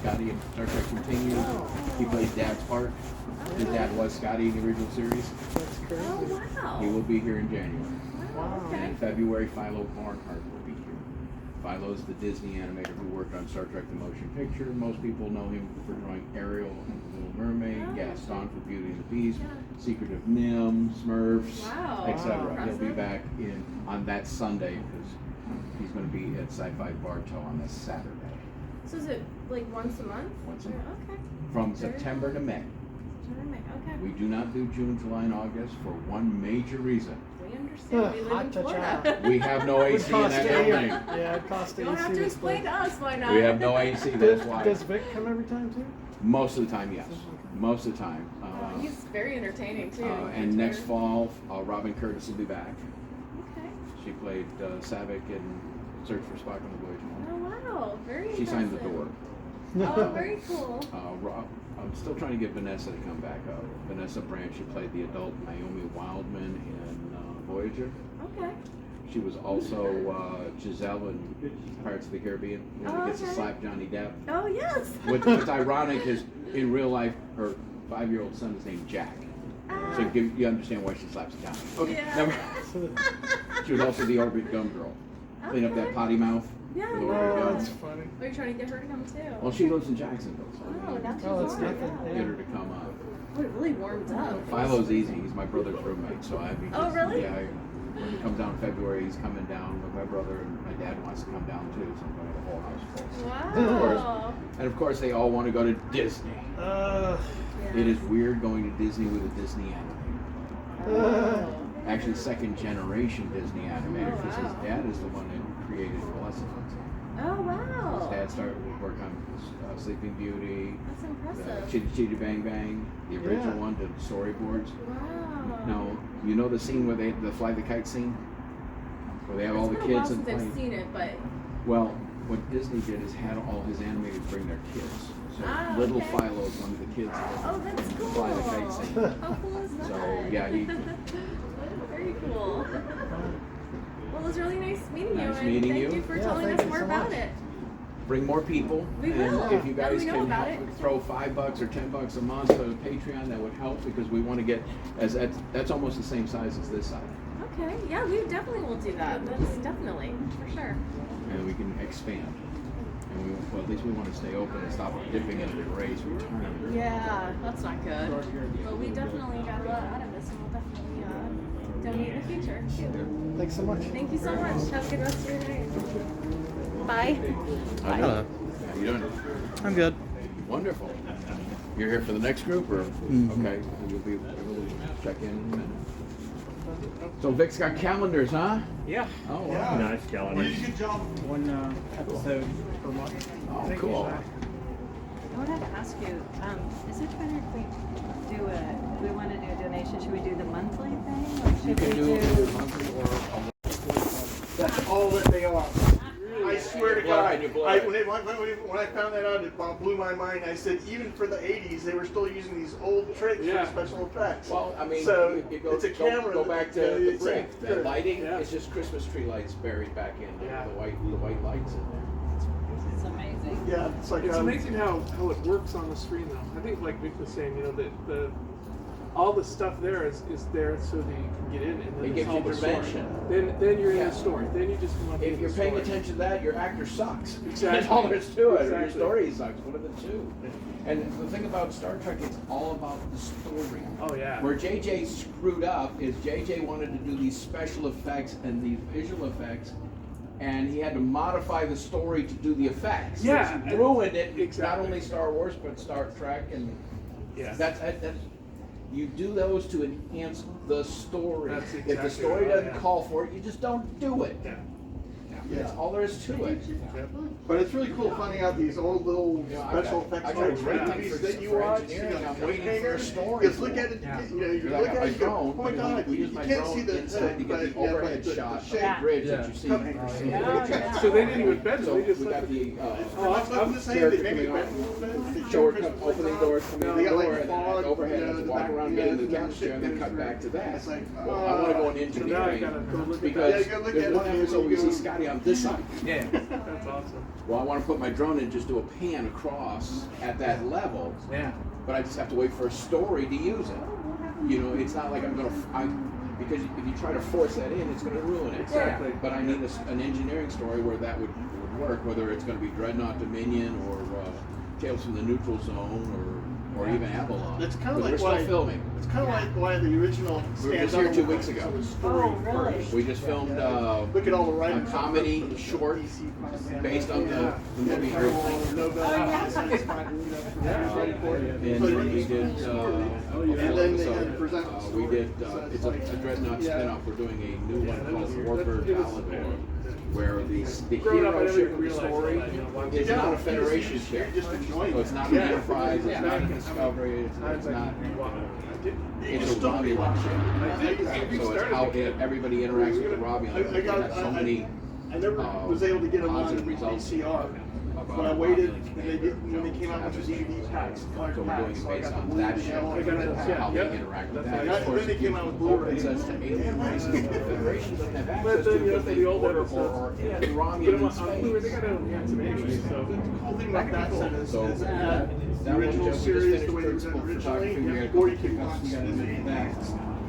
Scotty in Star Trek Continues. He plays Dad's part. His dad was Scotty in the original series. That's crazy. Oh, wow. He will be here in January. Wow, And okay. in February, Philo Barnhart will be here. Philo's the Disney animator who worked on Star Trek The Motion Picture. Most people know him for drawing Ariel and The Little Mermaid, Oh. Gaston for Beauty and the Beast, Yeah. Secret of Nim, Smurfs, Wow. etc. Wow. He'll be back on that Sunday because he's going to be at Sci-Fi Bartow on this Saturday. So is it like once a month? Once a month. Okay. From Very September to May. Okay. We do not do June, July, and August for one major reason. We understand. We live Hot in to Florida. try. We have no Would AC in cost that a- building. Yeah, it costs You don't have to explain to us why not. We have no AC, that's why. Does Vic come every time too? Most of the time, yes. Most of the time. Oh, he's very entertaining too. And next fall, Robin Curtis will be back. Okay. She played Saavik in Search for Spock on the Voyage Home. Oh wow, very. She signed the impressive. door. Oh, very cool. I'm still trying to get Vanessa to come back up. Vanessa Branch, she played the adult Naomi Wildman in Voyager. Okay. She was also Giselle in Pirates of the Caribbean, when he gets to Okay. slap Johnny Depp. Oh yes. What's ironic is, in real life, her 5-year-old son is named Jack. Ah. So you understand why she slaps Johnny. Okay, Yeah. never. She was also the Orbit Gum Girl. Clean up that Okay. potty mouth. Yeah. with Oh, Orbit that's Gum. funny. Are you trying to get her to come too? Well, she lives in Jacksonville, so Oh, not too Oh, that's far. nothing. Yeah. get her to come up. Oh, it really warmed up. Philo's easy. He's my brother's roommate, so I'd be just, Oh, really? Yeah. When he comes down in February, he's coming down with my brother, and my dad wants to come down too, so I'm going to have the whole house full. Wow. And of course, they all want to go to Disney. Uh, Yeah. It is weird going to Disney with a Disney animator. Oh. Actually, second generation Disney animator, Oh, because his wow. dad is the one that created Maleficent. Oh wow. His dad started work on Sleeping Beauty, That's impressive. Chitty Chitty Bang Bang, the original Yeah. one, did storyboards. Wow. Now, you know the scene where they the fly the kite scene, where they have all the It's been a while kids and since plane. I've seen it, but Well, what Disney did is had all his animators bring their kids. So Ah, little okay. Philo is one of the kids. that oh, that's cool. Fly the kite scene. How cool is that? So, yeah, he- Very cool. Well, it was really nice meeting you, Nice and meeting thank you. you for Yeah, telling thank us you more so about much. it. Bring more people. We and will. if you Now guys we know can about help it. throw $5 or $10 a month to Patreon, that would help because we want to get that's almost the same size as this side, Okay, yeah, we definitely will do that. That's definitely, for sure. and we can expand. And well, at least we want to stay open and stop dipping into the raise retirement. Yeah, that's not good. But we definitely got a lot out of this, and we'll definitely donate in the future. thanks so much. Thank you so much. Have a good rest of your night. Bye. Hello. How you doing? I'm good. Wonderful. You're here for the next group, or okay? You'll be able to check in. In a minute. So Vic's got calendars, huh? Yeah. Oh wow. Nice calendar. One episode per month. Oh cool. I wanted to ask you, is it better if we want to do a donation, should we do the monthly thing? Or You should can we do do? it monthly or a That's all that they are. I swear to Blood God, and your blood. when I found that out, it blew my mind. I said, even for the 80s, they were still using these old tricks for special effects. Well, I mean, so you go, it's a camera. Go back to that- the it's brick. a- The lighting Yeah. is just Christmas tree lights buried back in Yeah. the white lights in there. It's amazing. Yeah, it's like It's amazing how it works on the screen though. I think like Vic was saying, you know, that all the stuff there is there so that you can get in and then It it's gives all you the story. dimension. Then you're in Yeah. the story. Then you just want to be If in you're the paying story. attention to that, your actor sucks. Exactly. That's all there is to it. Or your Exactly. story sucks. One of the two. And the thing about Star Trek, it's all about the story. Oh yeah. Where JJ screwed up is JJ wanted to do these special effects and these visual effects, and he had to modify the story to do the effects. Yeah, Which ruined it. exactly. Not only Star Wars, but Star Trek, and Yeah. that's you do those to enhance the story. That's If the exactly story right, doesn't yeah. call for it, you just don't do it. Yeah. That's all there is to it. But it's really cool finding out these old little You know, special effects I got a type great movies thing that you for watch. engineering. I'm coat waiting for a hangers. story. Just look at it. You know, you Because I look got at my it. You go, drone, oh my God! we You use my can't drone see the inside to get but, the yeah, overhead but shot shape. of the bridge that you see. Coat from hangers. the Yeah. So they didn't even bend So it. They just we left got it. the I'm just saying character they maybe coming off. bend Short opening doors coming in They the got, like, door, and then fog, that overhead you know, has to the walk back- around, yeah, get in the the temperature, and then cut back to that. It's like, Well, I want to go in So now I engineering gotta go look at because that. Yeah, you gotta look there's at one it, episode you we go- see Scotty on this side. Yeah. That's awesome. Well, I want to put my drone in, just do a pan across at that level, Yeah. but I just have to wait for a story to use it. You know, it's not like because if you try to force that in, it's going to ruin it. Exactly. But I need an engineering story where that would work, whether it's going to be Dreadnought Dominion or Tales from the Neutral Zone or even Avalon. It's kind of But like we're why still filming. It's kind of like why the original We were just Stand here Up 2 weeks ago. was story Oh, really? first. We just filmed Look at all the a writing. comedy short based on the movie Airplane. And And we did, And then they had present we did, stories. it's a Dreadnought spin-off. We're doing a new one called Warbird Palador, where the Growing up, I hero never ship even of the realized story that, is not a Federation ship. You're just enjoying So it's it. not an Enterprise, it's not a Discovery, it's not, it's a Romulan ship. So it's how everybody interacts with the Romulan. It has so many I never was able to get them on positive results. VCR. about But I waited, Romulan and when they came out with the DVD packs, So colored we're doing packs, it so I based got the on blue that and ship, yellow. I got it, how yeah. they interact with That's that. nice. Of course, Then they came out with Blu-ray. opens us to alien races that the Federation doesn't have But access to then, you know, because for they the old order episodes, or yeah. in Put them Romulan on Blu-ray, they space. got it on anyway, so. The cool thing about that set is So it had the that original was just series, finished the way it was principal originally, photography. We had a or couple you could watch we got to Disney. make that.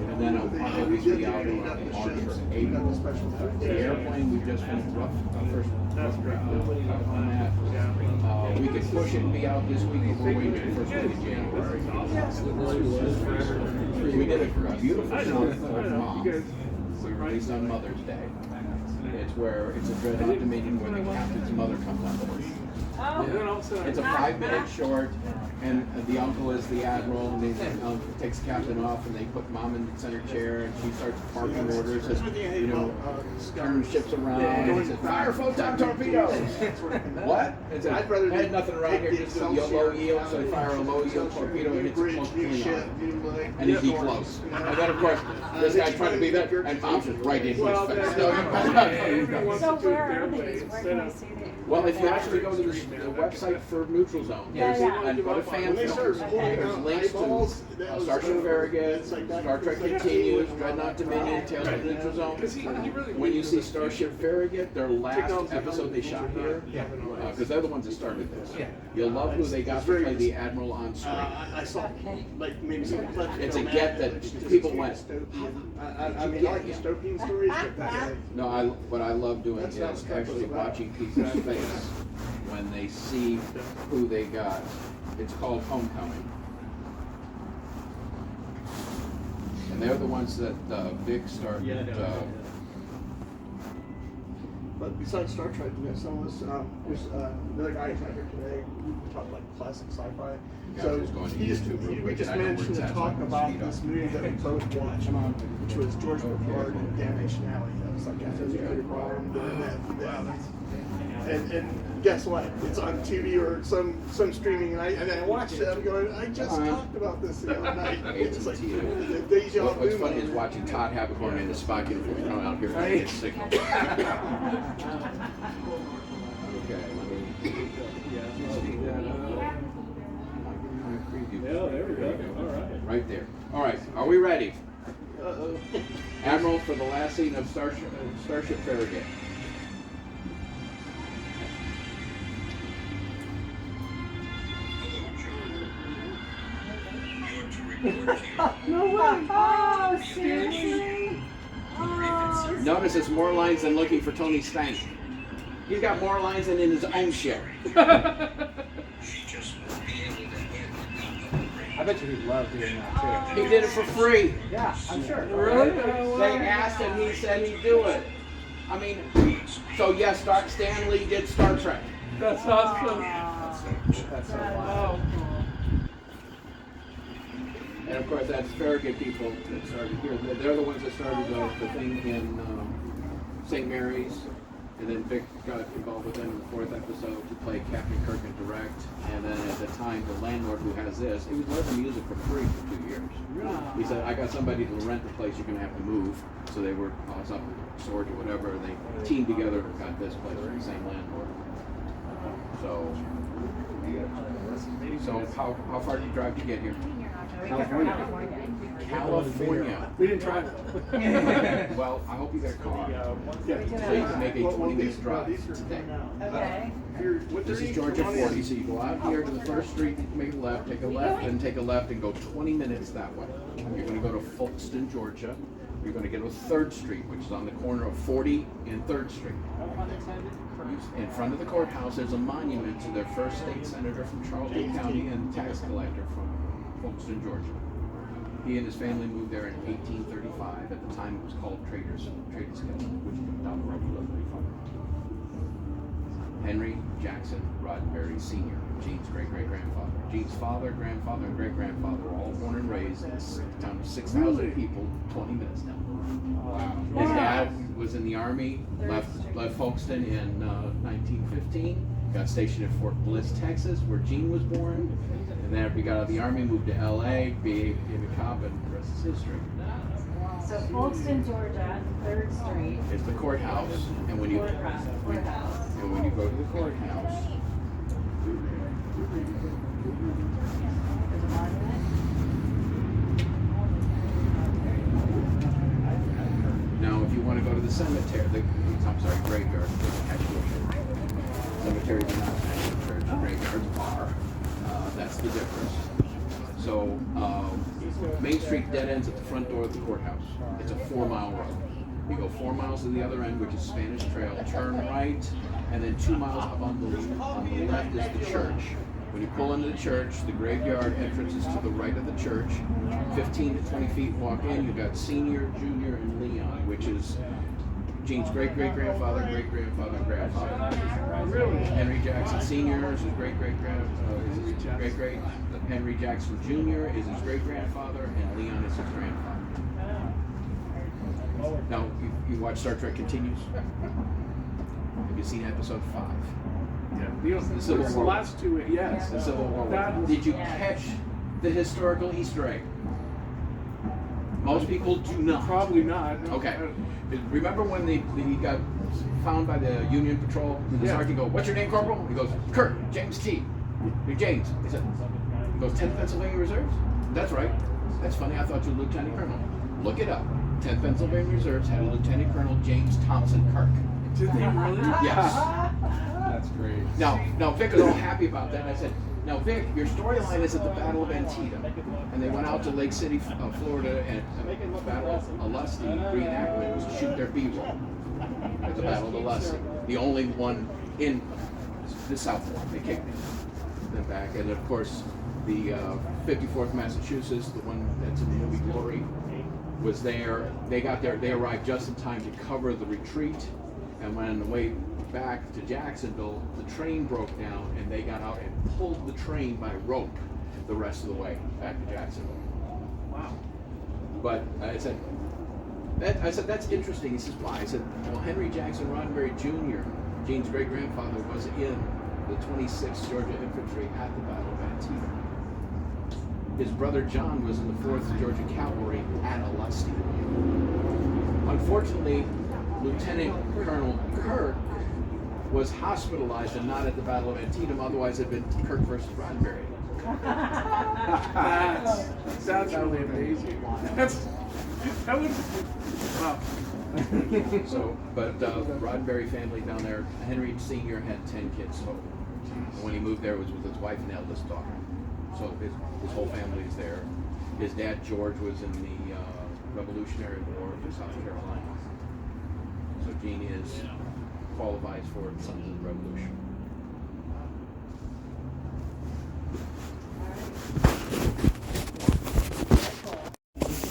And then I'll We probably did be the out we got on the March ships, or we got the April. special effects. The airplane, we just finished first That's great. on that. We could push it and be out this week, but we're waiting for the first week of January. We did a beautiful I know, short I called know. Mom. You guys, We released on Mother's Day. It's where it's a Dreadnought Dominion where the captain's mother comes on board. and then all of a sudden, It's a 5-minute short, and the uncle is the admiral, and the uncle takes the captain off, and they put mom in the center chair, and she starts barking orders, That's one thing I hate and, you know, about turn ships around, Yeah. and says, fire photon torpedoes! What? It's I'd rather had nothing around here, take the just do low yield, so they fire a low yield torpedo, and it's close to clean on. And he'd be close. And then, of course, this guy's trying to be that, and mom's just right into well, his face. everybody wants So to do where are airplanes these? Where instead can I of. see these? Well, if you actually go to the website for Neutral Zone, Yeah, yeah. and go to fan When they start films, pulling there's out links eyeballs, to that was Starship Farragut, it's like that- Star Trek it's like Continues, that. Dreadnought Dominion, Tales of the Neutral Zone. Because he really When you believes see in the Starship future. Farragut, their last Technology episode they shot here, because they're the ones that started this. Yeah. You'll love who they got to play the Admiral on screen. I saw Okay. like maybe some clips. It's a from get that people went, I mean, I like dystopian stories, but that's No, what I love doing That's is not what Trek was actually about. watching people's face when they see who they got. It's called Homecoming. And they're the ones that Vic started. But besides Star Trek, we got some of this. There's another guy who's not here today. We talk like classic sci-fi. Guys So who's going to he just YouTube real we quick, just I know where managed it's to at, so talk I can about speed up. this movie that we both watched, which was George Papard and Damnation Alley. That was like after the Peter Brown. And guess what? It's on TV or some streaming, and I watched it. I'm going. I just talked about this the other night. It's like the deja vu. What's funny is watching Todd Haberkorn in the Spock uniform come out here and get signal. Okay, let me speed that up. Yeah, there we go. All right. Right there. All right, are we ready? Uh-oh. Admiral, for the last scene of Starship Farragut. No way. Oh, seriously? Oh, Notice it's more lines than looking for Tony Stank. He's got more lines than in his own ship. I bet you he'd love doing that He did it for free. too. Yeah, I'm sure. They asked him, he said he'd do it. I mean, so yes, Stan Lee did Star Trek. That's awesome. That's so Wow. And of course, that's Farragut people that started here. They're the ones that started the thing in St. Mary's. And then Vic got involved with them in the 4th episode to play Captain Kirk and direct. And then at the time, the landlord who has this, he was letting them use it for free for 2 years. He said, I got somebody to rent the place, you're going to have to move. So they were, I was up in storage or whatever, and they teamed together and got this place from the same landlord. So how far did you drive to get here? California. We didn't try that. Well, I hope you got a car. Yeah. So you can make a 20-minute drive today. Okay. This is Georgia 40, so you go out here to the first street, make a left, take a left, then take a left and go 20 minutes that way. You're going to go to Folkston, Georgia. You're going to get to 3rd Street, which is on the corner of 40 and 3rd Street. In front of the courthouse, there's a monument to their first state senator from Charlton County and tax collector from Folkston, Georgia. He and his family moved there in 1835. At the time, it was called Traders Cove, which is down the road a little bit farther. Henry Jackson Roddenberry Sr., Gene's great-great-grandfather. Gene's father, grandfather, and great-grandfather were all born and raised in this town of 6,000 people, 20 minutes down. Wow. His dad was in the Army, left Folkston in 1915, got stationed at Fort Bliss, Texas, where Gene was born. And then after he got out of the Army, moved to LA, became a cop, and the rest is history. So Folkston, Georgia, 3rd Street. It's the courthouse, and when you Courthouse. and when you go to the courthouse, There's a monument. now if you want to go to the cemetery, graveyard, cemeteries are not actual church, graveyards are. That's the difference. So Main Street dead ends at the front door of the courthouse. It's a 4-mile road. You go 4 miles to the other end, which is Spanish Trail, turn right, and then 2 miles up on the left is the church. When you pull into the church, the graveyard entrance is to the right of the church. 15 to 20 feet walk in, you've got Senior, Junior, and Leon, which is Gene's great-great-grandfather, great-grandfather, and grandfather. Really? Henry Jackson Sr. is his great-great. Henry Jackson Jr. is his great-grandfather, and Leon is his grandfather. Now, you watch Star Trek Continues? Have you seen episode 5? Yeah. The Civil The War. last two, yes. The Civil War. That was- Did you catch the historical Easter egg? Most people do not. Probably not. No. Okay. Remember when he got found by the Union Patrol? And the Yeah. sergeant goes, "What's your name, Corporal?" He goes, "Kurt, James T." You're James. He goes, "10th Pennsylvania Reserves?" "That's right." "That's funny. I thought you were Lieutenant Colonel." Look it up. 10th Pennsylvania Reserves had a Lieutenant Colonel James Thompson Kirk. Did they really? Yes. That's great. Now Vic was all happy about that. And I said, "Now Vic, your storyline is at the Battle of Antietam." And they went out to Lake City, Florida, and the Battle of Olustee reenactment was to shoot their B-roll at the Battle of Olustee. The only one in the South War. They kicked them back. And of course, the 54th Massachusetts, the one that's in the movie Glory, was there. They got there. They arrived just in time to cover the retreat. And when on the way back to Jacksonville, the train broke down, and they got out and pulled the train by rope the rest of the way back to Jacksonville. Wow. But I said, that's interesting. He says, why? I said, well, Henry Jackson Roddenberry Jr., Gene's great-grandfather, was in the 26th Georgia Infantry at the Battle of Antietam. His brother John was in the 4th Georgia Cavalry at Olustee. Unfortunately, Lieutenant Colonel Kirk was hospitalized and not at the Battle of Antietam, otherwise it had been Kirk versus Roddenberry. That's really amazing. That would. Wow. So, but Roddenberry family down there, Henry Sr. had 10 kids total. And when he moved there, it was with his wife and eldest daughter. So his whole family is there. His dad, George, was in the Revolutionary War for South Carolina. So Gene qualifies for Sons of the Revolution.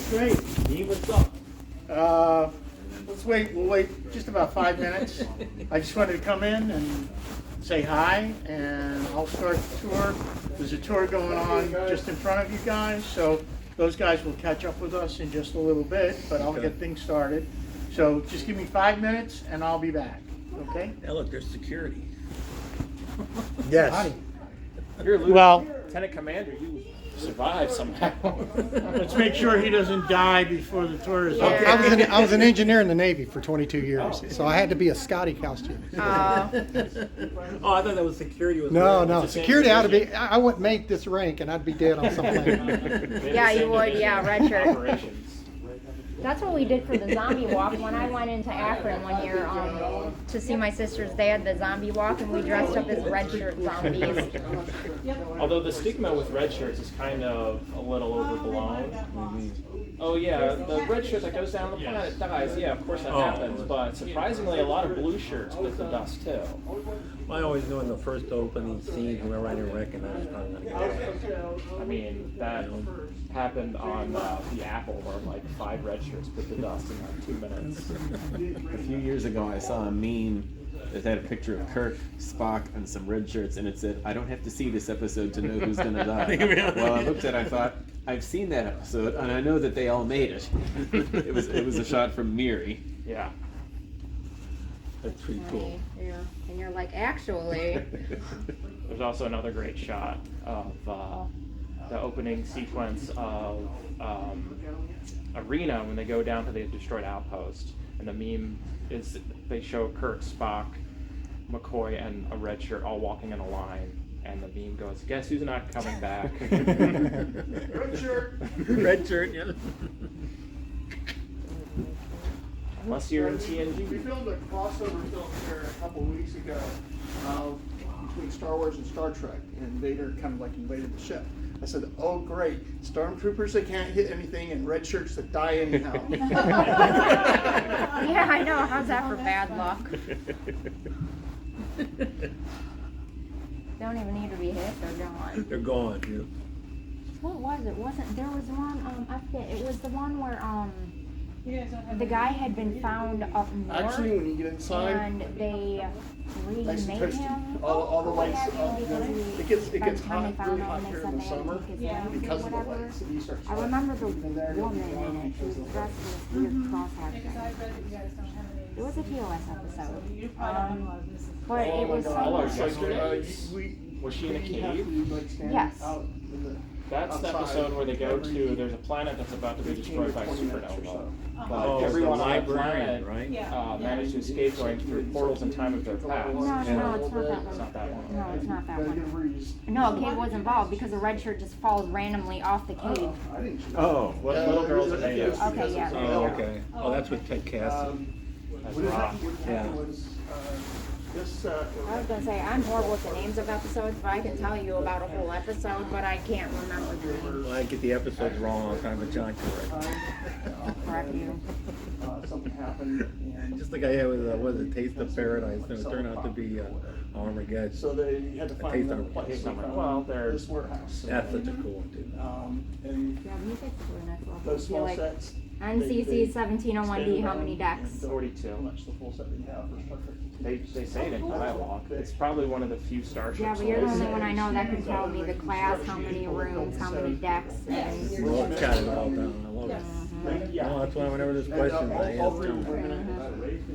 Great. What's up? Let's wait. We'll wait just about 5 minutes. I just wanted to come in and say hi, and I'll start the tour. There's a tour going on just in front of you guys, so those guys will catch up with us in just a little bit, but I'll get things started. So just give me 5 minutes, and I'll be back. Okay? Hey, look, there's security. Yes. You're Well, Lieutenant Commander. You survive somehow. Let's make sure he doesn't die before the tour is Yeah. over. I was an engineer in the Navy for 22 years, so I had to be a Scotty costume. Oh, Oh, I thought that was security. Was No, security ought to be. I wouldn't make this rank, and I'd be dead on some plane. yeah, you would. Yeah, red shirt. Operations. That's what we did for the zombie walk when I went into Akron one year to see my sister's dad, the zombie walk, and we dressed up as red shirt zombies. Although the stigma with red shirts is kind of a little overblown. Oh yeah, the red shirt that goes down the planet dies. Yeah, of course that happens. But surprisingly, a lot of blue shirts bit the dust too. I always knew in the first opening scene, whoever I didn't recognize probably gonna get it. I mean, that happened on the Apple where like 5 red shirts bit the dust in like 2 minutes. A few years ago, I saw a meme that had a picture of Kirk, Spock, and some red shirts, and it said, "I don't have to see this episode to know who's gonna die." Well, I looked at it, I thought, I've seen that episode, and I know that they all made it. It was a shot from Miri. Yeah. That's pretty cool. And you're like, actually. There's also another great shot of the opening sequence of Arena when they go down to the destroyed outpost, and the meme is they show Kirk, Spock, McCoy, and a red shirt all walking in a line, and the meme goes, "Guess who's not coming back?" Red shirt. Red shirt, yeah. Unless you're in We TNG. filmed a crossover film here a couple weeks ago between Star Wars and Star Trek, and Vader kind of like invaded the ship. I said, "Oh great, stormtroopers that can't hit anything and red shirts that die anyhow." Yeah, I know. How's that for bad luck? Don't even need to be hit. They're gone. They're gone. Yeah. What was it? Wasn't there was one? I forget. It was the one where the guy had been found up north. Actually, when you get inside, and they nice and remade toasty. him. All the lights. Because It gets by the hot, time they found really him, hot they here said in the they had to summer take his legs because or of the whatever. lights. And you start I remember the in there, woman in it. She was dressed in this weird cross-hatch thing. It was a TOS episode. But it was All our so sisters. Was she in a cave? Yes. That's the episode where they go to, there's a planet that's about to be destroyed by a supernova. But Oh, everyone the on that librarian, planet right? managed to escape going through portals in time of their past. No, it's not that It's one. not that one. No, it's not that one. No, Cade was involved because the red shirt just falls randomly off the cave. Oh, What little girls are made of? Okay, yeah. Oh, okay. Oh, that's with Ted Cassidy. That's What rock. happened was this. I was gonna say I'm horrible with the names of episodes, but I can tell you about a whole episode, but I can't remember the name. Well, I get the episodes wrong all the time, but John can correct. Correct you. Something happened, and Just like I had with was it Taste of Paradise, and it turned out to be Armageddon. so they had to find another Taste place. of- They found well, they're- this warehouse. That's such a cool one too. And Yeah, let me take the blue next level. those small Like, sets. NCC 1701D, how many decks? 42. How much the full set that you have for Star Trek? They say it in dialogue. It's probably one of the few starships. Yeah, but you're the only one I know that can tell me the class, how many rooms, how many decks, and Well, I've got it all down. I love it. Well, that's why whenever there's questions, I All ask three them. were women.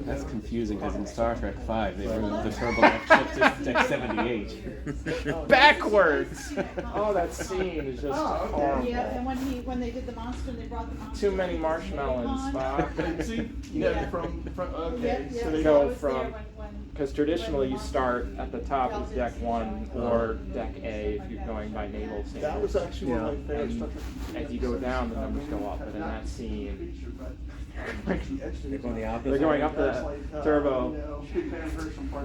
that's confusing because in Star Trek V, they moved the turbolift ship to Deck 78. Backwards! Oh, that scene is just horrible. Yeah, and when they did the monster, they brought the monster. Too many marshmallows, Spock. See, yeah, from okay. Yeah, So yeah. they Go I was there from- when- Because traditionally you start at the top of Deck 1 or Deck A if you're going by naval standards. that was actually one of my favorite Star Trek. As you go down, the numbers go up, but in that scene, They're going the opposite. they're going up the turbo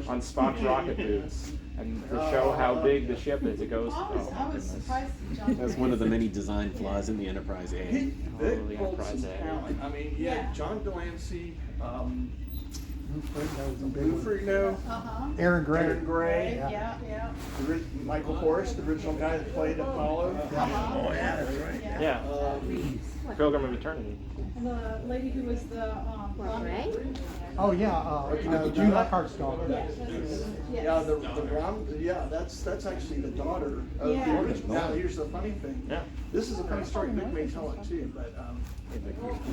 on Spock's rocket boots. And to show how big the ship is, it goes, I was goodness. surprised that John. That's one of the many design flaws in the Enterprise A. He Oh, the Vic holds Enterprise some A. talent. I mean, yeah, Yeah. John Delancey, Lou Ferrigno, Aaron Gray. Aaron Gray, Yeah, yeah. Michael Forrest, the original guy that played Apollo. Oh yeah, that's right. Yeah, Pilgrim of Eternity. And the lady who was the blonde. Ray? Oh, yeah, June Heartstall. Yeah, the brown, yeah, that's actually the daughter of the Yeah. original. Now, here's the funny thing. Yeah. This is a funny story. Vic may tell it too, but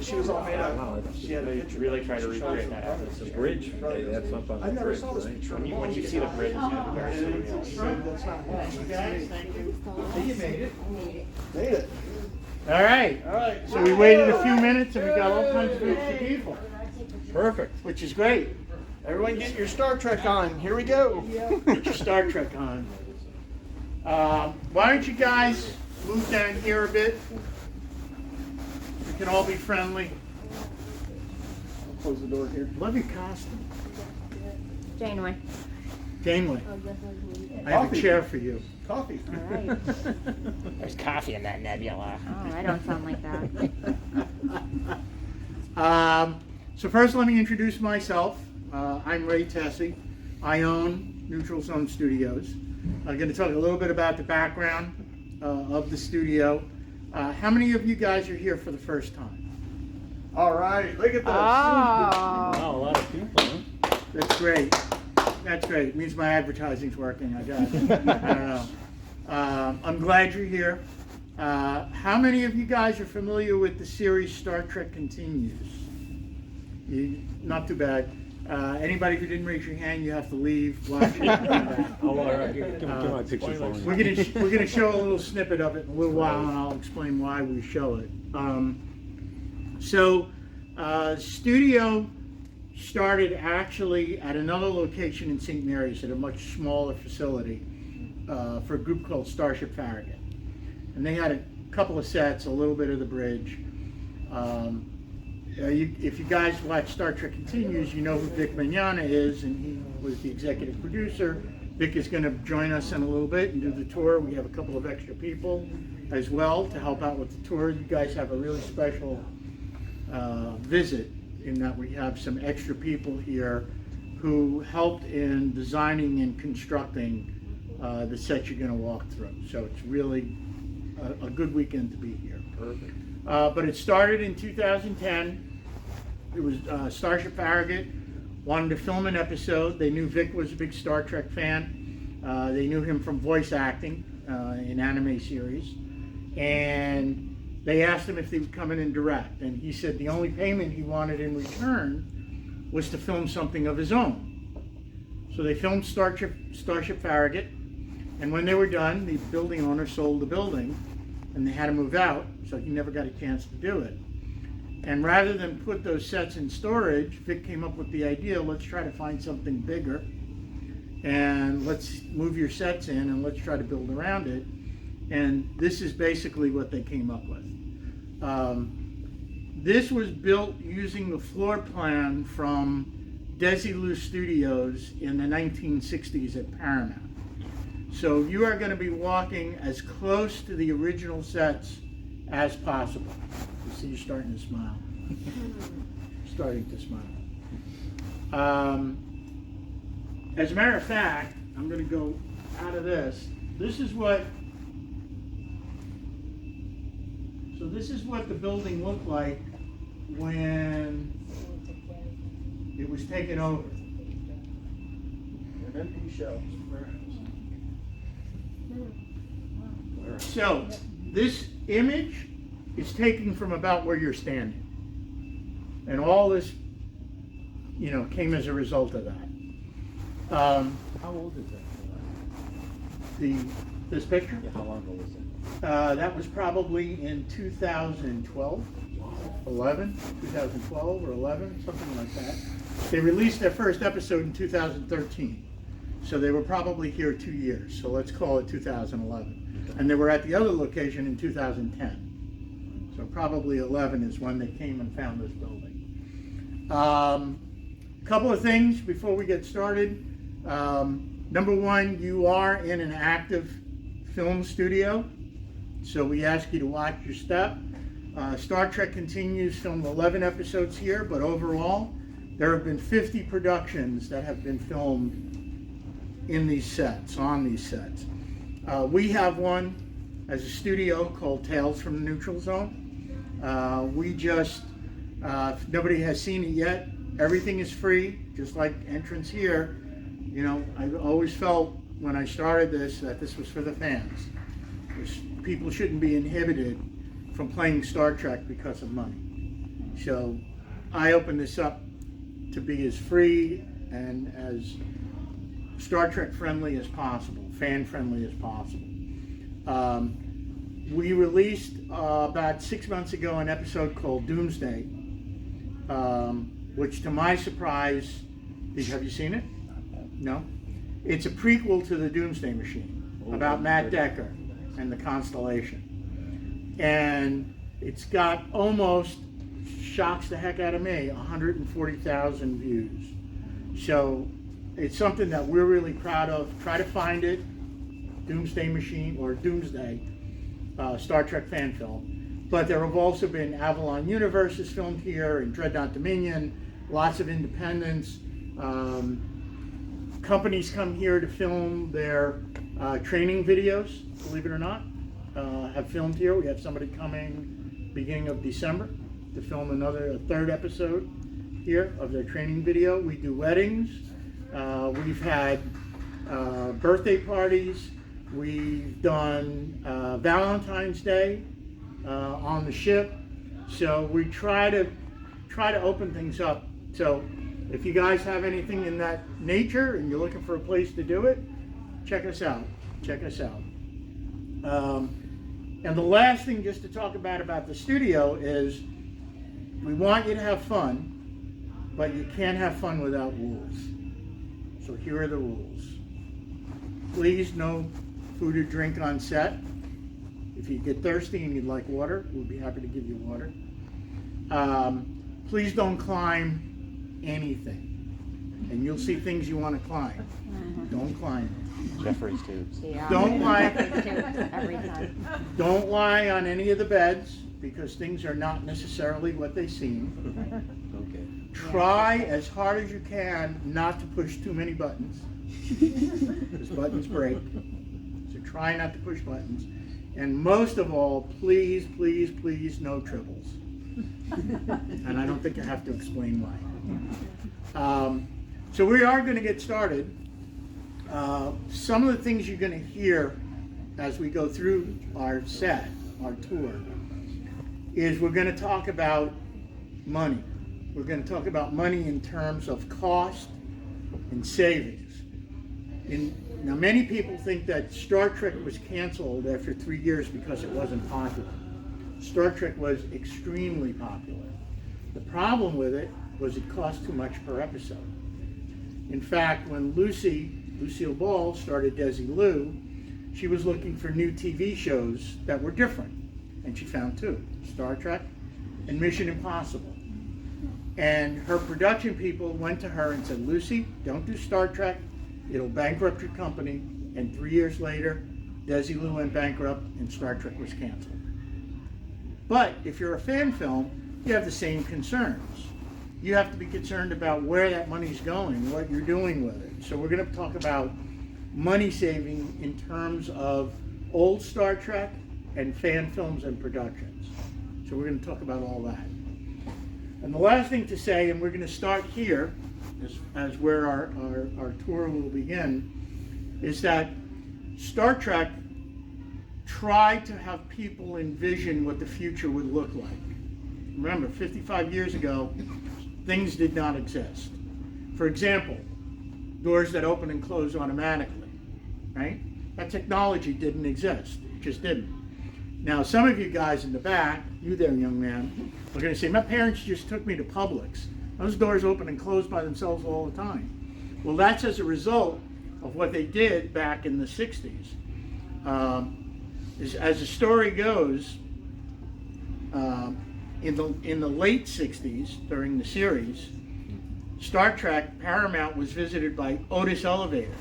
she was all made up. She had a They picture. really try to She showed recreate some that photos. atmosphere. The bridge, that's up on I the never bridge, saw this right? picture. When you see the bridge, it's very surreal. That's not one. Guys, thank you. You made it. Made it. All right. All right. So we waited a few minutes and we got all kinds of extra people, Perfect. which is great. Everyone get your Star Trek on. Here we go. Get your Star Trek on. Why don't you guys move down here a bit? We can all be friendly. I'll close the door here. Love your costume. Janeway. Janeway, I have a Coffee. chair for you. Coffee. All right. There's coffee in that nebula. Oh, I don't sound like that. So first let me introduce myself. I'm Ray Tessie. I own Neutral Zone Studios. I'm going to talk a little bit about the background of the studio. How many of you guys are here for the first time? All right. Look at this. Wow, a lot of people, huh? That's great. That's great. It means my advertising's working, I guess. I don't know. I'm glad you're here. How many of you guys are familiar with the series Star Trek Continues? Not too bad. Anybody who didn't raise your hand, you have to leave, watch it, and come back. Oh, all right, give my picture for me. We're gonna show a little snippet of it in a little while, and I'll explain why we show it. Studio started actually at another location in St. Mary's at a much smaller facility for a group called Starship Farragut, and they had a couple of sets, a little bit of the bridge. If you guys watch Star Trek Continues, you know who Vic Mignogna is, and he was the executive producer. Vic is going to join us in a little bit and do the tour. We have a couple of extra people as well to help out with the tour. You guys have a really special visit in that we have some extra people here who helped in designing and constructing the set you're going to walk through. So it's really a good weekend to be here. Perfect. But it started in 2010. It was Starship Farragut wanted to film an episode. They knew Vic was a big Star Trek fan. They knew him from voice acting in anime series. And they asked him if they would come in and direct. And he said the only payment he wanted in return was to film something of his own. So they filmed Starship Farragut. And when they were done, the building owner sold the building and they had to move out, so he never got a chance to do it. And rather than put those sets in storage, Vic came up with the idea, let's try to find something bigger and let's move your sets in and let's try to build around it. And this is basically what they came up with. This was built using the floor plan from Desilu Studios in the 1960s at Paramount. So you are going to be walking as close to the original sets as possible. You see, you're starting to smile. Starting to smile. As a matter of fact, I'm going to go out of this. This is what the building looked like when it was taken over. An empty shell. So, this image is taken from about where you're standing. And all this, came as a result of that. How old is that? This picture? Yeah, how long ago was it? That was probably in 2012, 2012 or 11, something like that. They released their first episode in 2013. So they were probably here 2 years. So let's call it 2011. And they were at the other location in 2010. So probably 11 is when they came and found this building. Couple of things before we get started. Number one, you are in an active film studio. So we ask you to watch your step. Star Trek Continues filmed 11 episodes here, but overall, there have been 50 productions that have been filmed in these sets, on these sets. We have one as a studio called Tales from the Neutral Zone. Nobody has seen it yet. Everything is free, just like entrance here. You know, I always felt when I started this that this was for the fans. People shouldn't be inhibited from playing Star Trek because of money. So I opened this up to be as free and as Star Trek friendly as possible, fan friendly as possible. We released about 6 months ago an episode called Doomsday, which to my surprise, have you seen it? No? It's a prequel to the Doomsday Machine about Matt Decker and the Constellation. And it's got almost, shocks the heck out of me, 140,000 views. So it's something that we're really proud of. Try to find it, Doomsday Machine or Doomsday, Star Trek fan film. But there have also been Avalon Universes filmed here and Dreadnought Dominion, lots of independents. Companies come here to film their training videos, believe it or not, have filmed here. We have somebody coming beginning of December to film a third episode here of their training video. We do weddings. We've had birthday parties. We've done Valentine's Day on the ship. So we try to open things up. So if you guys have anything in that nature and you're looking for a place to do it, check us out. Check us out. And the last thing just to talk about the studio is we want you to have fun, but you can't have fun without rules. So here are the rules. Please, no food or drink on set. If you get thirsty and you'd like water, we'll be happy to give you water. Please don't climb anything. And you'll see things you want to climb. Don't climb. Jeffrey's tubes. Yeah. Don't lie. Every time. Don't lie on any of the beds because things are not necessarily what they seem. Okay. Try as hard as you can not to push too many buttons because buttons break. So try not to push buttons. And most of all, please, please, please, no triples. And I don't think I have to explain why. So we are going to get started. Some of the things you're going to hear as we go through our set, our tour, is we're going to talk about money. We're going to talk about money in terms of cost and savings. Now, many people think that Star Trek was canceled after 3 years because it wasn't popular. Star Trek was extremely popular. The problem with it was it cost too much per episode. In fact, when Lucille Ball started Desilu, she was looking for new TV shows that were different. And she found two, Star Trek and Mission Impossible. And her production people went to her and said, Lucy, don't do Star Trek. It'll bankrupt your company. And 3 years later, Desilu went bankrupt and Star Trek was canceled. But if you're a fan film, you have the same concerns. You have to be concerned about where that money's going, what you're doing with it. So we're going to talk about money saving in terms of old Star Trek and fan films and productions. So we're going to talk about all that. And the last thing to say, and we're going to start here, as where our tour will begin, is that Star Trek tried to have people envision what the future would look like. Remember, 55 years ago, things did not exist. For example, doors that open and close automatically, right? That technology didn't exist. It just didn't. Now, some of you guys in the back, you there, young man, are going to say, my parents just took me to Publix. Those doors open and close by themselves all the time. Well, that's as a result of what they did back in the 60s. As the story goes, in the late 60s, during the series, Star Trek, Paramount was visited by Otis Elevator.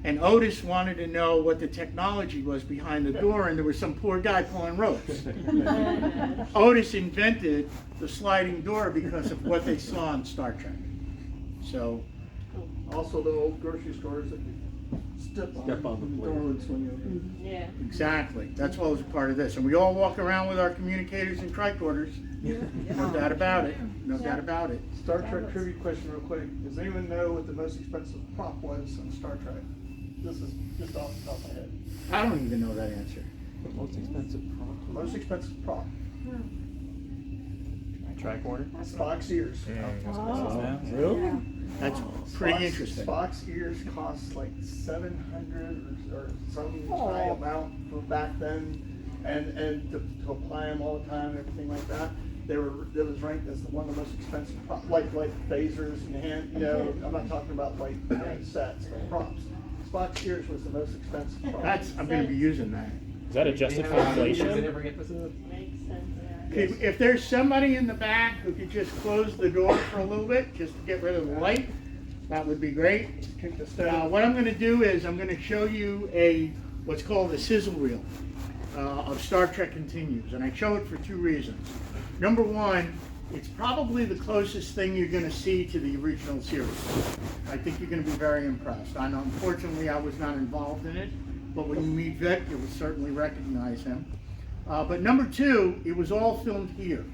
And Otis wanted to know what the technology was behind the door, and there was some poor guy pulling ropes. Otis invented the sliding door because of what they saw in Star Trek. So, Also, the old grocery stores that you step on the door would swing open. Yeah. exactly. That's what was a part of this. And we all walk around with our communicators and tricorders. No doubt about it. no doubt about it. Star Trek trivia question real quick. Does anyone know what the most expensive prop was on Star Trek? This is just off the top of my head. I don't even know that answer. The most expensive prop. Most expensive prop. Tricorder? Spock's ears. Really? That's pretty interesting. Spock's ears cost like 700 or some high amount for back then, and to apply them all the time and everything like that. It was ranked as one of the most expensive props, like phasers and hand. You know, I'm not talking about like hand sets, but props. Spock's ears was the most expensive prop. I'm going to be using that. Is that adjusted for inflation? Makes sense, yeah. Okay, if there's somebody in the back who could just close the door for a little bit, just to get rid of the light, that would be great. What I'm going to do is I'm going to show you what's called a sizzle reel of Star Trek Continues, and I show it for two reasons. Number one, it's probably the closest thing you're going to see to the original series. I think you're going to be very impressed. I know, unfortunately, I was not involved in it, but when you meet Vic, you will certainly recognize him. But number two, it was all filmed here.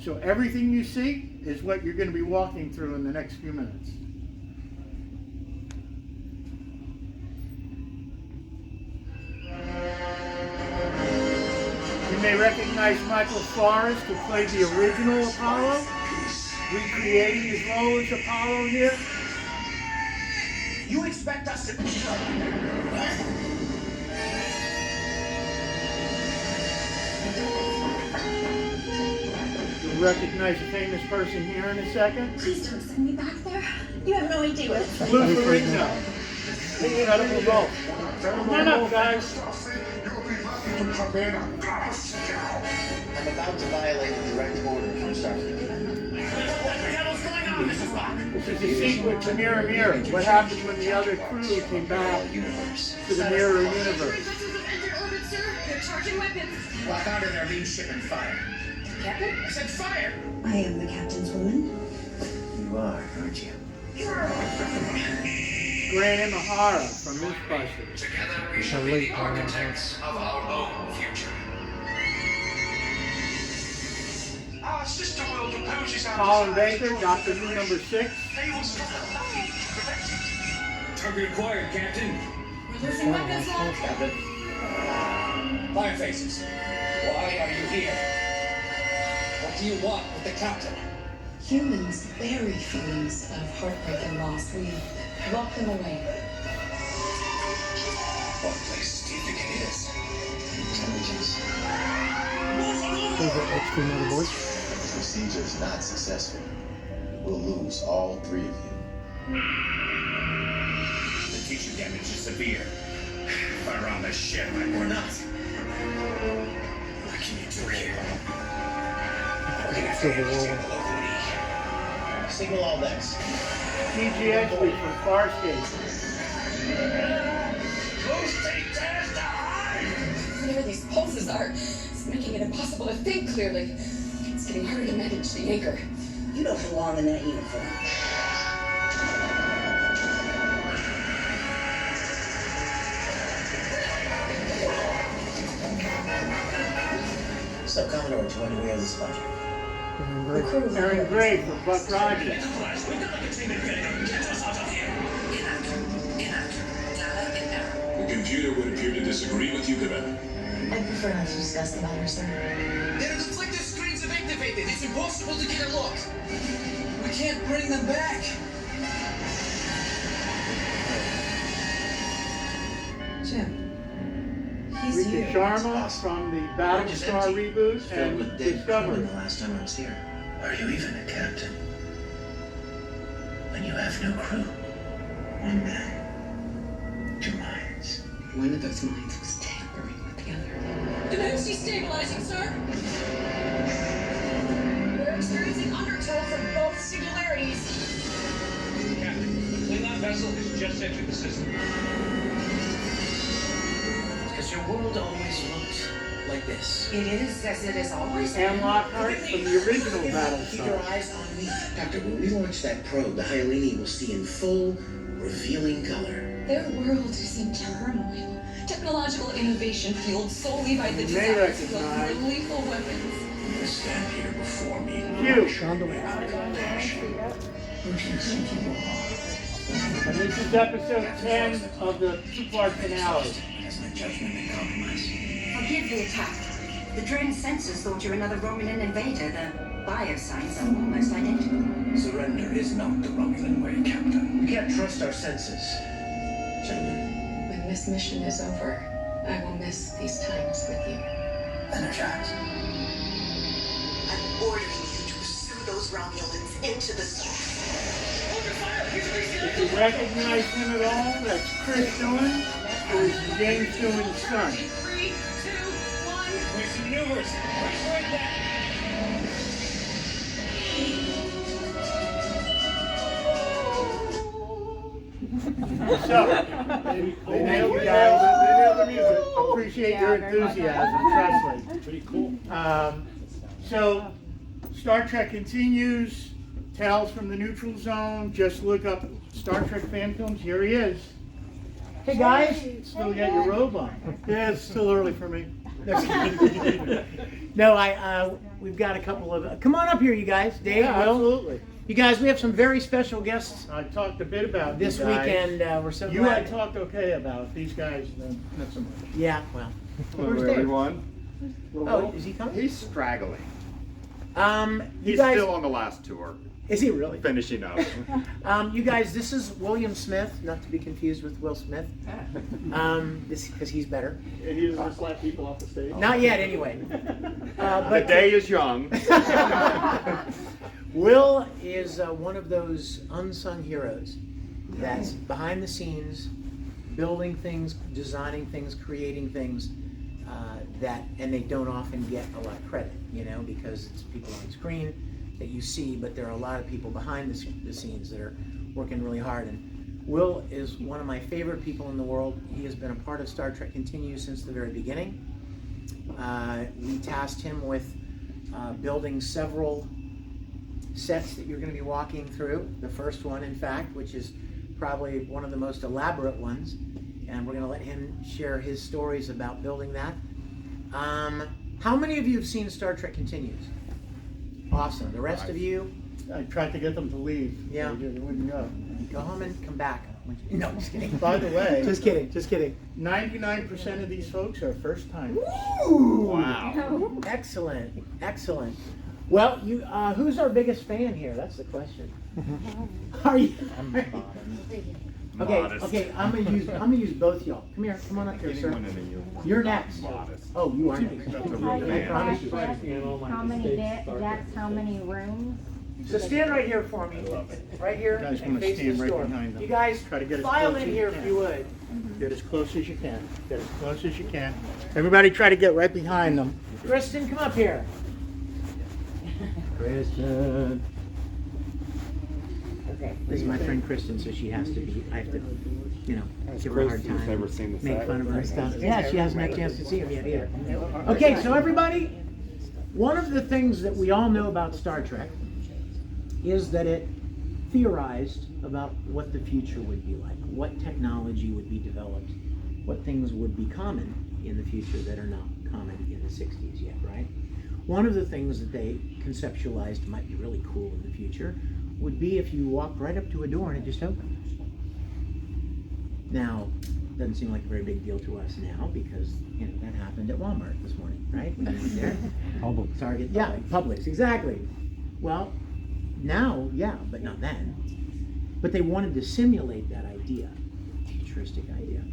So everything you see is what you're going to be walking through in the next few minutes. You may recognize Michael Forrest, who played the original Apollo, recreating his role as Apollo here. You expect us to... You'll recognize a famous person here in a second. Please don't send me back there. You have no idea what it's like. Lou Ferrigno. Incredible role. Come on up, guys. I'm about to violate a direct order from Starfleet. What the hell is going on, Mrs. Spock? This is a sequence to Mirror Mirror. What happened when the other crew came back to the Mirror Universe? They're charging weapons. Lock out of their lead ship and fire. Captain? I said fire! I am the captain's woman. You are, aren't you? Graham O'Hara from Mythbusters. Together we shall be the architects of our own future. Our sister world opposes our Colin desires. Baker, Doctor Who number 6. They will stop the fight. Protect it. Target acquired, Captain. We're losing weapons now. Captain. Fire faces. Why are you here? What do you want with the captain? Humans bury feelings of heartbreak and loss. We lock them away. What place do you think it is? Intelligence. Voice. If the procedure is not successful, we'll lose all three of you. The teacher damage is severe. Fire on the ship, we're not. What can you do here? We're gonna have to signal over. Signal all decks. T.G. Edgley from Farscape. Whatever these pulses are, it's making it impossible to think clearly. It's getting harder to manage the anchor. You don't belong in that uniform. So, Commodore, do you want to wear this budget? Aaron Gray from Buck Rogers. The computer would appear to disagree with you, Commander. I prefer not to discuss the matter, sir. Their deflector screens have activated. It's impossible to get a look. We can't bring them back. Jim, he's Rika you. Sharma from the Battlestar reboot and Discovery. The last time I was here. Are you even a captain? When you have no crew. One man. Two minds. One of those minds was tampering with the other. Who's destabilizing, sir? We're experiencing undertow from both singularities. Captain, the Klingon vessel has just entered the system. Because your world always looks like this. It is as it is always. Anne Lockhart from the original Keep your Battlestar. eyes on me. Doctor, when we launch that probe, the Hylene will see in full, revealing color. Their world is in turmoil. Technological innovation fueled solely by the You may desire to build recognize more lethal weapons. to stand here before me. Hugh. And this is episode 10 of the two-part finale. Forgive the attack. The drone sensors thought you're another Romulan invader. The biosigns are almost identical. Surrender is not the Romulan way, Captain. We can't trust our senses. Gentlemen. When this mission is over, I will miss these times with you. Energize. I'm ordering you to pursue those Romulans into the source. If you recognize him at all, that's Chris Doohan, who is James Doohan's son. 3, 2, 1. There's some maneuvers. Right back. So, they nailed you guys. They nailed the music. Appreciate your enthusiasm, trust me. Pretty cool. So, Star Trek continues. Tales from the Neutral Zone. Just look up Star Trek fan films. Here he is. Hey guys, still got your robe on. Yeah, it's still early for me. No, we've got a couple of. Come on up here, you guys. Dave, Yeah, Will. absolutely. You guys, we have some very special guests I talked a bit about this you guys. weekend. We're so You glad. had talked okay about these guys, not so much. Yeah, well. Hello, Where's Dave? everyone. Oh, is he coming? He's straggling. You He's guys, still on the last tour. Is he really? Finishing up. You guys, this is William Smith, not to be confused with Will Smith. This because he's better. And he doesn't slap people off the stage? Not yet, anyway. The day is young. Will is one of those unsung heroes that's behind the scenes, building things, designing things, creating things and they don't often get a lot of credit, because it's people on screen that you see, but there are a lot of people behind the scenes that are working really hard. And Will is one of my favorite people in the world. He has been a part of Star Trek Continues since the very beginning. We tasked him with building several sets that you're going to be walking through. The first one, in fact, which is probably one of the most elaborate ones, and we're going to let him share his stories about building that. How many of you have seen Star Trek Continues? Awesome. The rest of you? I tried to get them to leave. Yeah. They wouldn't go. Go home and come back. No, just kidding. By the way. Just kidding. 99% of these folks are first timers. Wow. Excellent. Excellent. Well, you, who's our biggest fan here? That's the question. Are you? Okay. I'm gonna use both y'all. Come here. Come on up here, sir. You're next. Oh, you are next. I promise you. How many decks, how many rooms? So stand right here for me. Right here. You guys and want to face stand this right door. behind them. You guys Try to get as file close in as here can. if you would. Get as close as you can. Get as close as you can. Everybody try to get right behind them. Kristen, come up here. Kristen. Okay. This is my friend Kristen, so she has to be. I have to, give her a hard Kristen's time. never seen the Make set. fun of her and stuff. Yeah, she hasn't had a chance to see him yet either. Okay, so everybody, one of the things that we all know about Star Trek is that it theorized about what the future would be like, what technology would be developed, what things would be common in the future that are not common in the 60s yet, right? One of the things that they conceptualized might be really cool in the future would be if you walked right up to a door and it just opened. Now, doesn't seem like a very big deal to us now because, that happened at Walmart this morning, right? When you went there. Publix. Target, yeah, Publix, exactly. Well, now, yeah, but not then. But they wanted to simulate that idea, futuristic idea.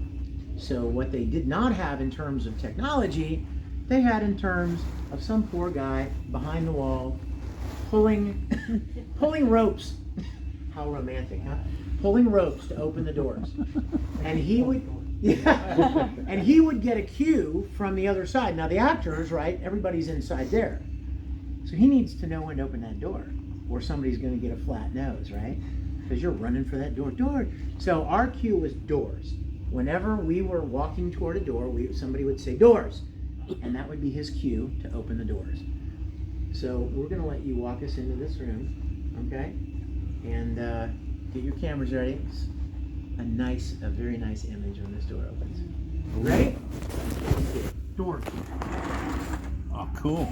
So what they did not have in terms of technology, they had in terms of some poor guy behind the wall pulling ropes. How romantic, huh? Pulling ropes to open the doors. And he would get a cue from the other side. Now the actors, right, everybody's inside there. So he needs to know when to open that door or somebody's going to get a flat nose, right? Because you're running for that door. So our cue was doors. Whenever we were walking toward a door, somebody would say doors. And that would be his cue to open the doors. So we're going to let you walk us into this room, okay? And get your cameras ready. It's a very nice image when this door opens. Ready? Door. Oh, cool.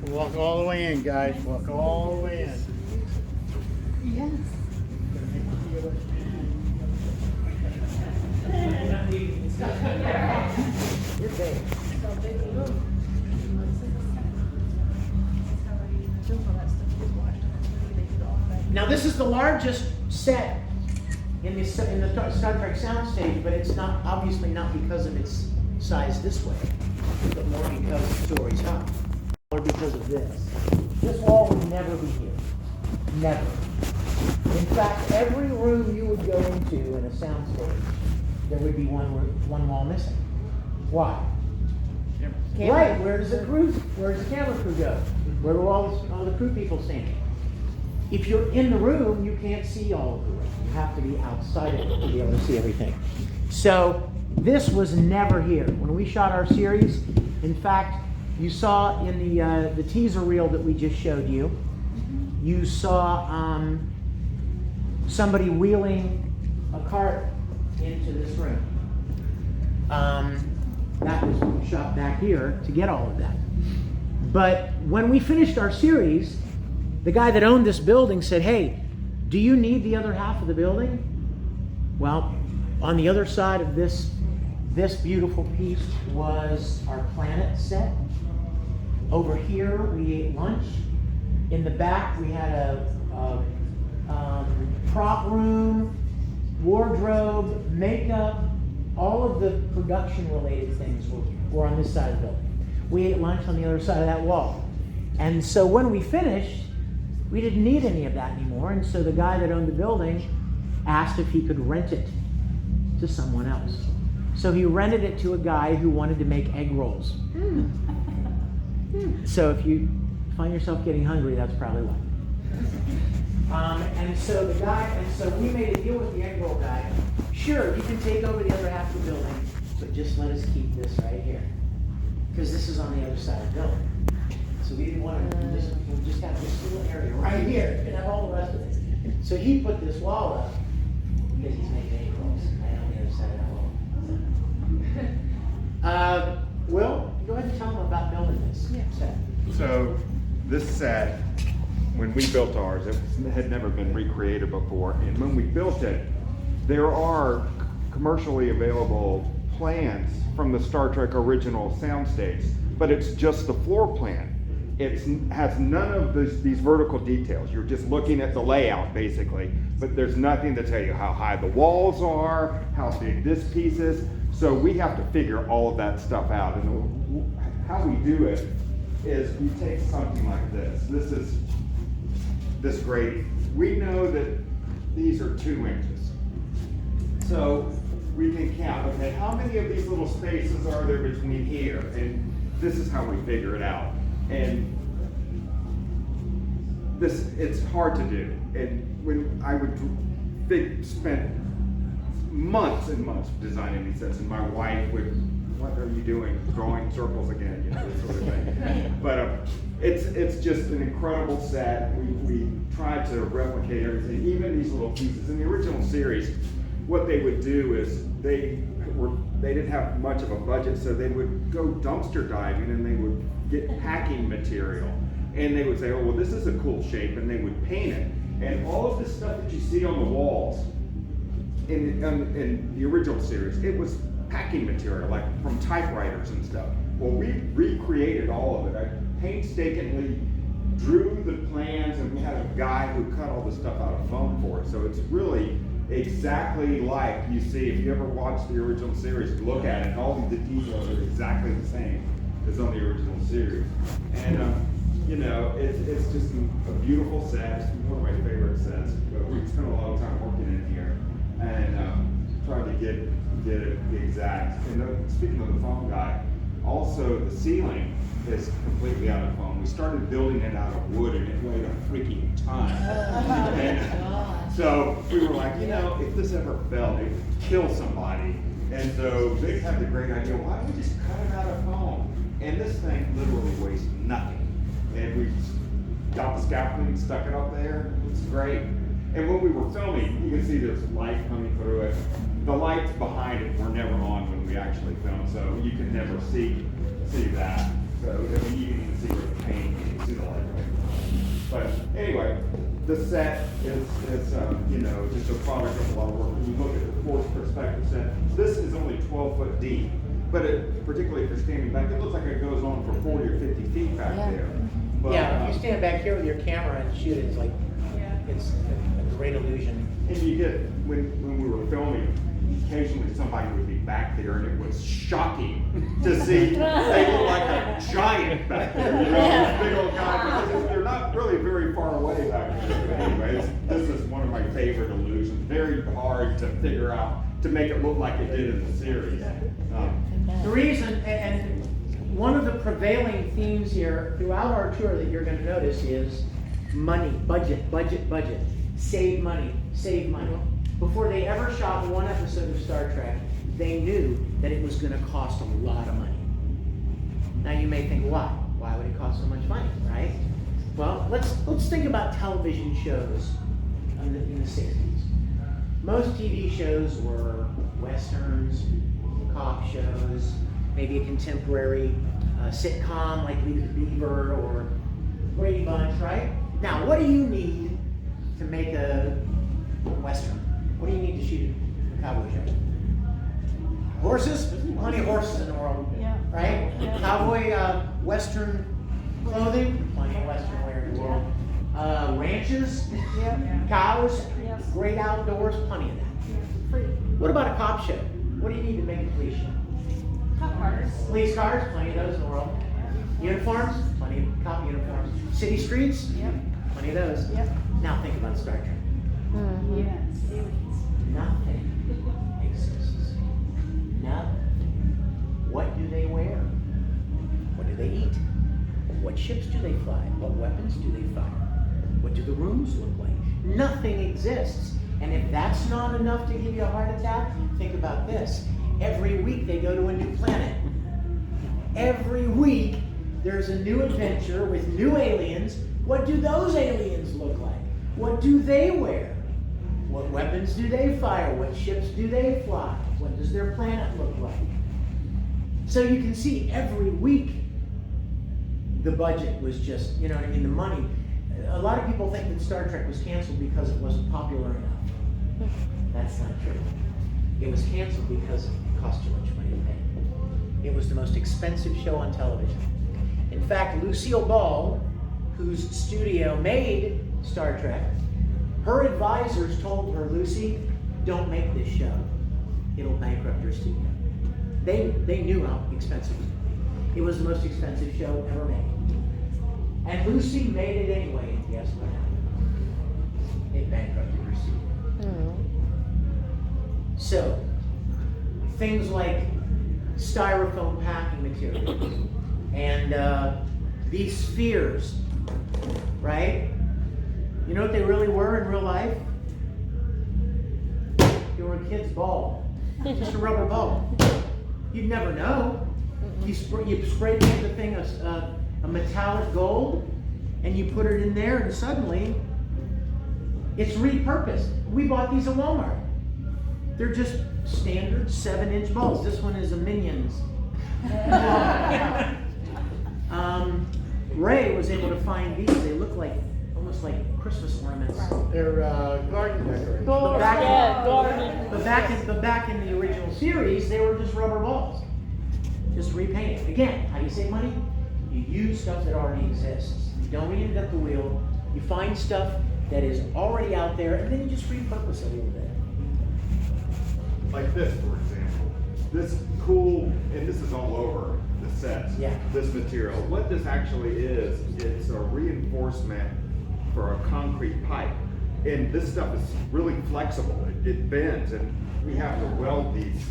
Walk all the way in, guys. Walk all the way in. Yes. You're big. Now this is the largest set in the Star Trek soundstage, but it's not obviously not because of its size this way, but more because the story's high, or because of this. This wall would never be here, never. In fact, every room you would go into in a soundstage, there would be one wall missing. Why? Right. Where does the camera crew go? Where do all the crew people standing? If you're in the room, you can't see all of the room. You have to be outside of it to be able to see everything. So this was never here. When we shot our series, in fact, you saw in the teaser reel that we just showed you, you saw somebody wheeling a cart into this room. That was shot back here to get all of that. But when we finished our series, the guy that owned this building said, "Hey, do you need the other half of the building?" Well, on the other side of this beautiful piece was our planet set. Over here, we ate lunch. In the back, we had a prop room, wardrobe, makeup. All of the production-related things were on this side of the building. We ate lunch on the other side of that wall. And so when we finished, we didn't need any of that anymore. And so the guy that owned the building asked if he could rent it to someone else. So he rented it to a guy who wanted to make egg rolls. So if you find yourself getting hungry, that's probably why. And so we made a deal with the egg roll guy. Sure, you can take over the other half of the building, but just let us keep this right here, because this is on the other side of the building. So we didn't want to we just have this little area right here and have all the rest of it. So he put this wall up because he's making egg rolls right on the other side of that wall. Will, go ahead and tell them about building this set. So this set, when we built ours, it had never been recreated before. And when we built it, there are commercially available plans from the Star Trek original soundstage, but it's just the floor plan. It has none of these vertical details. You're just looking at the layout, basically, but there's nothing to tell you how high the walls are, how big this piece is. So we have to figure all of that stuff out. And how we do it is we take something like this. This is this grating. We know that these are 2 inches. So we can count, okay, how many of these little spaces are there between here? And this is how we figure it out. And it's hard to do. And when I would spend months and months designing these sets, and my wife would, "What are you doing? Drawing circles again?" You know, this sort of thing. But it's just an incredible set. We tried to replicate everything, even these little pieces. In the original series, what they would do is they didn't have much of a budget, so they would go dumpster diving and they would get packing material. And they would say, "Oh, well, this is a cool shape," and they would paint it. And all of this stuff that you see on the walls in the original series, it was packing material, like from typewriters and stuff. Well, we recreated all of it. I painstakingly drew the plans, and we had a guy who cut all the stuff out of foam for it. So it's really exactly like you see. If you ever watch the original series, look at it, all of the details are exactly the same as on the original series. And you know, it's just a beautiful set. It's one of my favorite sets. But we spent a lot of time working in here and trying to get it exact. And speaking of the foam guy, also the ceiling is completely out of foam. We started building it out of wood, and it weighed a freaking ton. And so we were like, you know, if this ever fell, it would kill somebody. And so Vic had the great idea, why don't we just cut it out of foam? And this thing literally weighs nothing. And we got the scaffolding, stuck it up there. It's great. And when we were filming, you can see there's light coming through it. The lights behind it were never on when we actually filmed, so you can never see that. So I mean, you can even see where the paint is. But anyway, the set is just a product of a lot of work. When you look at the forced perspective set, this is only 12 foot deep, but particularly if you're standing back, it looks like it goes on for 40 or 50 feet back there. But, Yeah, if you stand back here with your camera and shoot it, it's like, it's a great illusion. And you get, when we were filming, occasionally somebody would be back there and it was shocking to see they look like a giant back there, this big old guy, because they're not really very far away back there. But anyways, this is one of my favorite illusions. Very hard to figure out, to make it look like it did in the series. The reason, and one of the prevailing themes here throughout our tour that you're going to notice is money, budget, budget, budget. Save money, save money. Before they ever shot one episode of Star Trek, they knew that it was going to cost a lot of money. Now you may think, why? Why would it cost so much money, right? Well, let's think about television shows in the 60s. Most TV shows were westerns, cop shows, maybe a contemporary sitcom like Leave It to Beaver or Brady Bunch, right? Now, what do you need to make a western? What do you need to shoot a cowboy show? Horses? Plenty of horses in the world, right? Cowboy western clothing? Plenty of western wear in the world. Ranches? Cows? Great outdoors? Plenty of that. What about a cop show? What do you need to make a police show? Cop cars. Police cars? Plenty of those in the world. Uniforms? Plenty of cop uniforms. City streets? Plenty of those. Now think about Star Trek. Nothing exists. Nothing. What do they wear? What do they eat? What ships do they fly? What weapons do they fire? What do the rooms look like? Nothing exists. And if that's not enough to give you a heart attack, think about this. Every week they go to a new planet. Every week there's a new adventure with new aliens. What do those aliens look like? What do they wear? What weapons do they fire? What ships do they fly? What does their planet look like? So you can see every week the budget was just, you know what I mean, the money. A lot of people think that Star Trek was canceled because it wasn't popular enough. That's not true. It was canceled because it cost too much money to pay. It was the most expensive show on television. In fact, Lucille Ball, whose studio made Star Trek, her advisors told her, Lucy, don't make this show. It'll bankrupt your studio. They knew how expensive it was. It was the most expensive show ever made. And Lucy made it anyway, and guess what happened? It bankrupted her studio. So, things like styrofoam packing materials and these spheres, right? You know what they really were in real life? They were a kid's ball. Just a rubber ball. You'd never know. You spray paint the thing a metallic gold, and you put it in there, and suddenly it's repurposed. We bought these at Walmart. They're just standard 7-inch balls. This one is a Minions. Ray was able to find these. They look like almost like Christmas ornaments. They're garden decorations. But back in the original series, they were just rubber balls, just repainted. Again, how do you save money? You use stuff that already exists. You don't reinvent the wheel. You find stuff that is already out there, and then you just repurpose it a little bit. Like this, for example. This cool, and this is all over the sets. This material. What this actually is, it's a reinforcement for a concrete pipe. And this stuff is really flexible. It bends, and we have to weld these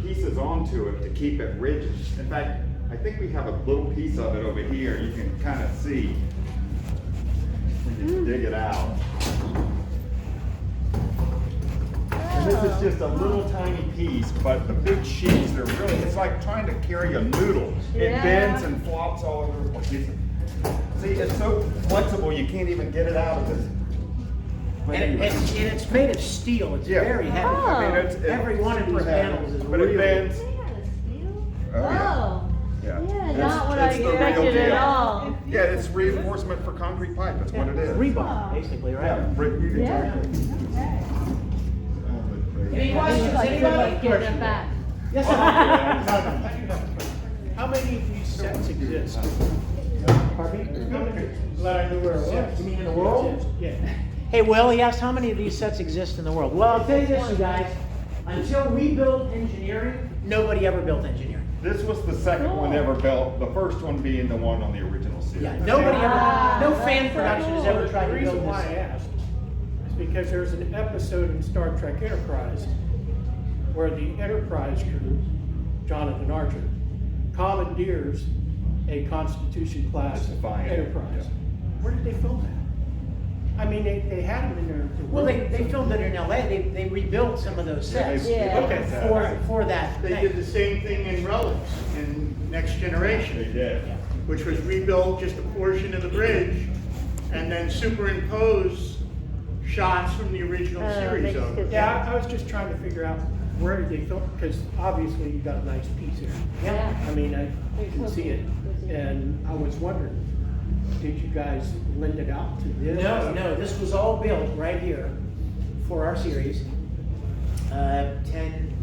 pieces onto it to keep it rigid. In fact, I think we have a little piece of it over here. You can kind of see when you dig it out. And this is just a little tiny piece, but the big sheets are really, it's like trying to carry a noodle. It bends and flops all over the place. See, it's so flexible you can't even get it out of this. And it's made of steel. It's very heavy. I mean, it's every one of these panels is but really. It bends. Oh. Yeah. Yeah, not what I expected at all. Yeah, it's reinforcement for concrete pipe, that's what it is. Rebar, basically, right? Yeah, exactly. Any questions, anybody? Yes, How many of these sets exist? Pardon me? Glad I knew where it was. You mean in the world? Yeah. Hey, Will, he asked how many of these sets exist in the world. Well, I'll tell you this, you guys. Until we built engineering, nobody ever built engineering. This was the second one ever built, the first one being the one on the original series. Yeah, nobody ever, no fan production has ever tried to The build reason why I this. asked is because there's an episode in Star Trek Enterprise where the Enterprise crew, Jonathan Archer, commandeers a Constitution class Defiant, Enterprise. yeah. Where did they film that? I mean, they had them in there. Well, they filmed it in LA. They rebuilt some of those sets for that They thing. did the same thing in Relics in Next Generation. They did. Which was rebuilt just a portion of the bridge and then superimpose shots from the original series over. Yeah, I was just trying to figure out where did they film, because obviously you got a nice piece here. Yeah. I mean, I can see it, and I was wondering, did you guys lend it out to this? No, this was all built right here for our series 10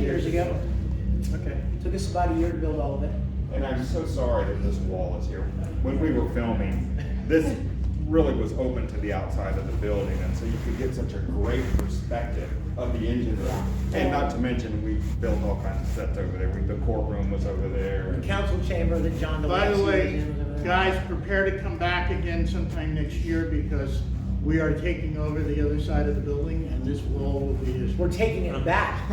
years ago. Okay. Took us about a year to build all of it. And I'm so sorry that this wall is here. When we were filming, this really was open to the outside of the building, and so you could get such a great perspective of the engine room. And not to mention, we built all kinds of sets over there. The courtroom was over there. The council chamber that John By the DeLancey way, was in. guys, prepare to come back again sometime next year because we are taking over the other side of the building and this wall will be as. We're taking it back.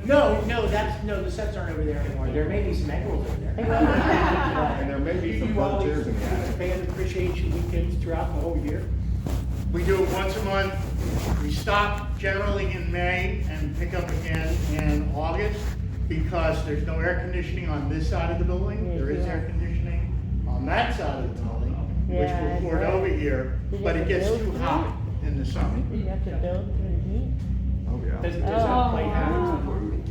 No, No, the sets aren't over there anymore. There may be some egg rolls over there. And there may be some You fun always chairs in the attic. participate in appreciation weekends throughout the whole year? We do it once a month. We stop generally in May and pick up again in August because there's no air conditioning on this side of the building. There is air conditioning on that side of the building, which we'll port over here, but it gets too hot in the summer. Oh, yeah. Does that play havoc on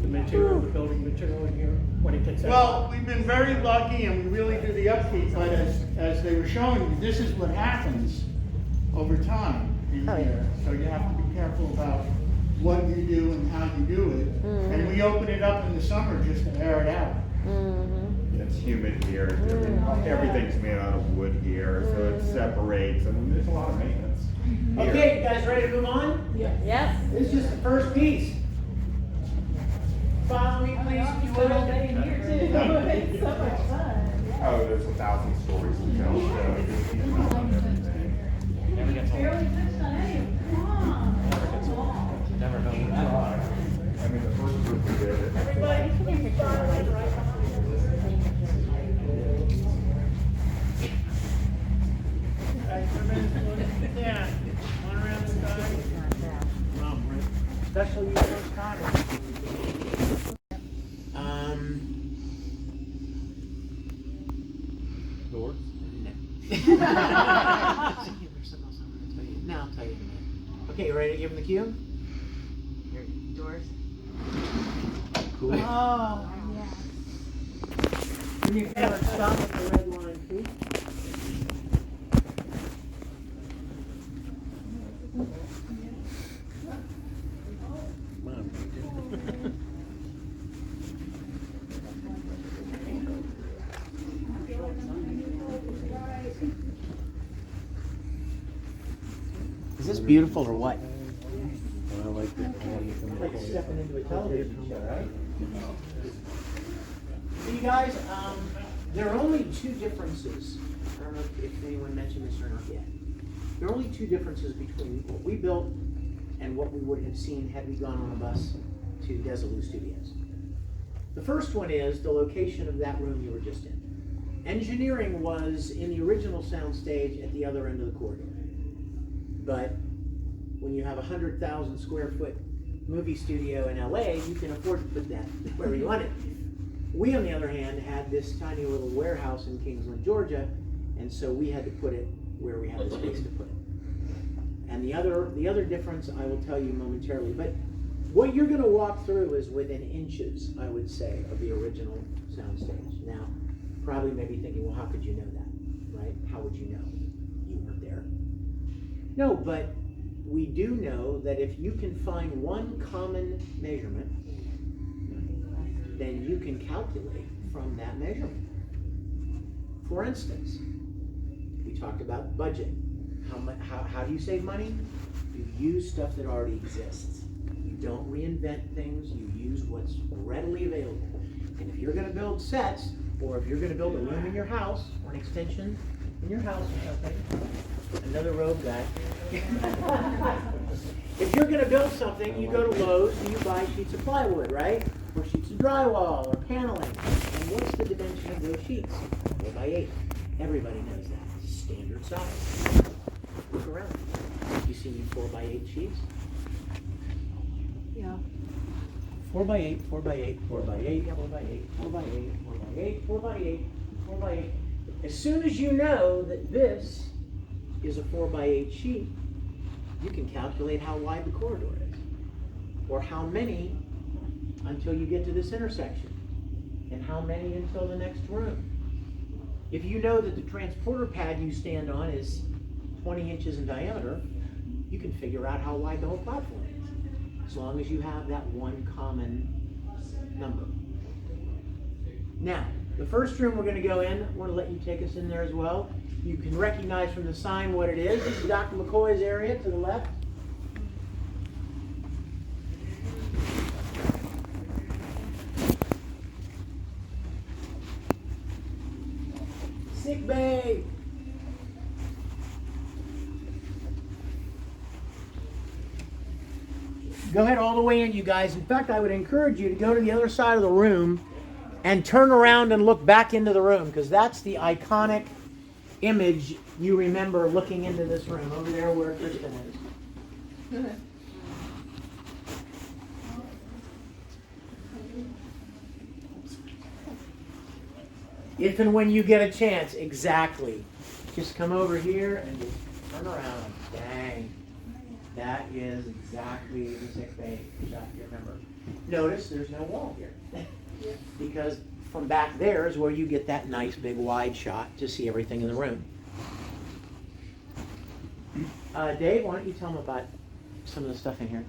the material, the building material in here when it gets out? Well, we've been very lucky and we really do the upkeep, but as they were showing you, this is what happens over time in here. So you have to be careful about what you do and how you do it. And we open it up in the summer just to air it out. It's humid here. Everything's made out of wood here, so it separates, and there's a lot of maintenance. Okay, you guys ready to move on? Yes. This is just the first piece. Follow me, please, if you will. It's so much fun. Oh, there's 1,000 stories to tell. Never gets old. Never know. I mean, the first group we did it. Yeah, one around the side. Special use those condoms. Doors? No, I'll tell you in a minute. Okay, you ready to give him the cue? Here, doors. Cool. Oh, yeah. When you stop at the red line, please. Is this beautiful or what? I like it. Like stepping into a television show, right? So you guys, there are only two differences. I don't know if anyone mentioned this or not yet. There are only two differences between what we built and what we would have seen had we gone on a bus to Desilu Studios. The first one is the location of that room you were just in. Engineering was in the original soundstage at the other end of the corridor. But when you have a 100,000 square foot movie studio in LA, you can afford to put that where you want it. We, on the other hand, had this tiny little warehouse in Kingsland, Georgia, and so we had to put it where we had the space to put it. And the other difference I will tell you momentarily, but What you're going to walk through is within inches, I would say, of the original soundstage. Now, probably maybe thinking, well, how could you know that, right? How would you know? You weren't there. No, but we do know that if you can find one common measurement, then you can calculate from that measurement. For instance, we talked about budget. How do you save money? You use stuff that already exists. You don't reinvent things, you use what's readily available. And if you're going to build sets, or if you're going to build a room in your house, or an extension in your house or something, another rogue guy. If you're going to build something, you go to Lowe's and you buy sheets of plywood, right? Or sheets of drywall, or paneling. And what's the dimension of those sheets? 4 by 8. Everybody knows that. Standard size. Look around. You see any 4 by 8 sheets? Yeah. 4 by 8, 4 by 8, 4 by 8, 4 by 8, 4 by 8, 4 by 8, 4 by 8, 4 by 8. As soon as you know that this is a 4 by 8 sheet, you can calculate how wide the corridor is, or how many until you get to this intersection, and how many until the next room. If you know that the transporter pad you stand on is 20 inches in diameter, you can figure out how wide the whole platform is, as long as you have that one common number. Now, the first room we're going to go in, I want to let you take us in there as well. You can recognize from the sign what it is. This is Dr. McCoy's area to the left. Sick bay. Go ahead all the way in, you guys. In fact, I would encourage you to go to the other side of the room and turn around and look back into the room, because that's the iconic image you remember looking into this room, over there where Kristen is. If and when you get a chance, exactly. Just come over here and just turn around. Dang. That is exactly the sick bay shot you remember. Notice there's no wall here. Because from back there is where you get that nice big wide shot to see everything in the room. Dave, why don't you tell them about some of the stuff in here?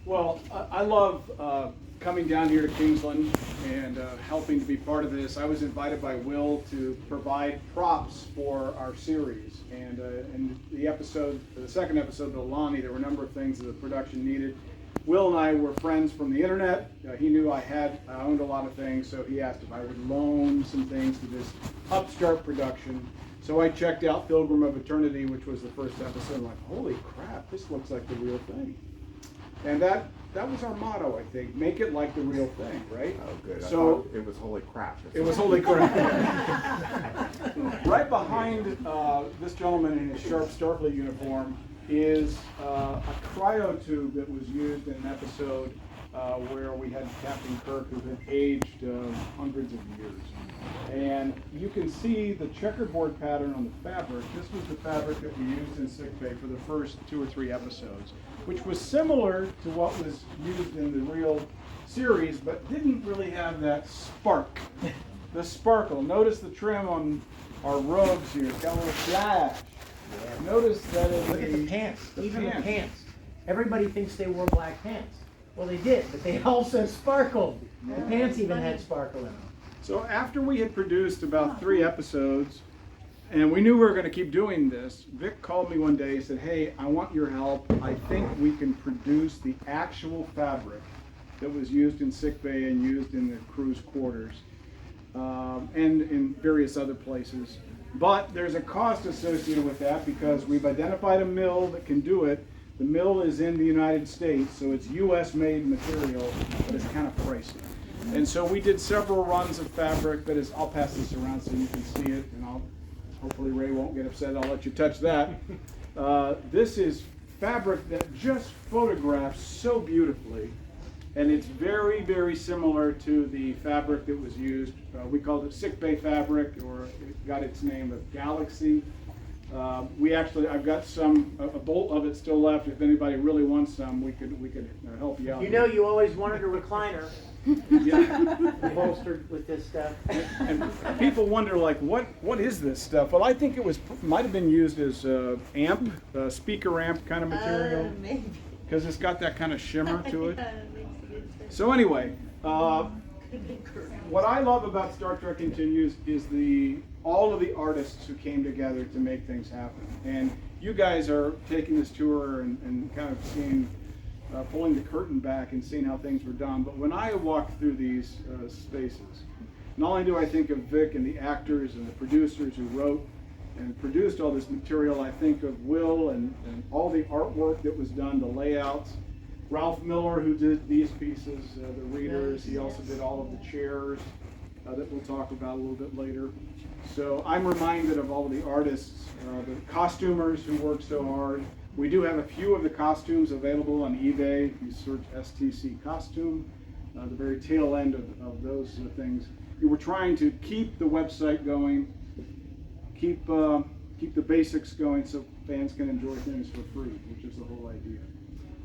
Well, I love coming down here to Kingsland and helping to be part of this. I was invited by Will to provide props for our series, and in the second episode of Lonnie, there were a number of things that the production needed. Will and I were friends from the internet. He knew I owned a lot of things, so he asked if I would loan some things to this upstart production. So I checked out Pilgrim of Eternity, which was the first episode. I'm like, holy crap, this looks like the real thing. And that was our motto, I think. Make it like the real thing, right? Oh, good. So I thought it was holy crap. it was holy crap. Right behind this gentleman in his sharp Starfleet uniform is a cryo tube that was used in an episode where we had Captain Kirk, who had aged hundreds of years. And you can see the checkerboard pattern on the fabric. This was the fabric that we used in sickbay for the first 2 or 3 episodes, which was similar to what was used in the real series, but didn't really have that spark. The sparkle. Notice the trim on our robes here. It's got a little flash. Yeah. Notice that Look at the pants. Even the pants. Everybody thinks they wore black pants. Well, they did, but they also sparkled. The pants even had sparkle in them. So after we had produced about 3 episodes, and we knew we were going to keep doing this, Vic called me one day and said, hey, I want your help. I think we can produce the actual fabric that was used in sickbay and used in the crew's quarters, and in various other places. But there's a cost associated with that because we've identified a mill that can do it. The mill is in the United States, so it's U.S. made material, but it's kind of pricey. And so we did several runs of fabric. That is, I'll pass this around so you can see it, and hopefully Ray won't get upset. I'll let you touch that. This is fabric that just photographs so beautifully, and it's very, very similar to the fabric that was used. We called it sickbay fabric, or it got its name of Galaxy. I've got a bolt of it still left. If anybody really wants some, we could help you out. You know, you always wanted a recliner. Yeah. Bolstered with this stuff. And people wonder, like, what is this stuff? Well, I think might have been used as speaker amp kind of material. Maybe. Because it's got that kind of shimmer to it. So anyway, what I love about Star Trek Continues is all of the artists who came together to make things happen. And you guys are taking this tour and kind of seeing, pulling the curtain back and seeing how things were done. But when I walk through these spaces, not only do I think of Vic and the actors and the producers who wrote and produced all this material, I think of Will and all the artwork that was done, the layouts. Ralph Miller, who did these pieces, the readers, he also did all of the chairs that we'll talk about a little bit later. So I'm reminded of all of the artists, the costumers who worked so hard. We do have a few of the costumes available on eBay. If you search STC costume, the very tail end of those things. We were trying to keep the website going, keep the basics going so fans can enjoy things for free, which is the whole idea.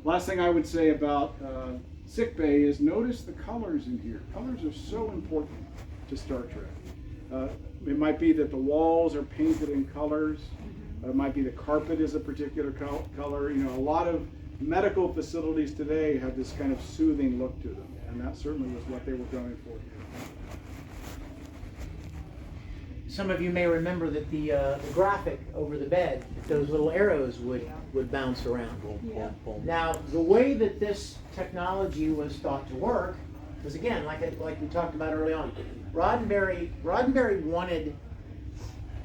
Last thing I would say about sickbay is notice the colors in here. Colors are so important to Star Trek. It might be that the walls are painted in colors. It might be the carpet is a particular color. You know, a lot of medical facilities today have this kind of soothing look to them, and that certainly was what they were going for here. Some of you may remember that the graphic over the bed, those little arrows would bounce around. Yeah. Now, the way that this technology was thought to work was, again, like we talked about early on, Roddenberry wanted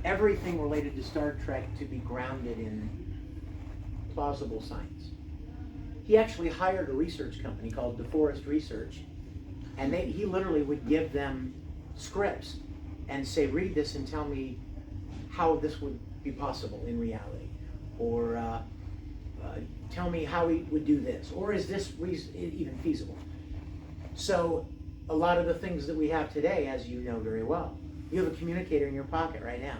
everything related to Star Trek to be grounded in plausible science. He actually hired a research company called DeForest Research, and he literally would give them scripts and say, read this and tell me how this would be possible in reality, or tell me how we would do this, or is this even feasible? So a lot of the things that we have today, as you know very well, you have a communicator in your pocket right now.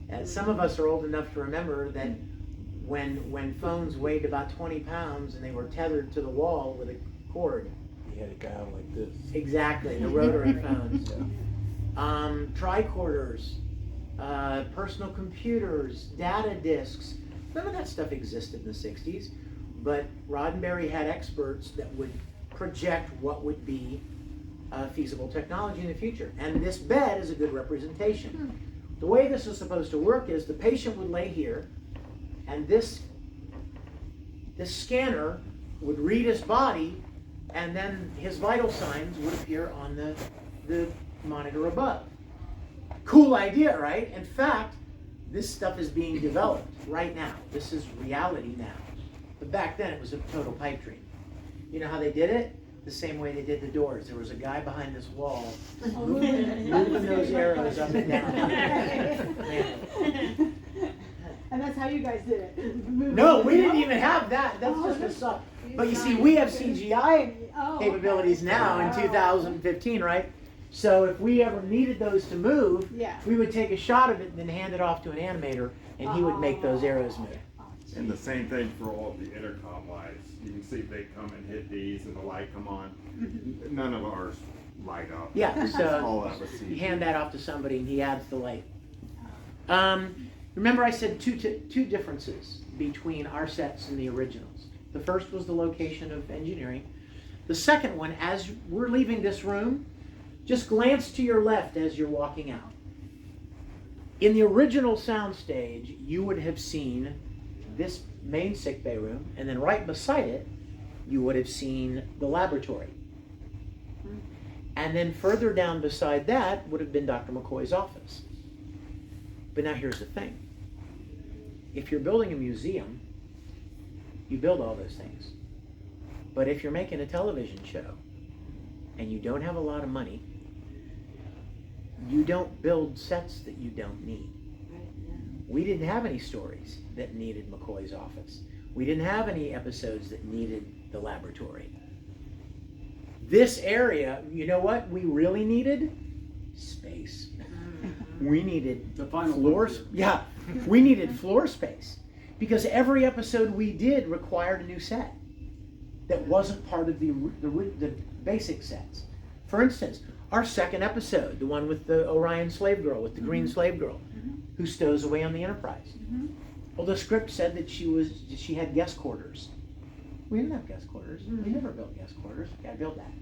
And some of us are old enough to remember that when phones weighed about 20 pounds and they were tethered to the wall with a cord. You had a guy out like this. Exactly, the rotary phones. Tricorders, personal computers, data disks. None of that stuff existed in the 60s, but Roddenberry had experts that would project what would be feasible technology in the future. And this bed is a good representation. The way this is supposed to work is the patient would lay here, and this scanner would read his body, and then his vital signs would appear on the monitor above. Cool idea, right? In fact, this stuff is being developed right now. This is reality now. But back then it was a total pipe dream. You know how they did it? The same way they did the Doors. There was a guy behind this wall moving those arrows up and down. And that's how you guys did it. No, we didn't even have that. That's just a song. But you see, we have CGI capabilities now in 2015, right? So if we ever needed those to move, we would take a shot of it and then hand it off to an animator, and he would make those arrows move. And the same thing for all of the intercom lights. You can see they come and hit these and the light come on. None of ours light up. Yeah, all so that was you hand that off to somebody and he adds the light. Remember I said two differences between our sets and the originals. The first was the location of engineering. The second one, as we're leaving this room, just glance to your left as you're walking out. In the original soundstage, you would have seen this main sickbay room, and then right beside it, you would have seen the laboratory. And then further down beside that would have been Dr. McCoy's office. But now here's the thing. If you're building a museum, you build all those things. But if you're making a television show and you don't have a lot of money, you don't build sets that you don't need. We didn't have any stories that needed McCoy's office. We didn't have any episodes that needed the laboratory. This area, you know what we really needed? space. We needed The final floor. one. Yeah, we needed floor space because every episode we did required a new set that wasn't part of the basic sets. For instance, our second episode, the one with the Orion slave girl, with the green slave girl, who stows away on the Enterprise. Well, the script said that she had guest quarters. We didn't have guest quarters. We never built guest quarters. We gotta build that.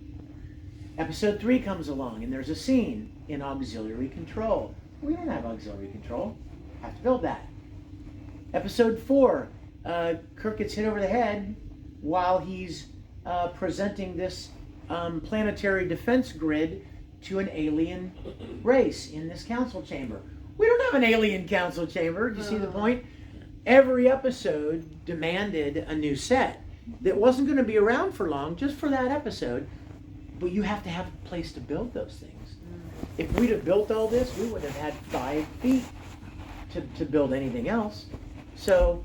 Episode 3 comes along, and there's a scene in auxiliary control. We don't have auxiliary control. Have to build that. Episode 4, Kirk gets hit over the head while he's presenting this planetary defense grid to an alien race in this council chamber. We don't have an alien council chamber. Do you see the point? Every episode demanded a new set that wasn't going to be around for long, just for that episode. But you have to have a place to build those things. If we'd have built all this, we would have had 5 feet to build anything else. So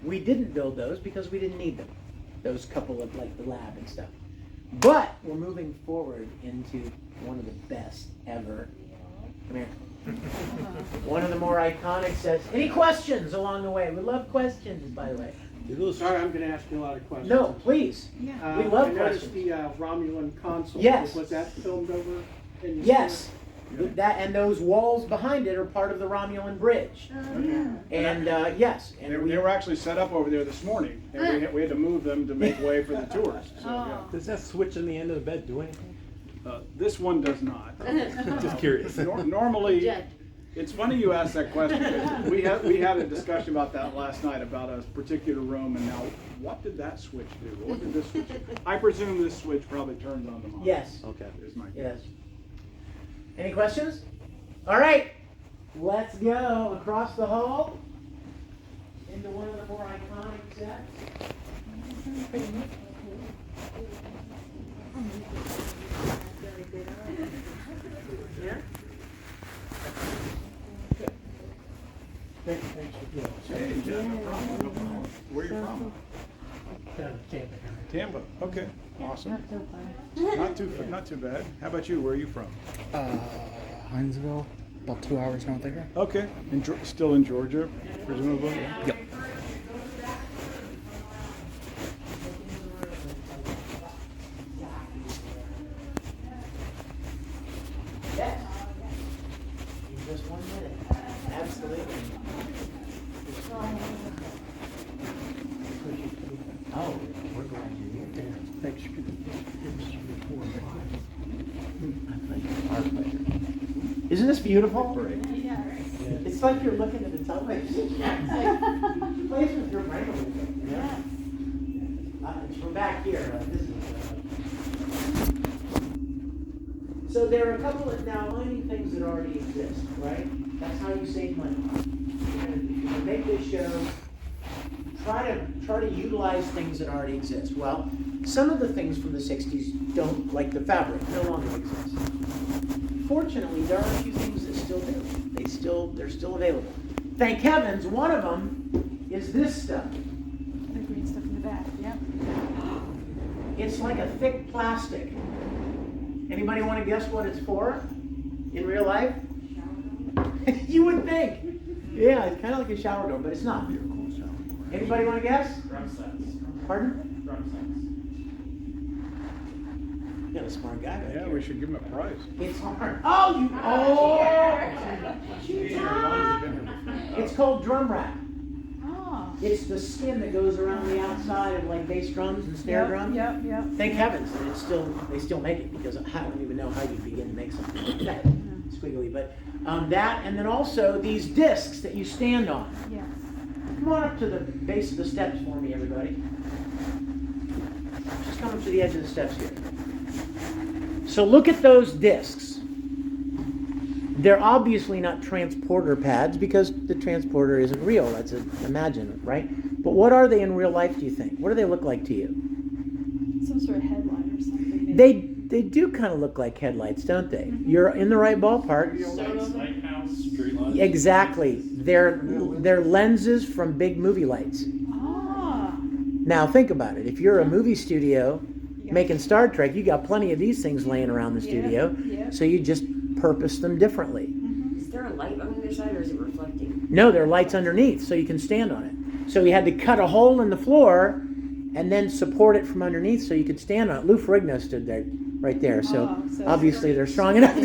we didn't build those because we didn't need them. Those couple of like the lab and stuff. But we're moving forward into one of the best ever. Come here. One of the more iconic sets. Any questions along the way? We love questions, by the way. Sorry, I'm going to ask you a lot of questions. No, please. We love I noticed questions. the Romulan console. Yes. Was that filmed over? In the Yes. That and those walls behind it are part of the Romulan bridge. And yes, and They were actually set up over there this morning, and we had to move them to make way for the tours. So, yeah. Does that switch in the end of the bed do anything? This one does not. Just curious. Normally, it's funny you ask that question. Because we had a discussion about that last night about a particular room, and now what did that switch do? What did this switch do? I presume this switch probably turns on the monitor. Yes. Okay. Is my Yes. Any questions? All right. Let's go across the hall into one of the more iconic sets. Yeah. Hey, Jen, no problem, no problem. Where are you from? Tampa. Okay. Awesome. Not too bad. How about you? Where are you from? Hinesville, about 2 hours north of here. Okay. Still in Georgia, presumably? Yep. Yes. In just 1 minute. Absolutely. Oh, we're glad you're here. Thanks. Our pleasure. Isn't this beautiful? Yeah. It's like you're looking at the television. It plays with your brain a little bit. Yeah. From back here, this is. So there are a couple of now lining things that already exist, right? That's how you save money. You're gonna make this show. Try to utilize things that already exist. Well, some of the things from the 60s don't, like the fabric, no longer exist. Fortunately, there are a few things that still do. They're still available. Thank heavens, one of them is this stuff. The green stuff in the back, yep. It's like a thick plastic. Anybody want to guess what it's for in real life? You would think. Yeah, it's kind of like a shower door, but it's not. Anybody want to guess? Drum sets. Pardon? Drum sets. You got a smart guy back Yeah, here. we should give him a prize. It's hard. Oh, you. Oh! It's called drum wrap. Oh. It's the skin that goes around the outside of like bass drums and snare drums. Yep. Thank heavens that they still make it, because I don't even know how you begin to make something like that. Squiggly, but that, and then also these discs that you stand on. Yes. Come on up to the base of the steps for me, everybody. Just come up to the edge of the steps here. So look at those discs. They're obviously not transporter pads because the transporter isn't real. That's imagined, right? But what are they in real life, do you think? What do they look like to you? Some sort of headline or something. They do kind of look like headlights, don't they? You're in the right ballpark. Lighthouse, street lights. Exactly. They're lenses from big movie lights. Ah. Now think about it. If you're a movie studio making Star Trek, you got plenty of these things laying around the studio. Yeah. So you just repurposed them differently. Is there a light on the other side or is it reflecting? No, there are lights underneath, so you can stand on it. So we had to cut a hole in the floor and then support it from underneath so you could stand on it. Lou Ferrigno stood there, right there, so obviously they're strong enough.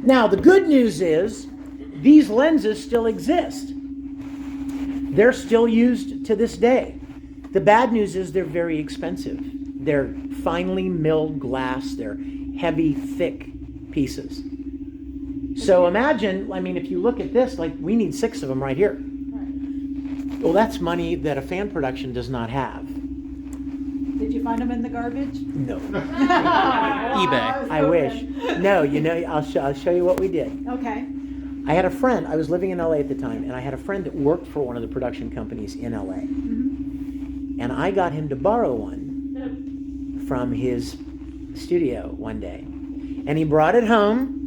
Now, the good news is these lenses still exist. They're still used to this day. The bad news is they're very expensive. They're finely milled glass. They're heavy, thick pieces. So imagine, I mean, if you look at this, like we need 6 of them right here. Well, that's money that a fan production does not have. Did you find them in the garbage? No. eBay. I wish. No, you know, I'll show you what we did. Okay. I had a friend, I was living in LA at the time, and I had a friend that worked for one of the production companies in LA. Mm-hmm. And I got him to borrow one from his studio one day. And he brought it home,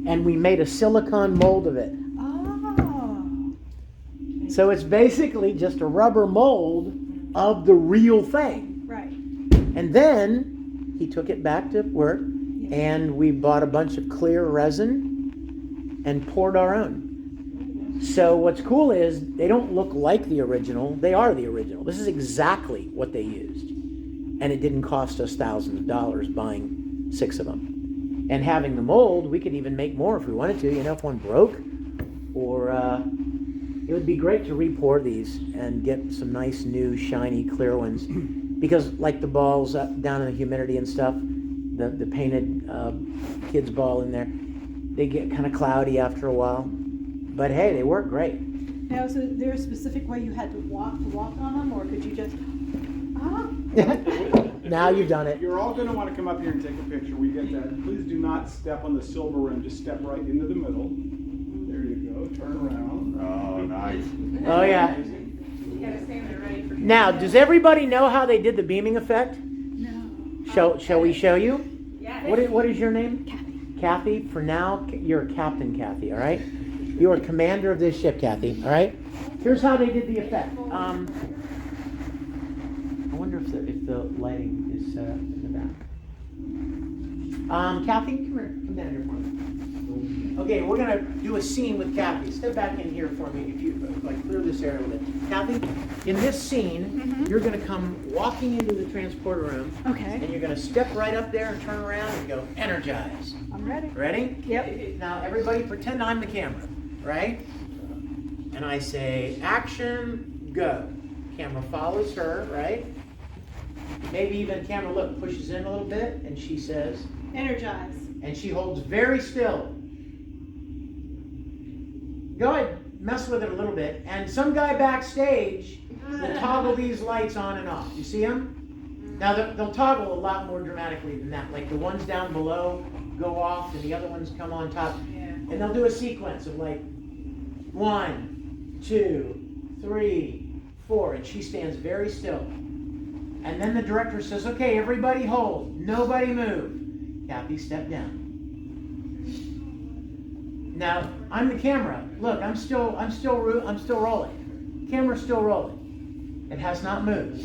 and we made a silicone mold of it. Oh. So it's basically just a rubber mold of the real thing. Right. And then he took it back to work, and we bought a bunch of clear resin and poured our own. So what's cool is they don't look like the original. They are the original. This is exactly what they used. And it didn't cost us thousands of dollars buying 6 of them. And having the mold, we could even make more if we wanted to. You know, if one broke, or it would be great to re-pour these and get some nice new shiny clear ones. Because like the balls up down in the humidity and stuff, the painted kids ball in there, they get kind of cloudy after a while. But hey, they work great. Now, is there a specific way you had to walk on them, or could you just... Now you've done it. You're all going to want to come up here and take a picture. We get that. Please do not step on the silver rim. Just step right into the middle. There you go. Turn around. Oh, nice. Oh, yeah. You gotta stand there ready for... Now, does everybody know how they did the beaming effect? No. Shall we show you? Yeah. What is your name? Kathy. Kathy, for now, you're a captain, Kathy, all right? You are commander of this ship, Kathy, all right? Here's how they did the effect. I wonder if the lighting is set up in the back. Kathy, come here. Come down here for me. Okay, we're going to do a scene with Kathy. Step back in here for me if you clear this area a little bit. Kathy, in this scene, you're going to come walking into the transporter room. Okay. And you're going to step right up there and turn around and go, energize. I'm ready. Ready? Yep. Now, everybody pretend I'm the camera, right? And I say, action, go. Camera follows her, right? Maybe even camera, look, pushes in a little bit, and she says, energize. And she holds very still. Go ahead, mess with it a little bit. And some guy backstage will toggle these lights on and off. You see them? Now, they'll toggle a lot more dramatically than that. Like the ones down below go off, and the other ones come on top. And they'll do a sequence of like 1, 2, 3, 4, and she stands very still. And then the director says, okay, everybody hold. Nobody move. Kathy, step down. Now, I'm the camera. Look, I'm still rolling. Camera's still rolling. It has not moved.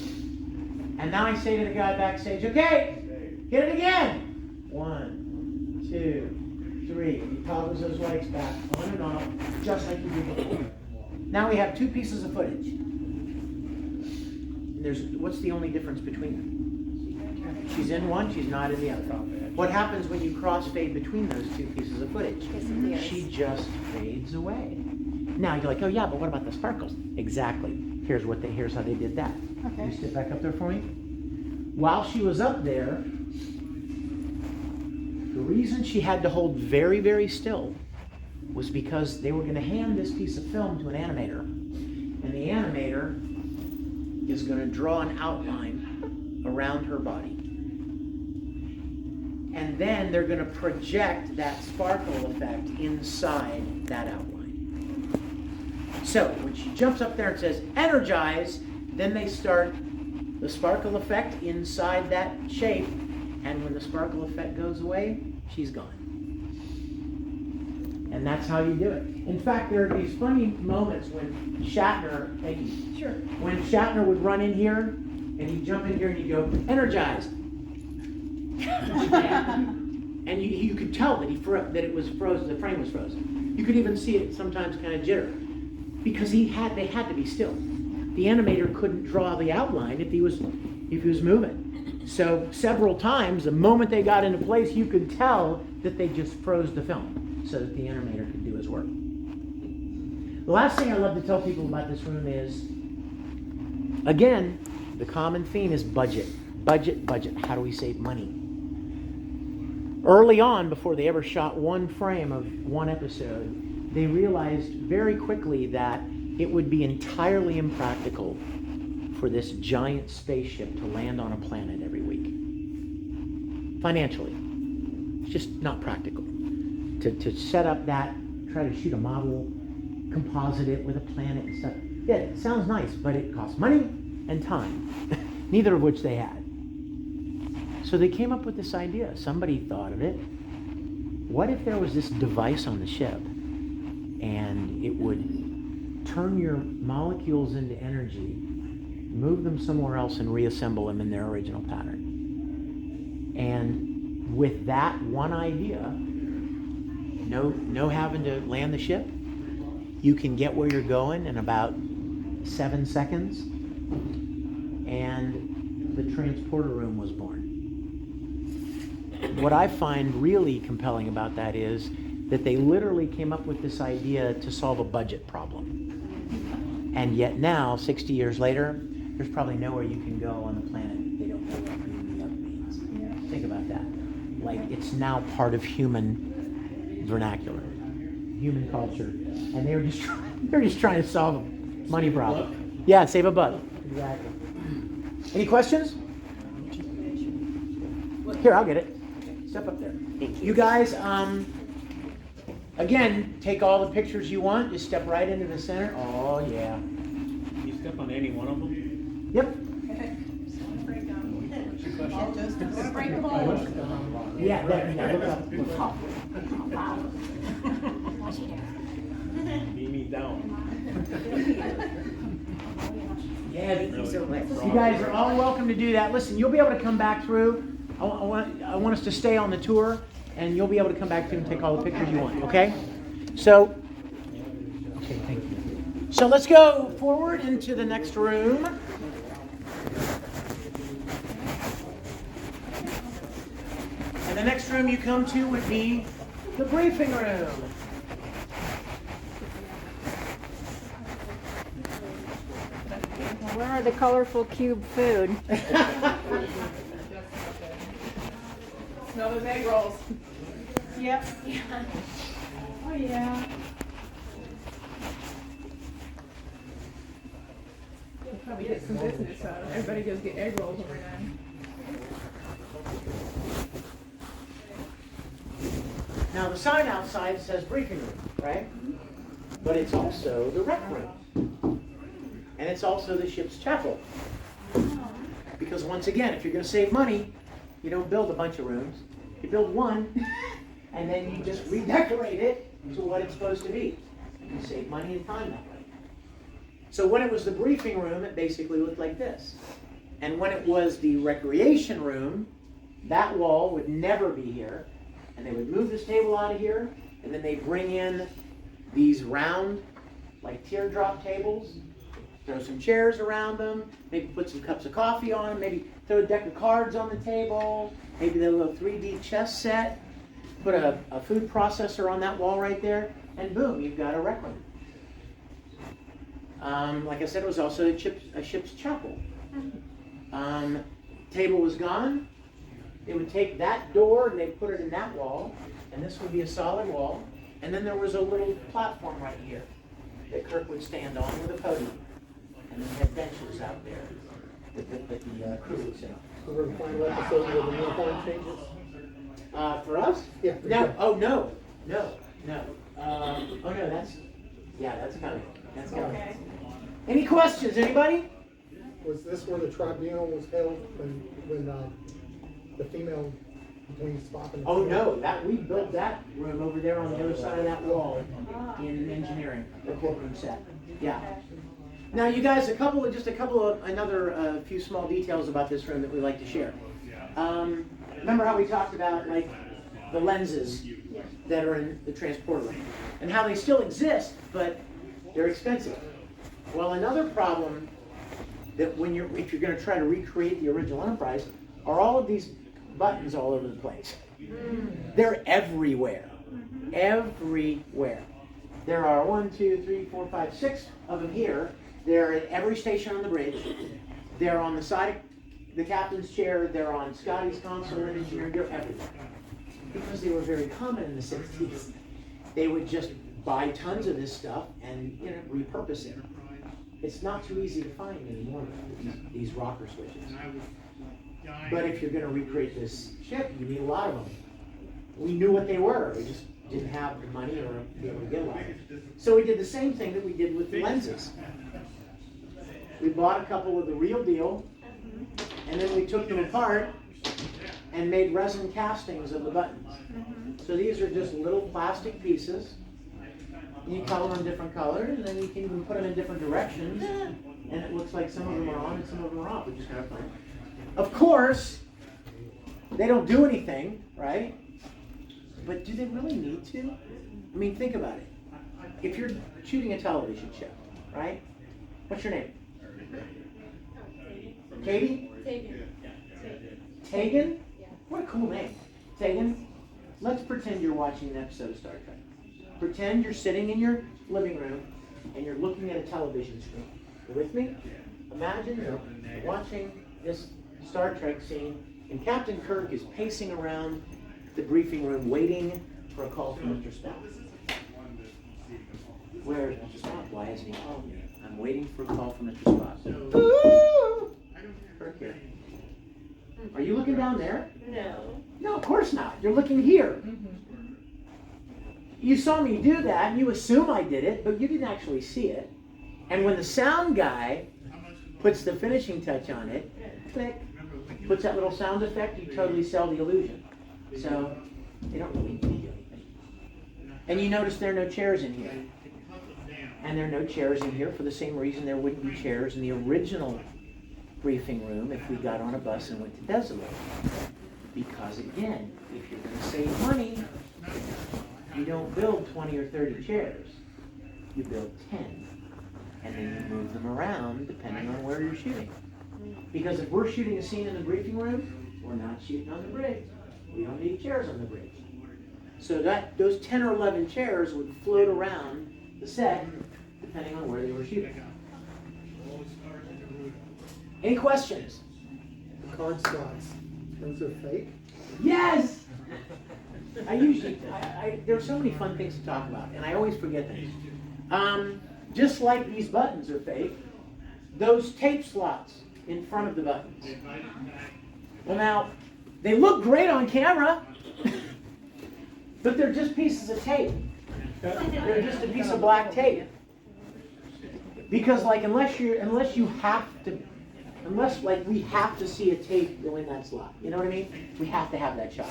And now I say to the guy backstage, okay, hit it again. 1, 2, 3. He toggles those lights back on and off, just like you did before. Now we have 2 pieces of footage. What's the only difference between them? She's in one, she's not in the other. What happens when you crossfade between those 2 pieces of footage? She just fades away. Now you're like, oh yeah, but what about the sparkles? Exactly. Here's how they did that. Okay. You step back up there for me. While she was up there, the reason she had to hold very, very still was because they were going to hand this piece of film to an animator. And the animator is going to draw an outline around her body. And then they're going to project that sparkle effect inside that outline. So when she jumps up there and says, energize, then they start the sparkle effect inside that shape. And when the sparkle effect goes away, she's gone. And that's how you do it. In fact, there are these funny moments when Shatner, when Shatner would run in here, and he'd jump in here and he'd go, energize. And you could tell that that it was frozen. The frame was frozen. You could even see it sometimes kind of jitter because they had to be still. The animator couldn't draw the outline if he was moving. So several times, the moment they got into place, you could tell that they just froze the film so that the animator could do his work. The last thing I love to tell people about this room is, again, the common theme is budget. Budget, budget. How do we save money? Early on, before they ever shot one frame of one episode, they realized very quickly that it would be entirely impractical for this giant spaceship to land on a planet every week. Financially. It's just not practical. To set up that, try to shoot a model, composite it with a planet and stuff. Yeah, it sounds nice, but it costs money and time, neither of which they had. So they came up with this idea. Somebody thought of it. What if there was this device on the ship and it would turn your molecules into energy, move them somewhere else and reassemble them in their original pattern? And with that one idea, no having to land the ship, you can get where you're going in about 7 seconds, and the transporter room was born. What I find really compelling about that is that they literally came up with this idea to solve a budget problem. And yet now, 60 years later, there's probably nowhere you can go on the planet they don't know what cleaning up means. Think about that. Like, it's now part of human vernacular, human culture. And they're just trying to solve a money problem. Yeah, save a buck. Exactly. Any questions? Here, I'll get it. Step up there. You guys, again, take all the pictures you want. Just step right into the center. Oh, yeah. You step on any one of them? Yep. Yeah, look up. Look up. Beat me down. Yeah, you guys are all welcome to do that. Listen, you'll be able to come back through. I want us to stay on the tour, and you'll be able to come back through and take all the pictures you want, okay? So, okay, thank you. So let's go forward into the next room. And the next room you come to would be the briefing room. Where are the colorful cube food? Smell those egg rolls. Yep. Oh yeah. We'll probably get some business out of it. Everybody goes get egg rolls when we're done. Now the sign outside says briefing room, right? But it's also the rec room. And it's also the ship's chapel. Because once again, if you're going to save money, you don't build a bunch of rooms. You build one, and then you just redecorate it to what it's supposed to be. You save money and time that way. So when it was the briefing room, it basically looked like this. And when it was the recreation room, that wall would never be here. And they would move this table out of here, and then they'd bring in these round, like teardrop tables, throw some chairs around them, maybe put some cups of coffee on them, maybe throw a deck of cards on the table, maybe a little 3D chess set, put a food processor on that wall right there, and boom, you've got a rec room. Like I said, it was also a ship's chapel. Table was gone. They would take that door and they'd put it in that wall, and this would be a solid wall. And then there was a little platform right here that Kirk would stand on with a podium. And then had benches out there that the crew would sit on. So we're the final episode where the uniform changes? For us? Yeah. No. Oh, no. No. Oh, no, that's coming. That's coming. Okay. Any questions, anybody? Was this where the tribunal was held when the female between Spock and the Oh no, we built that room over there on the other side of that wall in engineering, the courtroom set. Yeah. Now you guys, another few small details about this room that we like to share. Remember how we talked about like the lenses that are in the transporter ring, and how they still exist, but they're expensive. Well, another problem that if you're going to try to recreate the original Enterprise are all of these buttons all over the place. They're everywhere. Everywhere. There are 1, 2, 3, 4, 5, 6 of them here. They're at every station on the bridge. They're on the side of the captain's chair. They're on Scotty's console and engineering. They're everywhere. Because they were very common in the 60s. They would just buy tons of this stuff and repurpose it. It's not too easy to find anymore, these rocker switches. But if you're going to recreate this ship, you need a lot of them. We knew what they were. We just didn't have the money or be able to get a lot of them. So we did the same thing that we did with the lenses. We bought a couple of the real deal, and then we took them apart and made resin castings of the buttons. So these are just little plastic pieces. You color them different colors, and then you can even put them in different directions, and it looks like some of them are on and some of them are off, which is kind of fun. Of course, they don't do anything, right? But do they really need to? I mean, think about it. If you're shooting a television show, right? What's your name? Katie? Tegan? What a cool name. Tegan, let's pretend you're watching an episode of Star Trek. Pretend you're sitting in your living room and you're looking at a television screen. You with me? Imagine you're watching this Star Trek scene and Captain Kirk is pacing around the briefing room waiting for a call from Mr. Spock. Where's Mr. Spock? Why hasn't he called me? I'm waiting for a call from Mr. Spock. Ooh! Kirk here. Are you looking down there? No. No, of course not. You're looking here. You saw me do that, and you assume I did it, but you didn't actually see it. And when the sound guy puts the finishing touch on it, click, puts that little sound effect, you totally sell the illusion. So, they don't really need to do anything. And you notice there are no chairs in here. And there are no chairs in here for the same reason there wouldn't be chairs in the original briefing room if we got on a bus and went to Desolate. Because again, if you're going to save money, you don't build 20 or 30 chairs. You build 10. And then you move them around depending on where you're shooting. Because if we're shooting a scene in the briefing room, we're not shooting on the bridge. We don't need chairs on the bridge. So those 10 or 11 chairs would float around the set depending on where they were shooting. Any questions? The card slots, those are fake? Yes! There's so many fun things to talk about, and I always forget them. Just like these buttons are fake, those tape slots in front of the buttons. Well now, they look great on camera, but they're just pieces of tape. They're just a piece of black tape. Because unless we have to see a tape go in that slot. You know what I mean? We have to have that shot.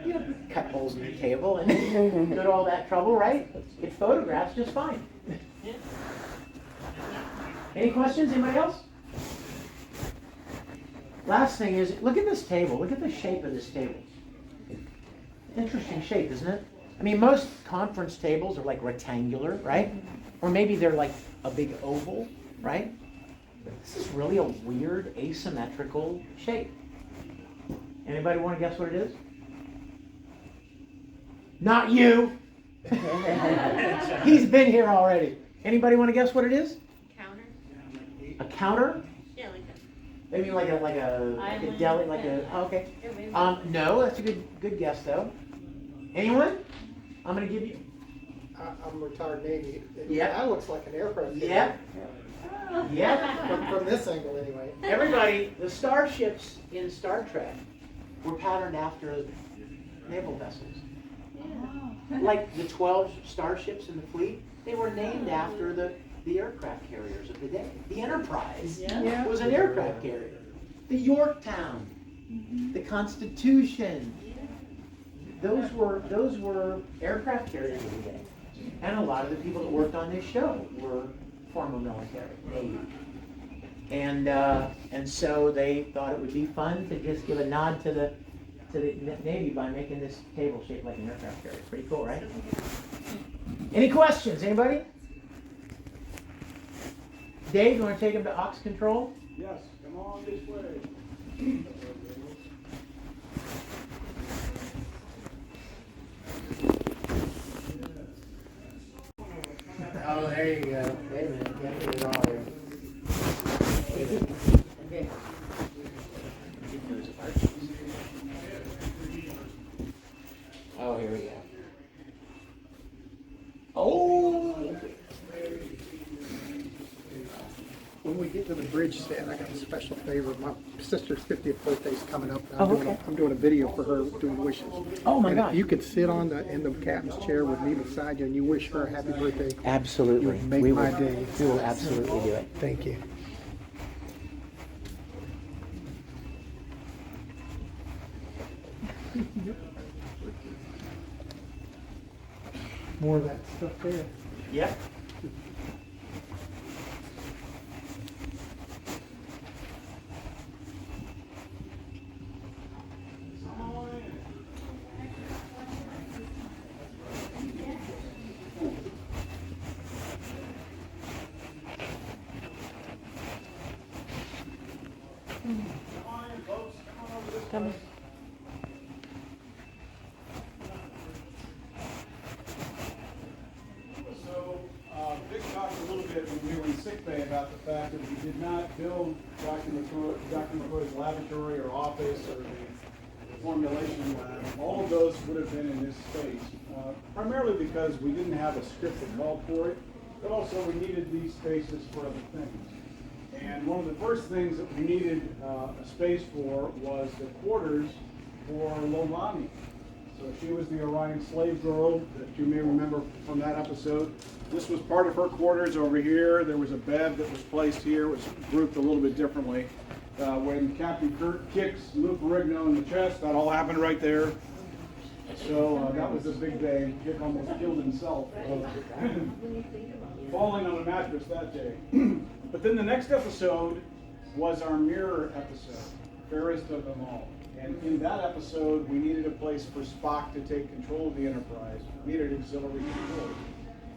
You know, cut holes in the table and go to all that trouble, right? It photographs just fine. Any questions? Anybody else? Last thing is, look at this table. Look at the shape of this table. Interesting shape, isn't it? I mean, most conference tables are like rectangular, right? Or maybe they're like a big oval, right? This is really a weird asymmetrical shape. Anybody want to guess what it is? Not you. He's been here already. Anybody want to guess what it is? Counter? A counter? Yeah, like Maybe like a deli, like a, oh, okay. No, that's a good guess though. Anyone? I'm going to give you. I'm retired Navy. Yeah. That looks like an aircraft. Yeah. Yeah. From this angle, anyway. Everybody, the starships in Star Trek were patterned after naval vessels. Yeah. Like the 12 starships in the fleet, they were named after the aircraft carriers of the day. The Enterprise was an aircraft carrier. The Yorktown, the Constitution. Those were aircraft carriers of the day. And a lot of the people that worked on this show were former military, Navy. And so they thought it would be fun to just give a nod to to the Navy by making this table shaped like an aircraft carrier. Pretty cool, right? Any questions? Anybody? Dave, you want to take him to aux control? Yes, come on this way. Oh, there you go. Wait a minute. Get it all here. Okay. Oh, here we go. Oh! When we get to the bridge stand, I got a special favor. My sister's 50th birthday is coming up. And Oh, okay. I'm doing a video for her doing wishes. Oh, my and gosh. If you could sit on in the captain's chair with me beside you and you wish her a happy birthday. Absolutely. You would make We my will. day. We will absolutely do it. Thank you. More of that stuff there. Yep. Come on. So, Vic talked a little bit when we were in sick bay about the fact that we did not build Dr. McCoy's laboratory or office or the formulation lab. All of those would have been in this space, primarily because we didn't have a scripted wall for it, but also we needed these spaces for other things. And one of the first things that we needed a space for was the quarters for Lolani. So she was the Orion slave girl that you may remember from that episode. This was part of her quarters over here. There was a bed that was placed here. It was grouped a little bit differently. When Captain Kirk kicks Lou Ferrigno in the chest, that all happened right there. So that was a big day. Kick almost killed himself. Falling on a mattress that day. But then the next episode was our mirror episode, fairest of them all. And in that episode, we needed a place for Spock to take control of the Enterprise. We needed auxiliary control.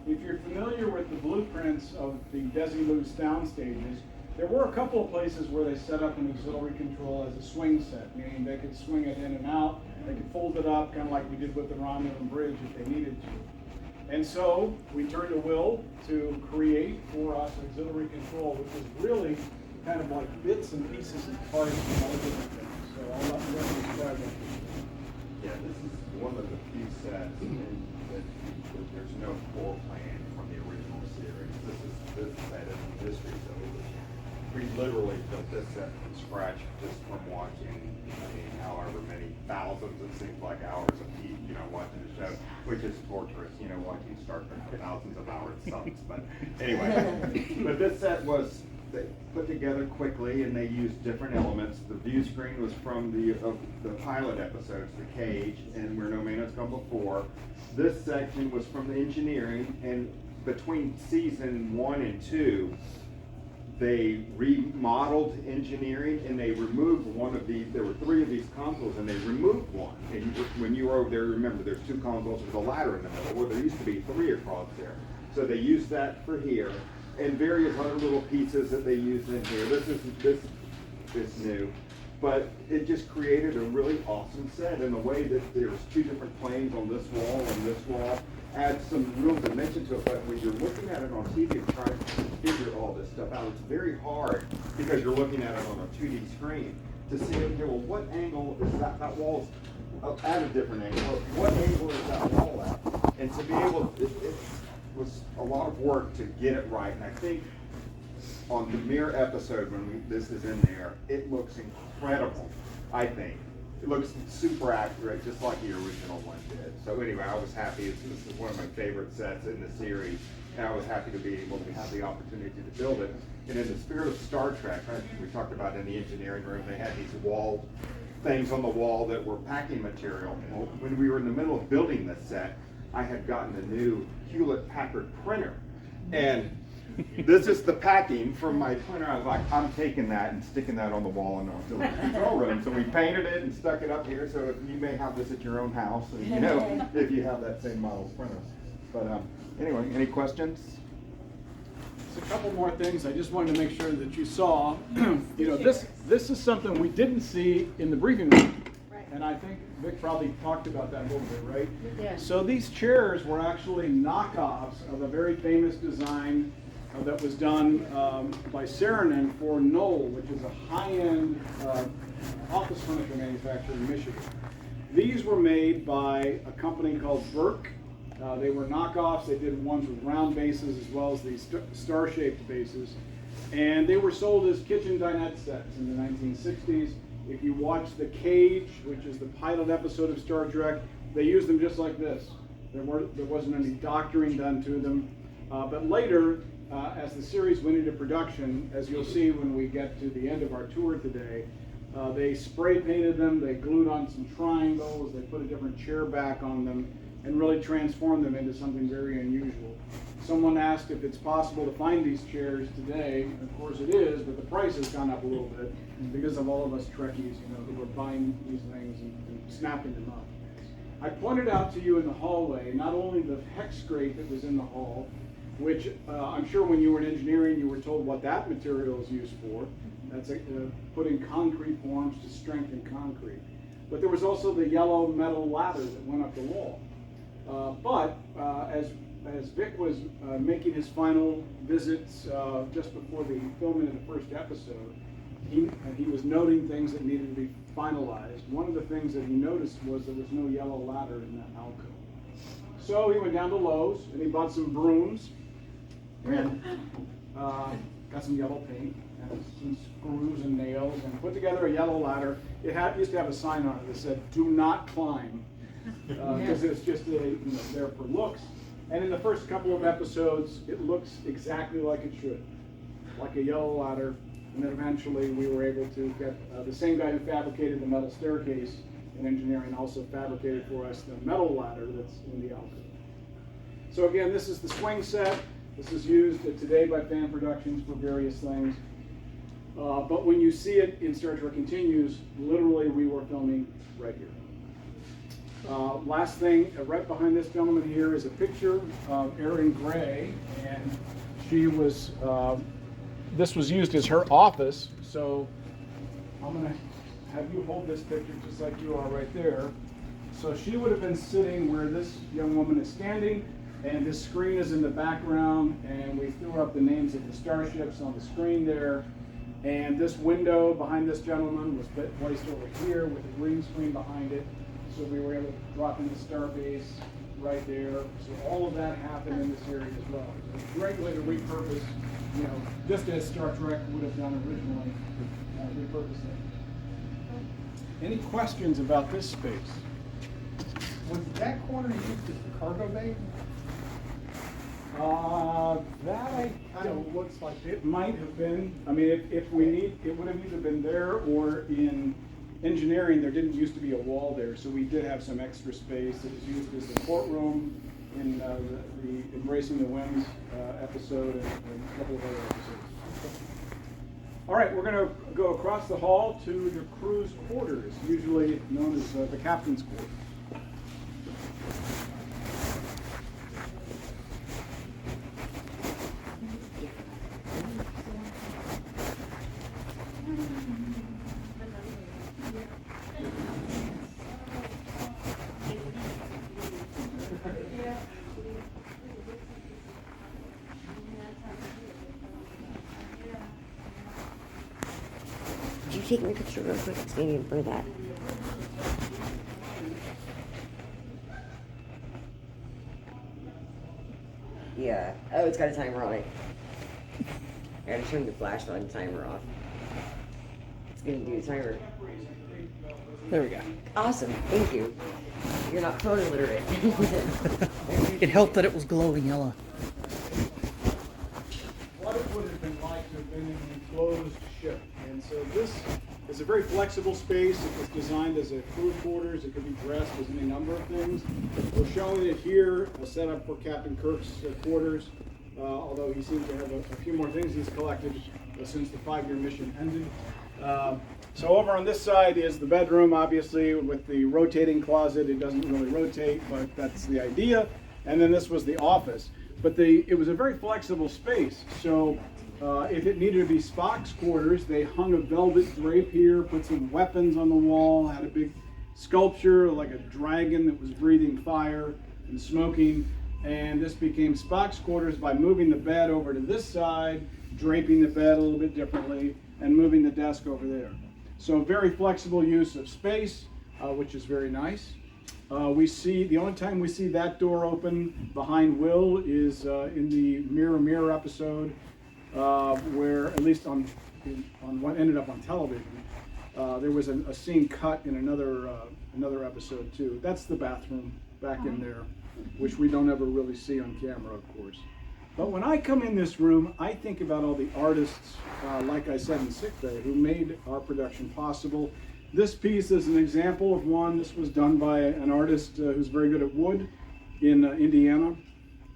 If you're familiar with the blueprints of the Desilu's sound stages, there were a couple of places where they set up an auxiliary control as a swing set, meaning they could swing it in and out, they could fold it up, kind of like we did with the Romulan bridge if they needed to. And so we turned to Will to create for us auxiliary control, which is really kind of like bits and pieces and parts and all different things. So I'll let Will describe that. Yeah, this is one of the few sets that there's no floor plan from the original series. This set is in history, so we literally built this set from scratch just from watching, however many thousands, it seems like hours of heat, watching the show, which is torturous, watching Star Trek for thousands of hours sucks. But anyway, but this set was they put together quickly, and they used different elements. The view screen was from the pilot episodes, The Cage, and Where No Man Has Gone Before. This section was from the engineering, and between season 1 and 2, they remodeled engineering, and they removed one of these. There were 3 of these consoles, and they removed one. And when you were over there, remember there's 2 consoles with a ladder in the middle, where there used to be 3 across there. So they used that for here, and various other little pieces that they used in here. This is new, but it just created a really awesome set in the way that there's 2 different planes on this wall and this wall. Adds some real dimension to it, but when you're looking at it on TV and trying to figure all this stuff out, it's very hard because you're looking at it on a 2D screen to see, okay, well, what angle is that wall's at a different angle? What angle is that wall at? And to be able, it was a lot of work to get it right. And I think on the mirror episode, when this is in there, it looks incredible, I think. It looks super accurate, just like the original one did. So anyway, I was happy. This is one of my favorite sets in the series, and I was happy to be able to have the opportunity to build it. And in the spirit of Star Trek, we talked about in the engineering room, they had these wall things on the wall that were packing material. Well, when we were in the middle of building this set, I had gotten a new Hewlett-Packard printer, and this is the packing from my printer. I was like, I'm taking that and sticking that on the wall in our control room. So we painted it and stuck it up here. So if you may have this at your own house, you know, if you have that same model printer. But anyway, any questions? Just a couple more things. I just wanted to make sure that you saw. You know, this is something we didn't see in the briefing room. And I think Vic probably talked about that a little bit, right? Yeah. So these chairs were actually knockoffs of a very famous design that was done by Saarinen for Knoll, which is a high-end office furniture manufacturer in Michigan. These were made by a company called Burke. They were knockoffs. They did ones with round bases as well as these star-shaped bases. And they were sold as kitchen dinette sets in the 1960s. If you watch The Cage, which is the pilot episode of Star Trek, they used them just like this. There wasn't any doctoring done to them. But later, as the series went into production, as you'll see when we get to the end of our tour today, they spray painted them, they glued on some triangles, they put a different chair back on them, and really transformed them into something very unusual. Someone asked if it's possible to find these chairs today. Of course it is, but the price has gone up a little bit because of all of us Trekkies, you know, who are buying these things and snapping them up. I pointed out to you in the hallway not only the hex grate that was in the hall, which I'm sure when you were in engineering you were told what that material is used for. That's putting concrete forms to strengthen concrete. But there was also the yellow metal ladder that went up the wall. But as Vic was making his final visits just before the filming of the first episode, he was noting things that needed to be finalized. One of the things that he noticed was there was no yellow ladder in that alcove. So he went down to Lowe's and he bought some brooms and got some yellow paint and some screws and nails and put together a yellow ladder. It used to have a sign on it that said, "Do not climb," because it's just there for looks. And in the first couple of episodes, it looks exactly like it should, like a yellow ladder. And then eventually we were able to get the same guy who fabricated the metal staircase in engineering also fabricated for us the metal ladder that's in the alcove. So again, this is the swing set. This is used today by Fan Productions for various things. But when you see it in Star Trek Continues, literally we were filming right here. Last thing, right behind this gentleman here is a picture of Erin Gray, and she was, this was used as her office, so I'm going to have you hold this picture just like you are right there. So she would have been sitting where this young woman is standing, and this screen is in the background, and we threw up the names of the starships on the screen there. And this window behind this gentleman was placed over here with a green screen behind it. So we were able to drop in the starbase right there. So all of that happened in this area as well. It's a great way to repurpose, you know, just as Star Trek would have done originally, repurpose it. Any questions about this space? Was that corner used as the cargo bay? That I kind of looks like it might have been. I mean, if we need, it would have either been there or in engineering. There didn't used to be a wall there, so we did have some extra space. It was used as a courtroom in the Embracing the Winds episode and a couple of other episodes. All right, we're going to go across the hall to the crew's quarters, usually known as the captain's quarters. Could you take me a picture real quick, standing for that? Yeah. Oh, it's got a timer on it. I gotta turn the flashlight and timer off. It's gonna do the timer. There we go. Awesome. Thank you. You're not phone illiterate. It helped that it was glowing yellow. What it would have been like to have been in an enclosed ship. And so this is a very flexible space. It was designed as a crew quarters. It could be dressed as any number of things. We're showing it here, a setup for Captain Kirk's quarters. although he seems to have a few more things he's collected since the 5-year mission ended. So over on this side is the bedroom, obviously, with the rotating closet. It doesn't really rotate, but that's the idea. And then this was the office. But it was a very flexible space. So if it needed to be Spock's quarters, they hung a velvet drape here, put some weapons on the wall, had a big sculpture like a dragon that was breathing fire and smoking. And this became Spock's quarters by moving the bed over to this side, draping the bed a little bit differently, and moving the desk over there. So very flexible use of space, which is very nice. The only time we see that door open behind Will is in the Mirror Mirror episode, where, at least on what ended up on television, there was a scene cut in another episode too. That's the bathroom back in there, which we don't ever really see on camera, of course. But when I come in this room, I think about all the artists, like I said in Sick Bay, who made our production possible. This piece is an example of one. This was done by an artist who's very good at wood in Indiana.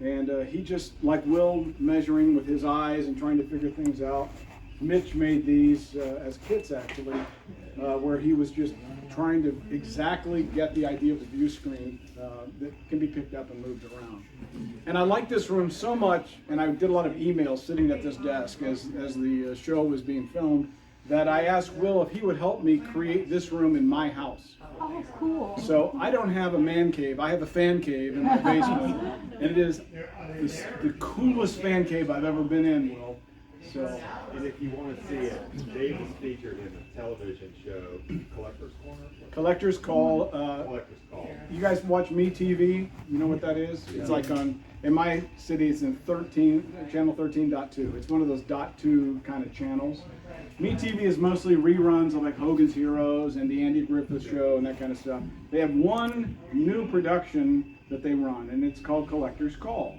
And he just, like Will, measuring with his eyes and trying to figure things out. Mitch made these as kits, actually, where he was just trying to exactly get the idea of the view screen that can be picked up and moved around. And I like this room so much, and I did a lot of emails sitting at this desk as the show was being filmed, that I asked Will if he would help me create this room in my house. Oh, cool. So I don't have a man cave, I have a fan cave in my basement, and it is the coolest fan cave I've ever been in, Will. So, and if you want to see it, Dave was featured in a television show, Collector's Corner. Collector's Call. Collector's Call. You guys watch MeTV? You know what that is? It's like in my city, it's in channel 13.2. It's one of those .2 kind of channels. MeTV is mostly reruns of like Hogan's Heroes and the Andy Griffith Show and that kind of stuff. They have one new production that they run, and it's called Collector's Call.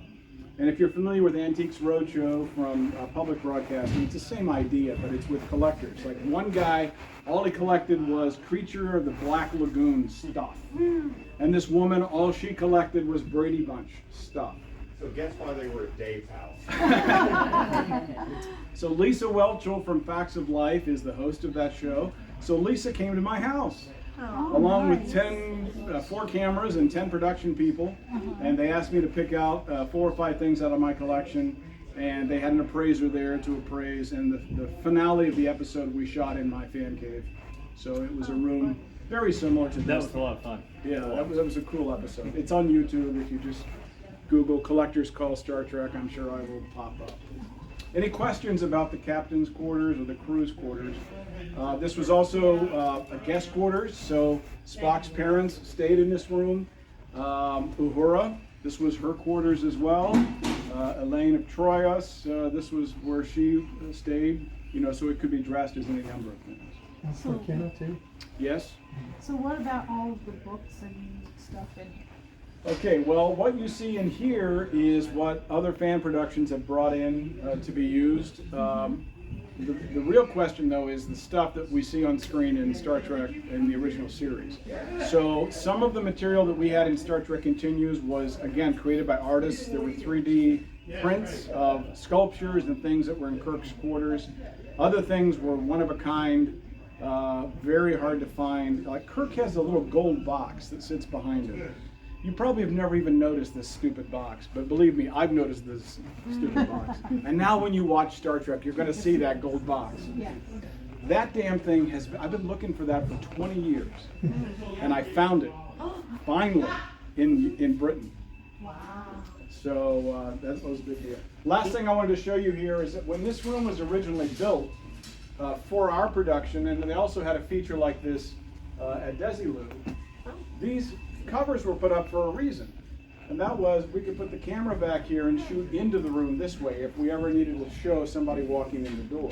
And if you're familiar with Antiques Roadshow from public broadcasting, it's the same idea, but it's with collectors. Like one guy, all he collected was Creature of the Black Lagoon stuff. And this woman, all she collected was Brady Bunch stuff. So guess why they were at Dave's house. So Lisa Welchel from Facts of Life is the host of that show. So Lisa came to my house. Along with 4 cameras and 10 production people, and they asked me to pick out 4 or 5 things out of my collection, and they had an appraiser there to appraise, and the finale of the episode we shot in my fan cave. So it was a room very similar to this. That was a lot of fun. Yeah, that was a cool episode. It's on YouTube. If you just Google Collector's Call Star Trek, I'm sure I will pop up. Any questions about the captain's quarters or the crew's quarters? This was also a guest quarters, so Spock's parents stayed in this room. Uhura, this was her quarters as well. Elaine of Troyes, this was where she stayed, so it could be dressed as any number of things. And for Kenna too? Yes? So what about all of the books and stuff in here? Okay, well, what you see in here is what other fan productions have brought in to be used. The real question, though, is the stuff that we see on screen in Star Trek in the original series. So some of the material that we had in Star Trek Continues was, again, created by artists. There were 3D prints of sculptures and things that were in Kirk's quarters. Other things were one-of-a-kind, very hard to find. Like Kirk has a little gold box that sits behind him. You probably have never even noticed this stupid box, but believe me, I've noticed this stupid box. And now when you watch Star Trek, you're going to see that gold box. Yes. That damn thing I've been looking for that for 20 years. And I found it, finally, in Britain. Wow. So that was a big deal. Last thing I wanted to show you here is that when this room was originally built for our production, and they also had a feature like this at Desilu, these covers were put up for a reason, and that was we could put the camera back here and shoot into the room this way if we ever needed to show somebody walking in the door.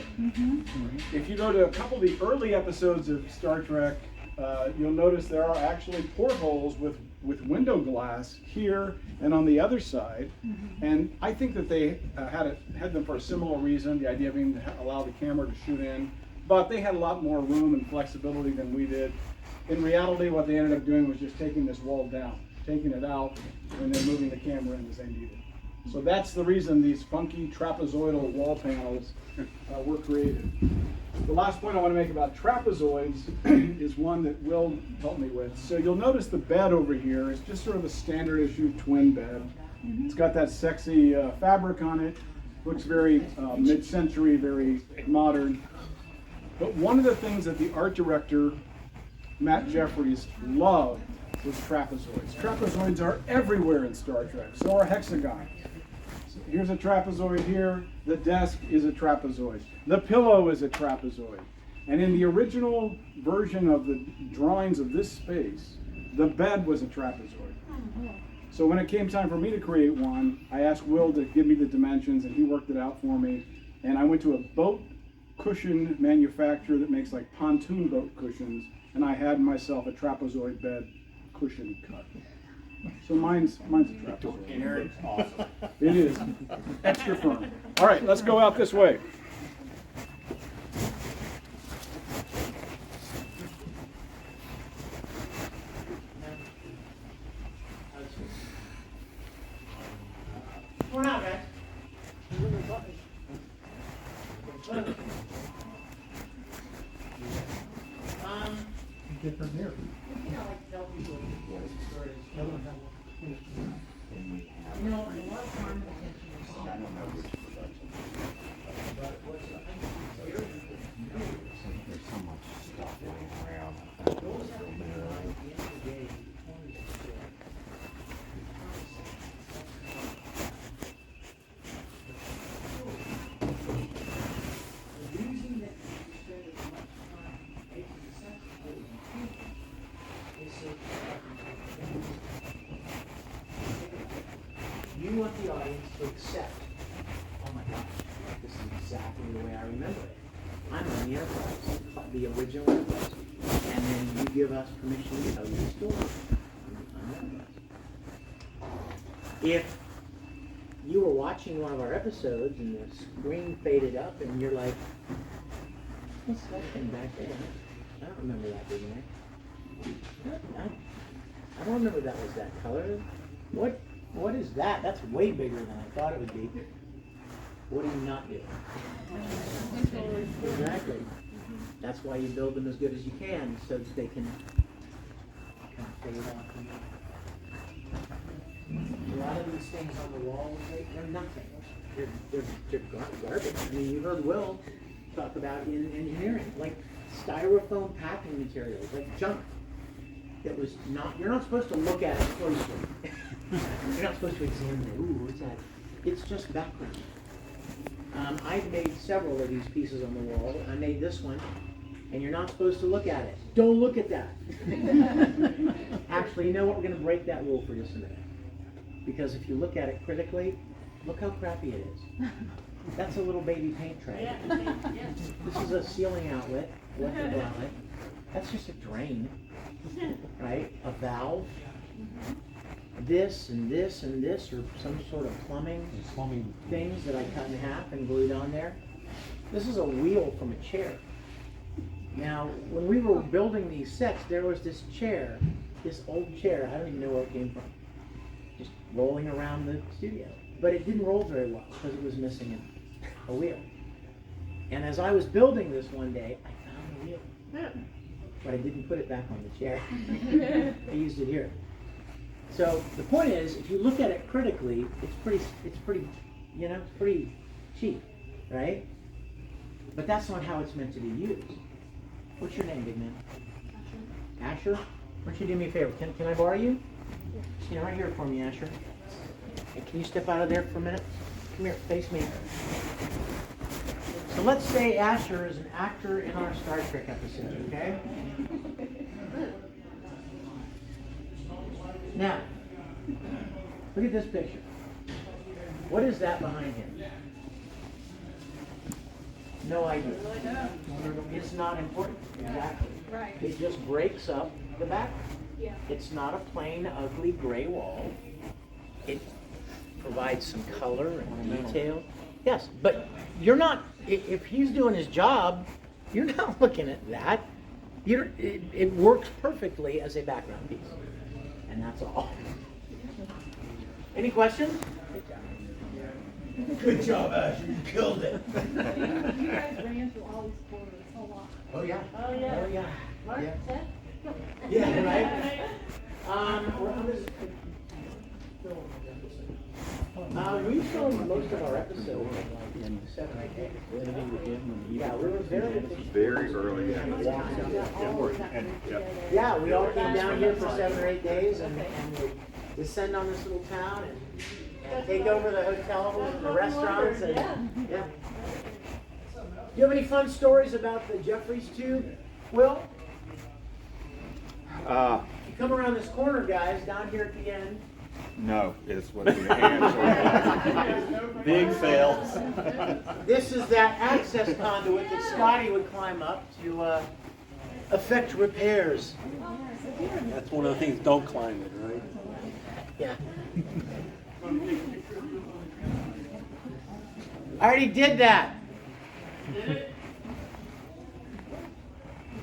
If you go to a couple of the early episodes of Star Trek, you'll notice there are actually portholes with window glass here and on the other side, and I think that they had them for a similar reason, the idea being to allow the camera to shoot in, but they had a lot more room and flexibility than we did. In reality, what they ended up doing was just taking this wall down, taking it out, and then moving the camera in as they needed. So that's the reason these funky trapezoidal wall panels were created. The last point I want to make about trapezoids is one that Will helped me with. So you'll notice the bed over here is just sort of a standard issue twin bed. It's got that sexy fabric on it. Looks very mid-century, very modern. But one of the things that the art director, Matt Jeffries, loved was trapezoids. Trapezoids are everywhere in Star Trek. So are hexagons. So here's a trapezoid here. The desk is a trapezoid. The pillow is a trapezoid. And in the original version of the drawings of this space, the bed was a trapezoid. So when it came time for me to create one, I asked Will to give me the dimensions, and he worked it out for me. And I went to a boat cushion manufacturer that makes like pontoon boat cushions, and I had myself a trapezoid bed cushion cut. So mine's a trapezoid. Nerd. Awesome. It is extra firm. All right, let's go out this way. We're not, guys. Get from here. You know, like tell people stories. I don't have You know, a lot of time and attention is I don't know which production. but what's the There's so much stuff laying around. those have to be done at the end of the day. The reason that you spend as much time making the sense of what you do is so you want the audience to accept, oh my gosh, this is exactly the way I remember it. I'm on the Enterprise, the original Enterprise, and then you give us permission to tell you the story. I'm the Enterprise. If you were watching one of our episodes and the screen faded up and you're like, what's that thing back there? I don't remember that being there. I don't remember that was that color. What is that? That's way bigger than I thought it would be. What are you not doing? Exactly. That's why you build them as good as you can, so that they can kind of fade off. A lot of these things on the wall, they're nothing. They're garbage. I mean, you heard Will talk about in engineering, like styrofoam packing materials, like junk. That was not, you're not supposed to look at it closely. You're not supposed to examine it. Ooh, what's that? It's just background. I've made several of these pieces on the wall. I made this one, and you're not supposed to look at it. Don't look at that. Actually, you know what? We're going to break that rule for just a minute. Because if you look at it critically, look how crappy it is. That's a little baby paint tray. This is a ceiling outlet, electrical outlet. That's just a drain, right? A valve. This and this and this are some sort of plumbing things that I cut in half and glued on there. This is a wheel from a chair. Now, when we were building these sets, there was this chair, this old chair, I don't even know where it came from, just rolling around the studio. But it didn't roll very well because it was missing a wheel. And as I was building this one day, I found the wheel. But I didn't put it back on the chair. I used it here. So the point is, if you look at it critically, it's pretty, you know, it's pretty cheap, right? But that's not how it's meant to be used. What's your name, big man? Asher. Why don't you do me a favor? Can I borrow you? Stand right here for me, Asher. And can you step out of there for a minute? Come here, face me. So let's say Asher is an actor in our Star Trek episode, okay? Now, look at this picture. What is that behind him? No idea. It's not important. Exactly. Right. It just breaks up the background. Yeah. It's not a plain, ugly gray wall. It provides some color and detail. Yes, but you're not, if he's doing his job, you're not looking at that. It works perfectly as a background piece. And that's all. Any questions? Good job, Asher. You killed it. You guys ran through all these quarters a lot. Oh yeah. Oh, yeah. Oh yeah. Mark, Yeah. Seth? Yeah, right. We filmed most of our episodes in like 7 or 8 days. Yeah, we were Very early. Yeah, we all came down here for 7 or 8 days and would descend on this little town and take over the hotels and the restaurants and yeah. Do you have any fun stories about the Jeffries tube, Will? You come around this corner, guys, down here at the end. No, is what the answer. Big fails. This is that access conduit that Scotty would climb up to effect repairs. That's one of the things, don't climb it, right? Yeah. I already did that.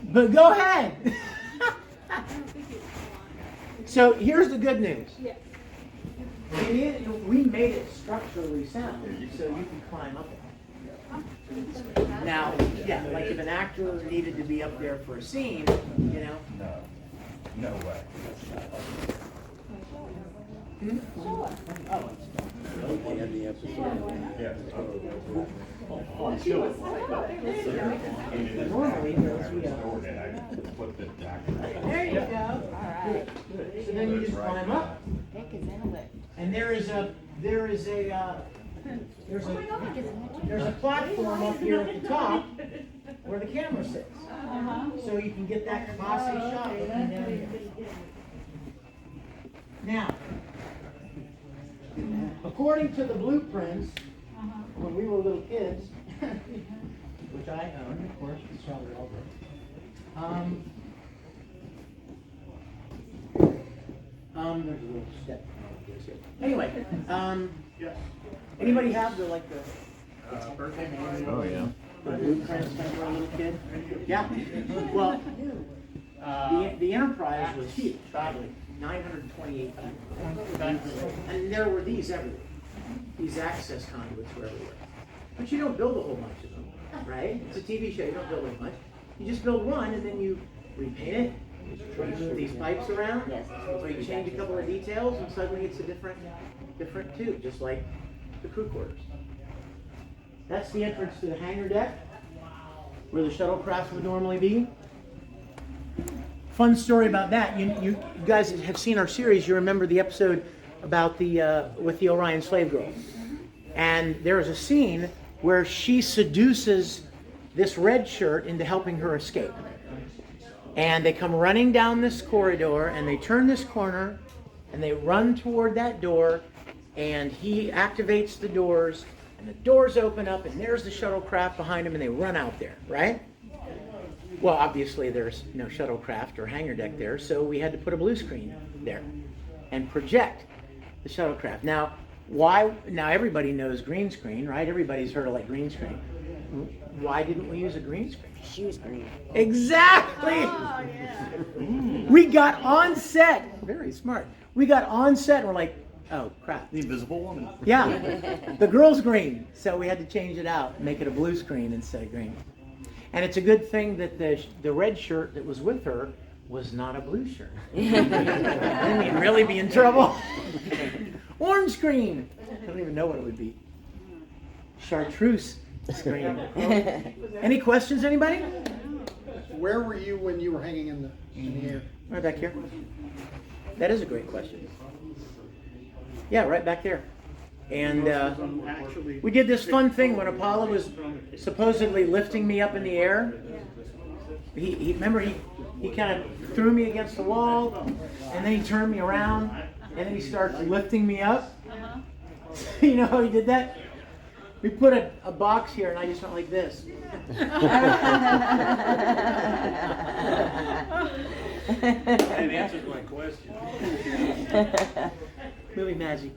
But go ahead. So here's the good news. We made it structurally sound so you can climb up it. Now, yeah, like if an actor needed to be up there for a scene, you know. No way. Normally, there you go. Alright. So then you just climb up. And there's a platform up here at the top where the camera sits. So you can get that classy shot looking down here. Now, according to the blueprints, when we were little kids, which I own, of course, it's probably all good. There's a little step. Anyway, anybody have the Oh yeah. the blueprints when you were a little kid? Yeah. Well, the Enterprise was huge, probably 928 feet. And there were these everywhere. These access conduits were everywhere. But you don't build a whole bunch of them, right? It's a TV show, you don't build a bunch. You just build one and then you repaint it, you move these pipes around, or you change a couple of details and suddenly it's a different tube, just like the crew quarters. That's the entrance to the hangar deck, where the shuttlecraft would normally be. Fun story about that. You guys have seen our series. You remember the episode about with the Orion slave girl, and there is a scene where she seduces this red shirt into helping her escape. And they come running down this corridor, and they turn this corner, and they run toward that door, and he activates the doors, and the doors open up, and there's the shuttlecraft behind him, and they run out there, right? Well, obviously there's no shuttlecraft or hangar deck there, so we had to put a blue screen there and project the shuttlecraft. Now, why? Now everybody knows green screen, right? Everybody's heard of like green screen. Why didn't we use a green screen? She was green. Exactly. Oh, yeah. We got on set. Very smart. We got on set and we're like, oh crap. The Invisible Woman. Yeah. The girl's green. So we had to change it out, make it a blue screen instead of green. And it's a good thing that the red shirt that was with her was not a blue shirt. Then we'd really be in trouble. Orange screen. I don't even know what it would be. Chartreuse screen. Any questions, anybody? Where were you when you were hanging in the air? Right back here. That is a great question. Yeah, right back there. And we did this fun thing when Apollo was supposedly lifting me up in the air. He kind of threw me against the wall, and then he turned me around, and then he started lifting me up. You know how he did that? We put a box here, and I just went like this. That answers my question. Movie magic.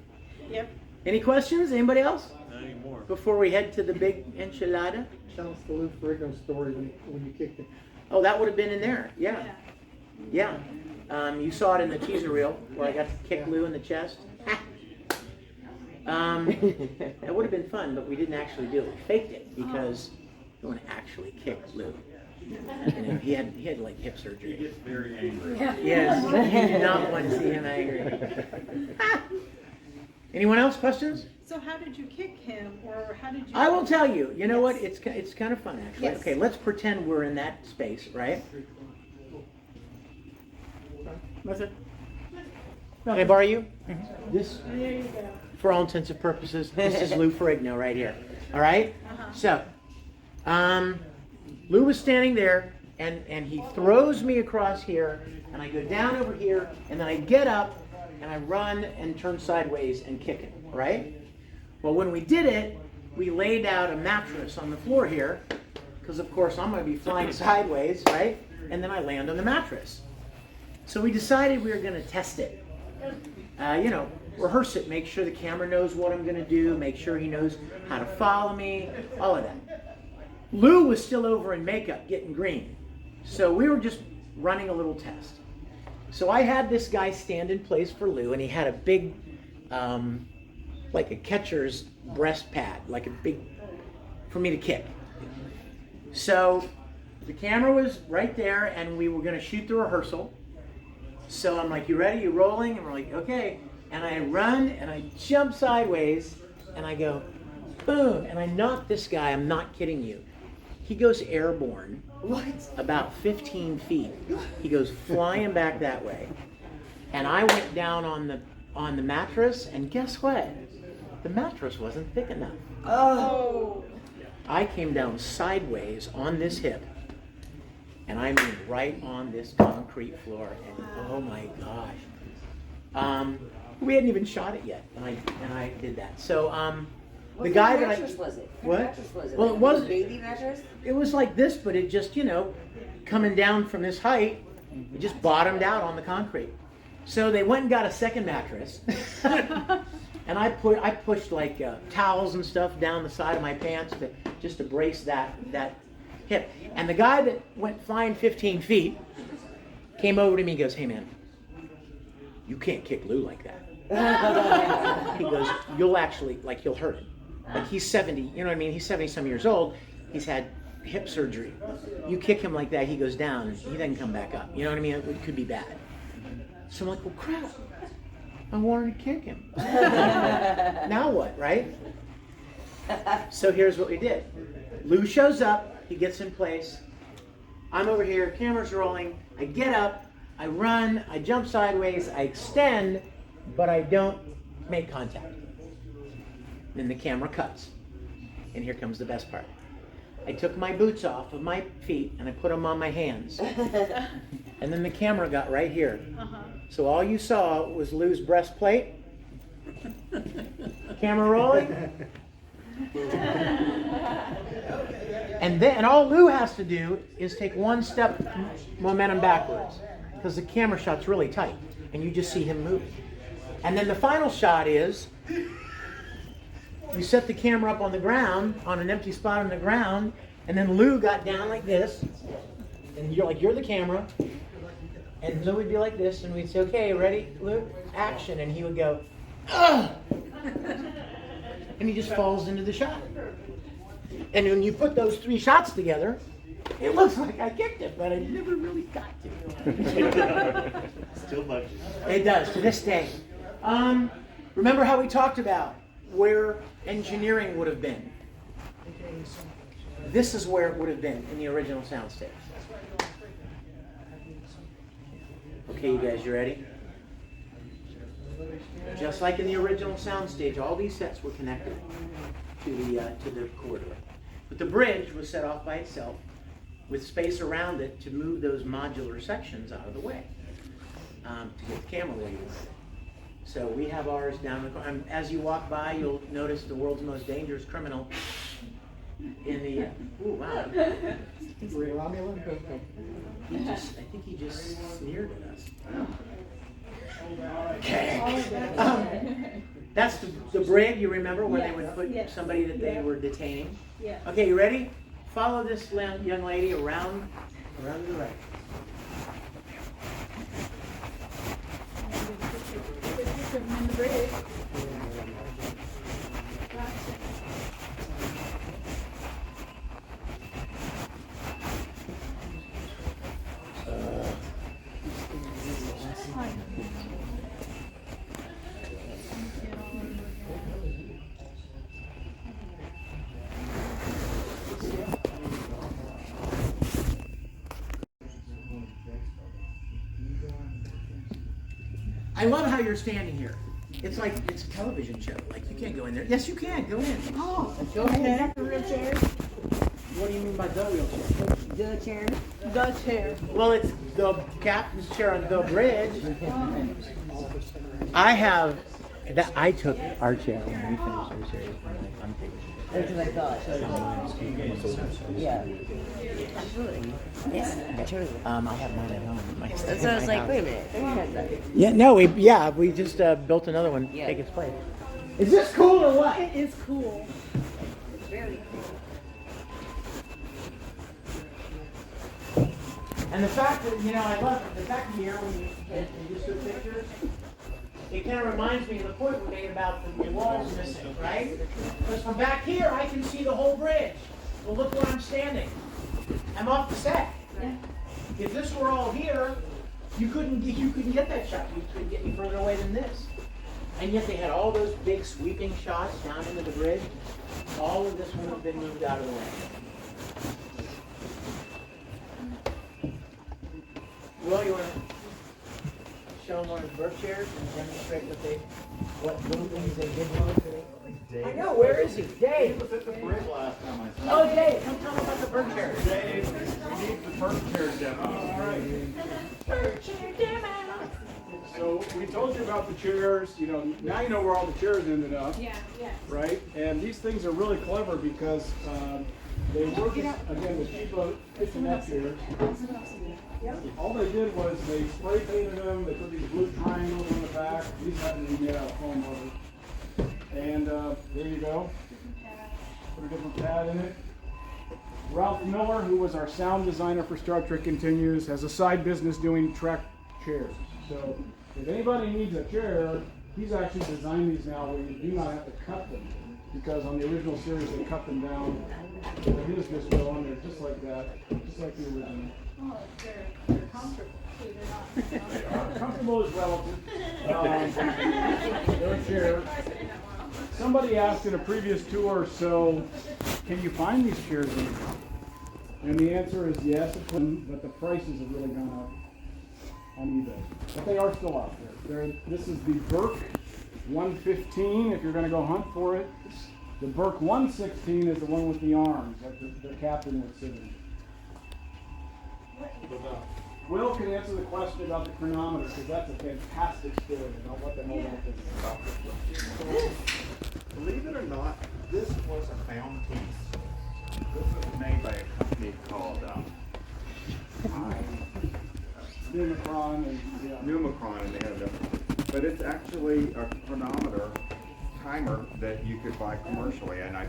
Yep. Any questions? Anybody else? Not anymore. Before we head to the big enchilada? Tell us the Lou Ferrigno story when you kicked it. Oh, that would have been in there. Yeah. Yeah. You saw it in the teaser reel where I got to kick Lou in the chest. That would have been fun, but we didn't actually do it. We faked it because we want to actually kick Lou. You know, he had like hip surgery. He gets very angry. Yes, you do not want to see him angry. Anyone else? Questions? So how did you kick him, or how did you? I will tell you. You know what? It's kind of fun actually. Yes. Okay, let's pretend we're in that space, right? Can I borrow you? This, There you go. for all intents and purposes, this is Lou Ferrigno right here. All right? So, Lou was standing there, and he throws me across here, and I go down over here, and then I get up, and I run and turn sideways and kick him, right? Well, when we did it, we laid out a mattress on the floor here, because of course I'm going to be flying sideways, right? And then I land on the mattress. So we decided we were going to test it. You know, rehearse it, make sure the camera knows what I'm going to do, make sure he knows how to follow me, all of that. Lou was still over in makeup getting green. So we were just running a little test. So I had this guy stand in place for Lou, and he had a big, like a catcher's breast pad, like a big, for me to kick. So the camera was right there, and we were going to shoot the rehearsal. So I'm like, you ready? You rolling? And we're like, okay. And I run, and I jump sideways, and I go, boom, and I knock this guy. I'm not kidding you. He goes airborne. What? About 15 feet. He goes flying back that way. And I went down on the mattress, and guess what? The mattress wasn't thick enough. Oh. I came down sideways on this hip, and I mean right on this concrete floor, and oh my gosh. We hadn't even shot it yet, and I did that. So What the kind guy of that mattress was it? What? Mattress was it? Well, Like it wasn't a baby mattress. It was like this, but it just, you know, coming down from this height, it just bottomed out on the concrete. So they went and got a second mattress, and I pushed like towels and stuff down the side of my pants just to brace that hip. And the guy that went flying 15 feet came over to me and goes, "Hey man, you can't kick Lou like that." He goes, "You'll actually, like, you'll hurt him. Like, he's 70, you know what I mean? He's 70-some years old. He's had hip surgery. You kick him like that, he goes down, and he doesn't come back up. You know what I mean? It could be bad." So I'm like, well, crap. I wanted to kick him. Now what, right? So here's what we did. Lou shows up. He gets in place. I'm over here. Camera's rolling. I get up. I run. I jump sideways. I extend, but I don't make contact. Then the camera cuts. And here comes the best part. I took my boots off of my feet and I put them on my hands. And then the camera got right here. So all you saw was Lou's breastplate. Camera rolling. And then all Lou has to do is take one step momentum backwards, because the camera shot's really tight and you just see him moving. And then the final shot is you set the camera up on the ground, on an empty spot on the ground, and then Lou got down like this, and you're the camera, and Lou would be like this, and we'd say, "Okay, ready, Lou? Action," and he would go, "Ugh!" And he just falls into the shot. And when you put those three shots together, it looks like I kicked it, but I never really got to. Still much. It does, to this day. Remember how we talked about where engineering would have been? This is where it would have been in the original soundstage. Okay, you guys, you ready? Just like in the original soundstage, all these sets were connected to the corridor. But the bridge was set off by itself with space around it to move those modular sections out of the way to get the camera where you want it. So we have ours down the corner. As you walk by, you'll notice the world's most dangerous criminal in the... Ooh, wow. I think he just sneered at us. Okay. That's the brig, you remember, where they would put somebody that they were detaining? Yeah. Okay, you ready? Follow this young lady around to the right. I love how you're standing here. It's like it's a television show. Like you can't go in there. Yes, you can. Go in. Oh, Go ahead. is that the real chair? What do you mean by the wheelchair? The chair. The chair. Well, it's the captain's chair on the bridge. I have that. I took our chair when we finished our series. I'm taking it. That's what I thought. Yeah. Absolutely. Yes, absolutely. I have mine at home. So I was like, wait a minute. Who has that? Yeah, no, we just built another one to take its place. Is this cool or what? It is cool. It's very cool. And the fact that, I love it. The fact that here when you just took pictures, it kind of reminds me of the point we made about the walls missing, right? Because from back here, I can see the whole bridge. Well, look where I'm standing. I'm off the set. Yeah. If this were all here, you couldn't get that shot. You couldn't get any further away than this. And yet they had all those big sweeping shots down into the bridge. All of this would have been moved out of the way. Well, you want to show them one of the bird chairs and demonstrate what little things they did with it? I know, where is he? Dave! He was at the bridge last time I saw him. Oh, Dave, come tell me about the bird chair. Dave, we need the bird chair demo. All right. Bird chair demo! So we told you about the chairs, now you know where all the chairs ended up. Yeah, yeah. Right? And these things are really clever because they work, again, with people kitchenette chairs. All they did was they spray painted them, they put these blue triangles on the back. These happen to be made out of foam rubber. And there you go. Put a different pad in it. Ralph Miller, who was our sound designer for Star Trek Continues, has a side business doing Trek chairs. So if anybody needs a chair, he's actually designed these now where you do not have to cut them. Because on the original series they cut them down. His just go on there just like that, just like the original. Oh, they're comfortable. So they're not. Comfortable is relative. Their chair. Somebody asked in a previous tour, so can you find these chairs anymore? And the answer is yes, but the prices have really gone up on eBay. But they are still out there. This is the Burke 115 if you're going to go hunt for it. The Burke 116 is the one with the arms, like the captain would sit in. Will can answer the question about the chronometer, because that's a fantastic story about what the hell that is about. Believe it or not, this was a found piece. This was made by a company called Numicron and Numicron, and they had it. But it's actually a chronometer timer that you could buy commercially, and I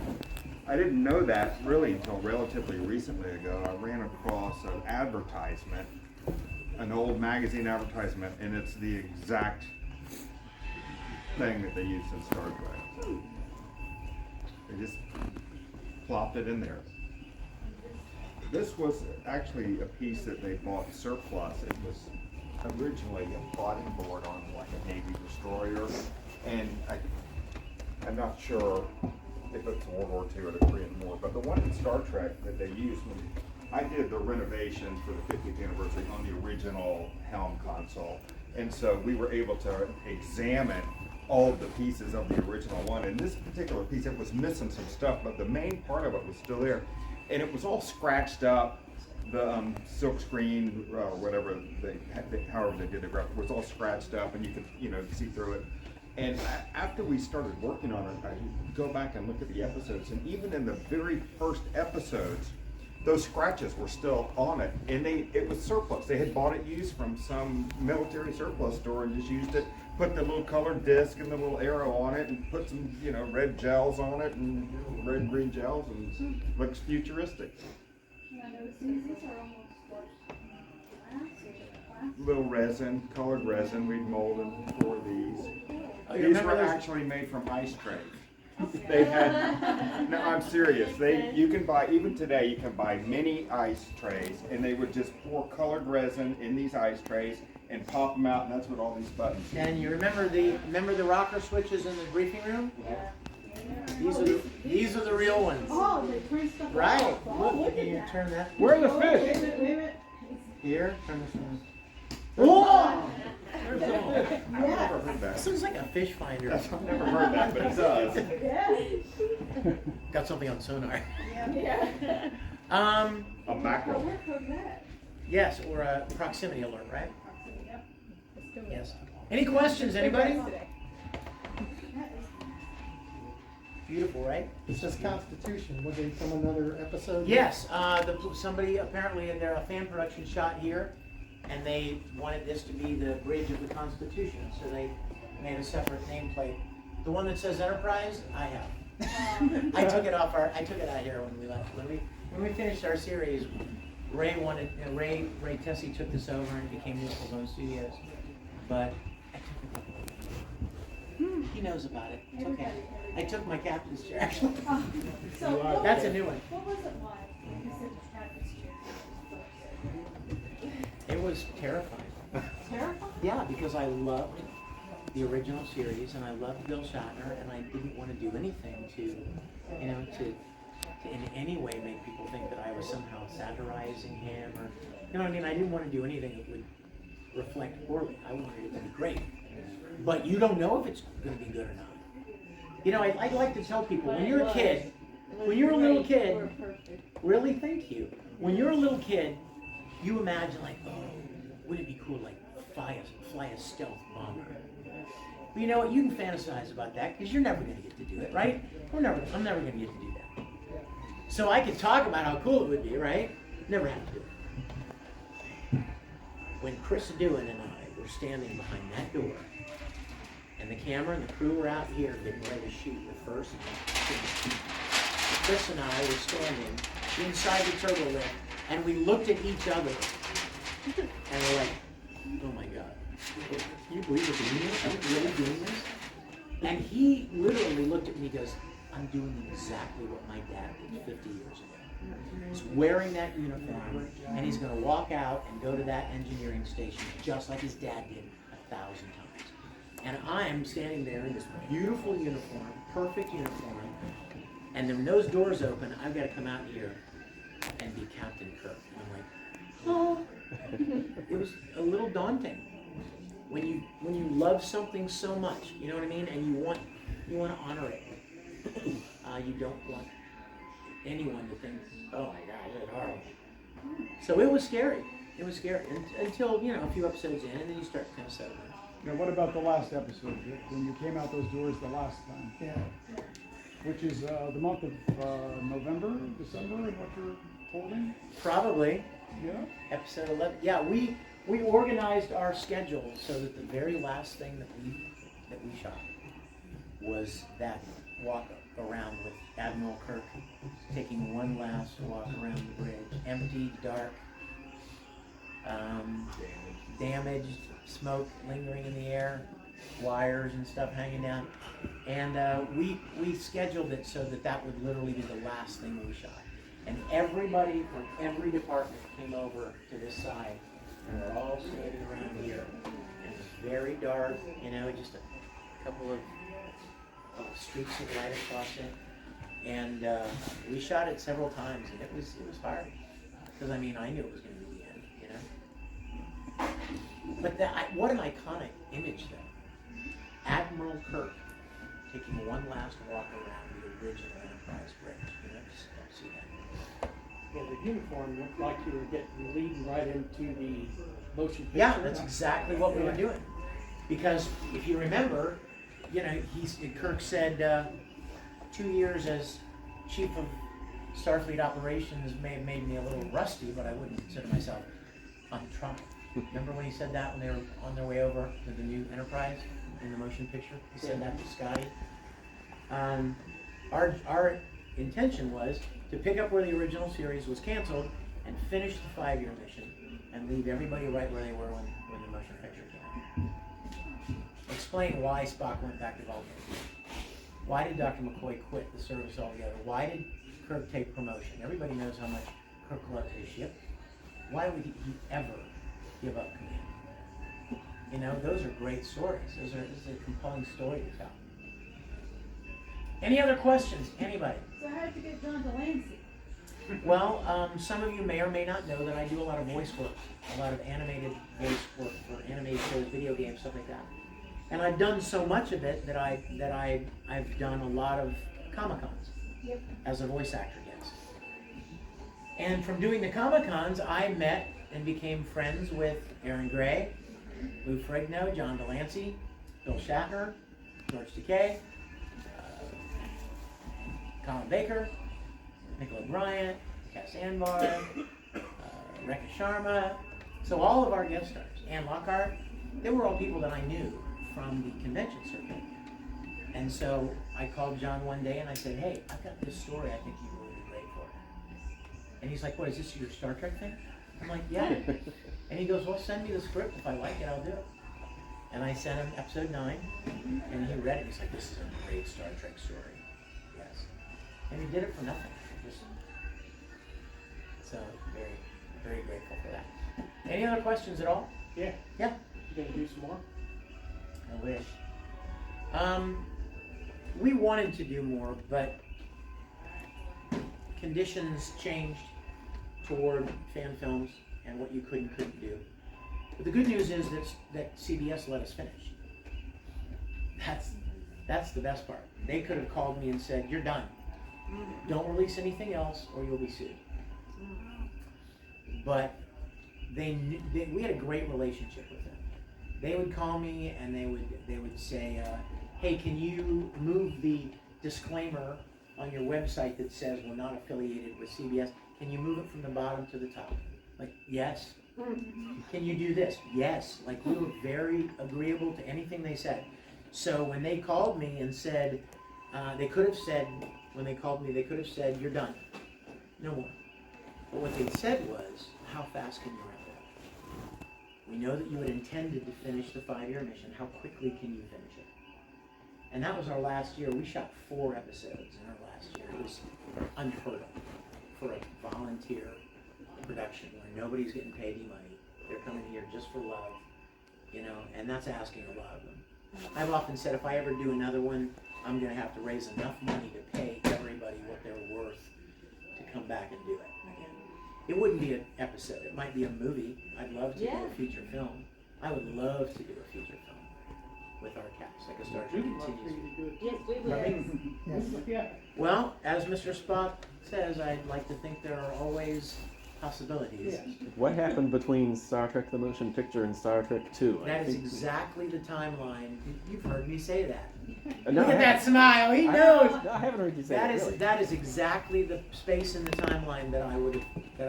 didn't know that really until relatively recently ago. I ran across an advertisement, an old magazine advertisement, and it's the exact thing that they used in Star Trek. They just plopped it in there. This was actually a piece that they bought surplus. It was originally a plotting board on like a Navy destroyer, and I'm not sure if it's World War II or the Korean War, but the one in Star Trek that they used when I did the renovation for the 50th anniversary on the original Helm console, and so we were able to examine all of the pieces of the original one. And this particular piece, it was missing some stuff, but the main part of it was still there, and it was all scratched up. The silk screen, whatever however they did the graphic, was all scratched up, and you could see through it. And after we started working on it, I go back and look at the episodes, and even in the very first episodes, those scratches were still on it, and it was surplus. They had bought it used from some military surplus store and just used it, put the little colored disc and the little arrow on it, and put some red gels on it, and red and green gels, and looks futuristic. Little resin, colored resin, we'd molded for these. These were actually made from ice trays. They had, no, I'm serious. You can buy, even today, you can buy mini ice trays, and they would just pour colored resin in these ice trays and pop them out, and that's what all these buttons do. And you remember the rocker switches in the briefing room? Yeah. These are the real ones. Oh, they turn stuff right. off. Look, can you turn that? Where are the fish? Wait a minute. Here, turn this one. Oh! I've never heard that. Sounds like a fish finder. I've never heard that, but it does. Got something on sonar. Yeah. A mackerel. Yes, or a proximity alert, right? Yes. Any questions, anybody? Beautiful, right? It says Constitution. Would they film another episode? Yes, somebody apparently in their fan production shot here, and they wanted this to be the bridge of the Constitution, so they made a separate nameplate. The one that says Enterprise, I have. I took it out here when we left. When we finished our series, Ray Tessie took this over and it became Musical Zone Studios, but I took it. He knows about it. It's okay. I took my captain's chair, actually. That's a new one. What was it like? You said the captain's chair. It was terrifying. Terrifying? Yeah, because I loved the original series and I loved Bill Shatner and I didn't want to do anything to in any way make people think that I was somehow satirizing him or, you know what I mean? I didn't want to do anything that would reflect poorly. I wanted it to be great. But you don't know if it's going to be good or not. You know, I like to tell people, when you're a kid, when you're a little kid, really thank you. When you're a little kid, you imagine like, oh, wouldn't it be cool, like fly a stealth bomber? But you know what? You can fantasize about that because you're never going to get to do it, right? I'm never going to get to do that. So I could talk about how cool it would be, right? Never have to do it. When Chris Doohan and I were standing behind that door, and the camera and the crew were out here getting ready to shoot the first scene, Chris and I were standing inside the turbo lift, and we looked at each other, and we're like, oh my God, can you believe we're doing this? Are we really doing this? And he literally looked at me and goes, I'm doing exactly what my dad did 50 years ago. He's wearing that uniform, and he's going to walk out and go to that engineering station just like his dad did 1,000 times. And I'm standing there in this beautiful uniform, perfect uniform, and then when those doors open, I've got to come out here and be Captain Kirk. And I'm like, oh. It was a little daunting. When you love something so much, you know what I mean, and you want to honor it. You don't want anyone to think, oh my God, that's horrible. So it was scary. It was scary until, you know, a few episodes in, and then you start kind of settling. Now, what about the last episode, Vic, when you came out those doors the last time? Yeah. Which is the month of November, December, and what you're holding? Probably. Yeah. Episode 11. Yeah, we organized our schedule so that the very last thing that we shot was that walk around with Admiral Kirk taking one last walk around the bridge. Empty, dark, damaged, smoke lingering in the air, wires and stuff hanging down. And we scheduled it so that would literally be the last thing we shot. And everybody from every department came over to this side, and we're all standing around here. And it was very dark, you know, just a couple of streaks of light across it. And we shot it several times, and it was hard. Because, I mean, I knew it was going to be the end, you know? But what an iconic image, though. Admiral Kirk taking one last walk around the original Enterprise bridge. You know, just don't see that. Yeah, the uniform looked like you were leading right into the motion picture. Yeah, that's exactly what we were doing. Because if you remember, you know, Kirk said 2 years as chief of Starfleet operations may have made me a little rusty, but I wouldn't consider myself untried. Remember when he said that when they were on their way over to the new Enterprise in the motion picture? He said that to Scotty. Our intention was to pick up where the original series was canceled and finish the 5-year mission and leave everybody right where they were when the motion picture came out. Explain why Spock went back to Vulcan. Why did Dr. McCoy quit the service altogether? Why did Kirk take promotion? Everybody knows how much Kirk loves his ship. Why would he ever give up command? You know, those are great stories. This is a compelling story to tell. Any other questions? Anybody? So how did you get John Delancey? Well, some of you may or may not know that I do a lot of voice work, a lot of animated voice work for animated shows, video games, stuff like that. And I've done so much of it that I've done a lot of Comic-Cons as a voice actor, yes. And from doing the Comic-Cons, I met and became friends with Aaron Gray, Lou Ferrigno, John Delancey, Bill Shatner, George Takei, Colin Baker, Nicola Bryant, Cass Anbar, Rekha Sharma. So all of our guest stars, Ann Lockhart, they were all people that I knew from the convention circuit. And so I called John one day and I said, hey, I've got this story I think you would be great for. And he's like, what, is this your Star Trek thing? I'm like, yeah. And he goes, well, send me the script. If I like it, I'll do it. And I sent him episode 9, and he read it. He's like, this is a great Star Trek story. Yes. And he did it for nothing. So very, very grateful for that. Any other questions at all? Yeah. Yeah. You gonna do some more? I wish. We wanted to do more, but conditions changed toward fan films and what you could and couldn't do. But the good news is that CBS let us finish. That's the best part. They could have called me and said, you're done. Don't release anything else or you'll be sued. But we had a great relationship with them. They would call me and they would say, hey, can you move the disclaimer on your website that says we're not affiliated with CBS? Can you move it from the bottom to the top? Like, yes. Can you do this? Yes. Like, we were very agreeable to anything they said. So when they called me and said, they could have said, when they called me, they could have said, you're done. No more. But what they said was, how fast can you wrap it up? We know that you had intended to finish the 5-year mission. How quickly can you finish it? And that was our last year. We shot 4 episodes in our last year. It was unheard of for a volunteer production where nobody's getting paid any money. They're coming here just for love, you know, and that's asking a lot of them. I've often said if I ever do another one, I'm going to have to raise enough money to pay everybody what they're worth to come back and do it. It wouldn't be an episode. It might be a movie. I'd love to do a feature film. I would love to do a feature film with our cast, like a Star Trek Continues. Yes, we would. Yeah. Well, as Mr. Spock says, I'd like to think there are always possibilities. What happened between Star Trek the Motion Picture and Star Trek 2? That is exactly the timeline. You've heard me say that. No, Look at that smile. He knows. I haven't heard you say that. that. Really. That is exactly the space in the timeline that I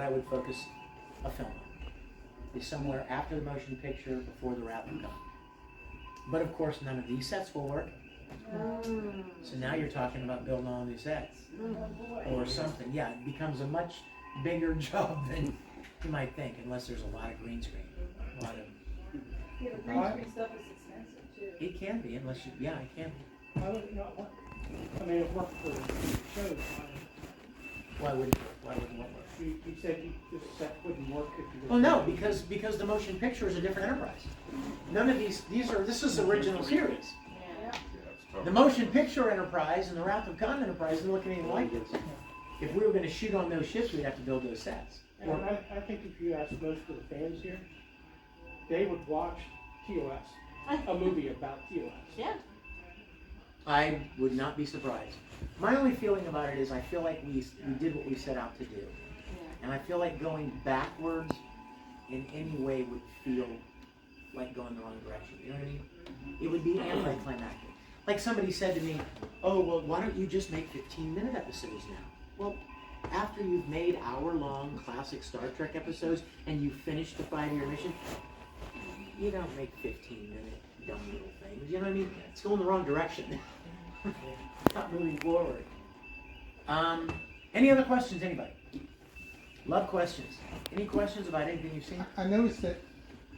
would focus a film on. Is somewhere after the motion picture, before the Wrath of Khan. But of course, none of these sets will work. So now you're talking about building all new sets or something. Yeah, it becomes a much bigger job than you might think, unless there's a lot of green screen. A lot of. Yeah, the green screen stuff is expensive too. It can be, unless you. Yeah, it can be. Why would it not work? I mean, it worked for shows. Why wouldn't it work? You said this set wouldn't work if you. Well, no, because the motion picture is a different enterprise. None of this is the original series. The motion picture enterprise and the Wrath of Khan enterprise isn't looking anything like this. If we were going to shoot on those ships, we'd have to build those sets. And I think if you ask most of the fans here, they would watch TOS, a movie about TOS. Yeah. I would not be surprised. My only feeling about it is I feel like we did what we set out to do. And I feel like going backwards in any way would feel like going the wrong direction. You know what I mean? It would be anticlimactic. Like somebody said to me, oh, well, why don't you just make 15-minute episodes now? Well, after you've made hour-long classic Star Trek episodes and you finish the 5-year mission, you don't make 15-minute dumb little things. You know what I mean? It's going the wrong direction. Not moving forward. Any other questions, anybody? Love questions. Any questions about anything you've seen? I noticed that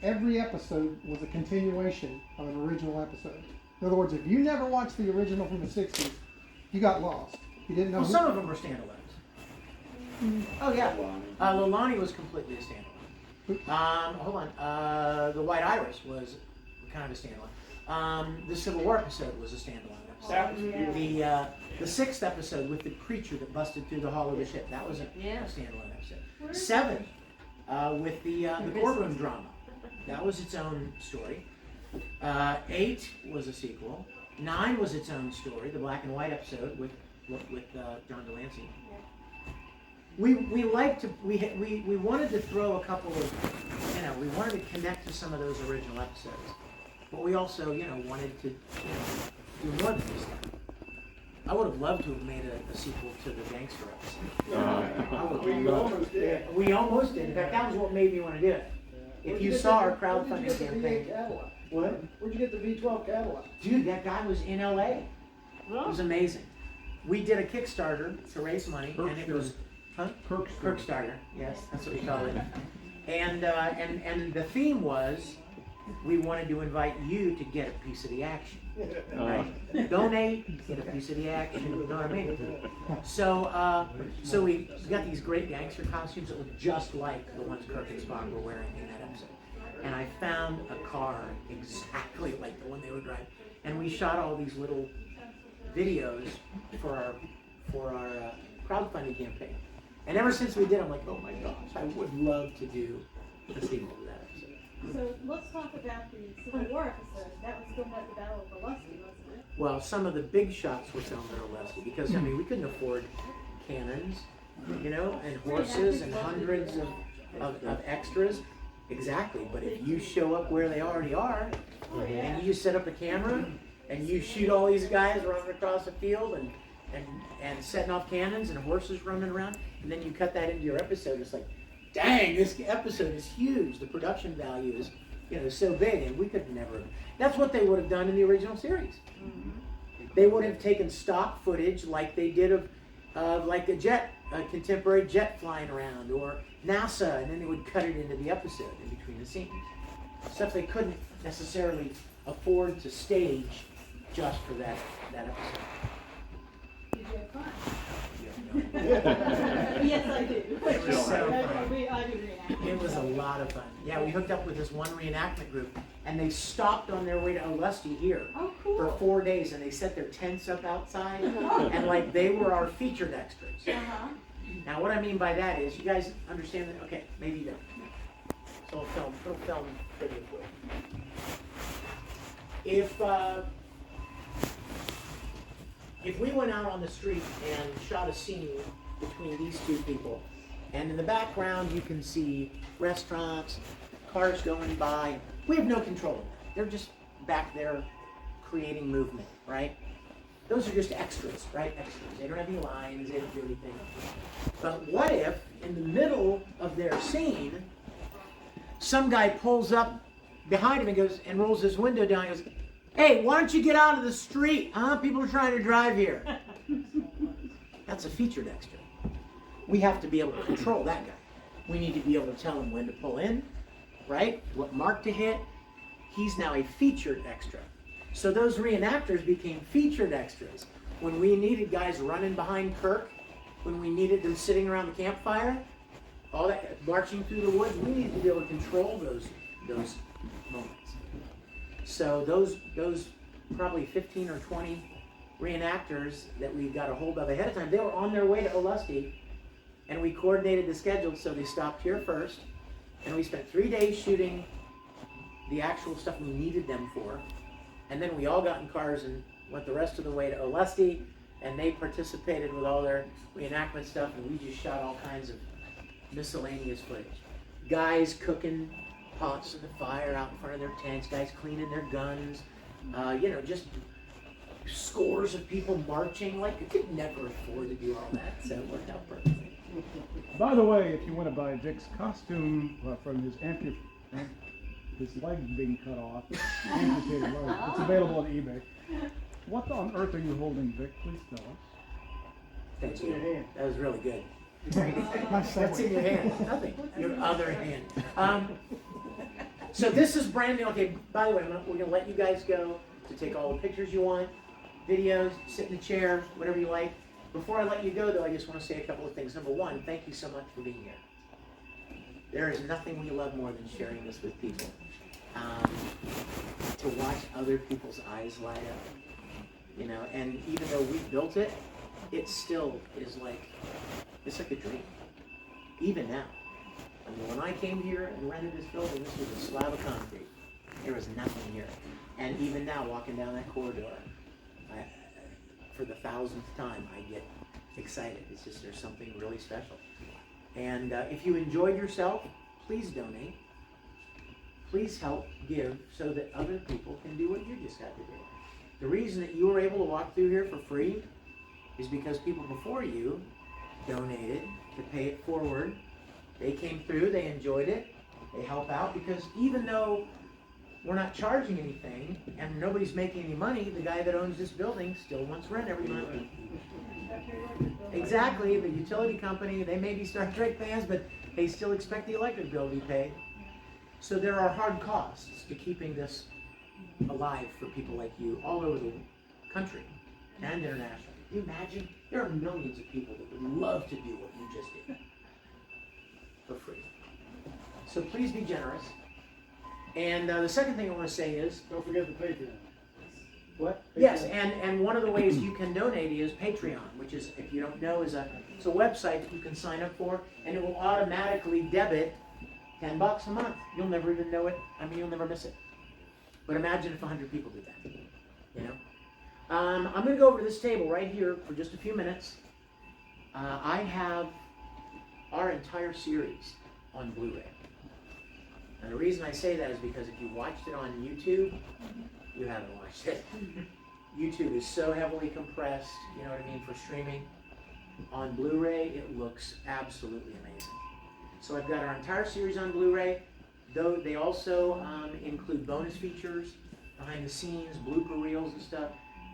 every episode was a continuation of an original episode. In other words, if you never watched the original from the 60s, you got lost. You didn't know. Well, some of them were standalones. Oh, yeah. Lolani was completely a standalone. Hold on. The White Iris was kind of a standalone. The Civil War episode was a standalone That was episode. The 6th episode with the creature that busted through the hull of the ship, that was a standalone episode. 7 with the courtroom drama, that was its own story. 8 was a sequel. 9 was its own story, the black and white episode with John Delancey. We wanted to throw a couple of, we wanted to connect to some of those original episodes, but we also, wanted to, do more than just that. I would have loved to have made a sequel to the gangster episode. We almost did. In fact, that was what made me want to do it. If you saw our crowdfunding campaign. What? Where'd you get the V12 Cadillac? Dude, that guy was in LA. It was amazing. We did a Kickstarter to raise money, and it was Kirkstarter. Yes, that's what we call it. And the theme was, we wanted to invite you to get a piece of the action. Right? Donate, get a piece of the action. You know what I mean? So we got these great gangster costumes that look just like the ones Kirk and Spock were wearing in that episode. And I found a car exactly like the one they were driving. And we shot all these little videos for our crowdfunding campaign. And ever since we did, I'm like, oh my gosh, I would love to do a sequel to that episode. So let's talk about the Civil War episode. That was filmed at the Battle of Olustee, wasn't it? Well, some of the big shots were filmed at Olustee because, we couldn't afford cannons, and horses and hundreds of extras. Exactly, but if you show up where they already are, and you set up a camera, and you shoot all these guys running across the field, and setting off cannons and horses running around, and then you cut that into your episode, it's like, dang, this episode is huge. The production value is, so big, and we could never. That's what they would have done in the original series. They would have taken stock footage like they did of like a contemporary jet flying around, or NASA, and then they would cut it into the episode in between the scenes. Stuff they couldn't necessarily afford to stage just for that episode. Did you have fun? Yes, I do. It was so fun. I do reenact. It was a lot of fun. Yeah, we hooked up with this one reenactment group, and they stopped on their way to Olustee here for 4 days, and they set their tents up outside, and they were our featured extras. Now, what I mean by that is, you guys understand that? Okay, maybe you don't. So we'll film video for it. If we went out on the street and shot a scene between these two people, and in the background you can see restaurants, cars going by, we have no control of that. They're just back there creating movement, right? Those are just extras, right? Extras. They don't have any lines, they don't do anything. But what if, in the middle of their scene, some guy pulls up behind him and rolls his window down and goes, "Hey, why don't you get out of the street, huh? People are trying to drive here." That's a featured extra. We have to be able to control that guy. We need to be able to tell him when to pull in, right? What mark to hit. He's now a featured extra. So those reenactors became featured extras. When we needed guys running behind Kirk, when we needed them sitting around the campfire, all that, marching through the woods, we needed to be able to control those moments. So those probably 15 or 20 reenactors that we got a hold of ahead of time, they were on their way to Olustee, and we coordinated the schedule so they stopped here first, and we spent 3 days shooting the actual stuff we needed them for, and then we all got in cars and went the rest of the way to Olustee, and they participated with all their reenactment stuff, and we just shot all kinds of miscellaneous footage. Guys cooking pots in the fire out in front of their tents, guys cleaning their guns, just scores of people marching. Like, we could never afford to do all that, so it worked out perfectly. By the way, if you want to buy Vic's costume from his leg being cut off, amputated leg, it's available on eBay. What on earth are you holding, Vic? Please tell us. Thank you. That was really good. What's in your hand? Nothing. Your other hand. So this is brand new. Okay, by the way, we're going to let you guys go to take all the pictures you want, videos, sit in the chair, whatever you like. Before I let you go, though, I just want to say a couple of things. Number one, thank you so much for being here. There is nothing we love more than sharing this with people. to watch other people's eyes light up, you know, and even though we built it, it still is like, it's like a dream, even now. I mean, when I came here and rented this building, this was a slab of concrete. There was nothing here. And even now, walking down that corridor, for the 1000th time, I get excited. It's just, there's something really special. And if you enjoyed yourself, please donate. Please help give so that other people can do what you just got to do. The reason that you were able to walk through here for free is because people before you donated to pay it forward. They came through, they enjoyed it, they help out, because even though we're not charging anything and nobody's making any money, the guy that owns this building still wants rent every month. Exactly, the utility company, they may be Star Trek fans, but they still expect the electric bill to be paid. So there are hard costs to keeping this alive for people like you all over the country and internationally. Can you imagine? There are millions of people that would love to do what you just did for free. So please be generous. And the second thing I want to say is, Don't forget the Patreon. what? Yes, and one of the ways you can donate is Patreon, which is, if you don't know, it's a website that you can sign up for, and it will automatically debit $10 a month. You'll never even know it. I mean, you'll never miss it. But imagine if 100 people did that. You know. I'm going to go over to this table right here for just a few minutes. I have our entire series on Blu-ray. And the reason I say that is because if you watched it on YouTube, you haven't watched it. YouTube is so heavily compressed, you know what I mean, for streaming. On Blu-ray, it looks absolutely amazing. So I've got our entire series on Blu-ray, though they also include bonus features, behind the scenes, blooper reels and stuff,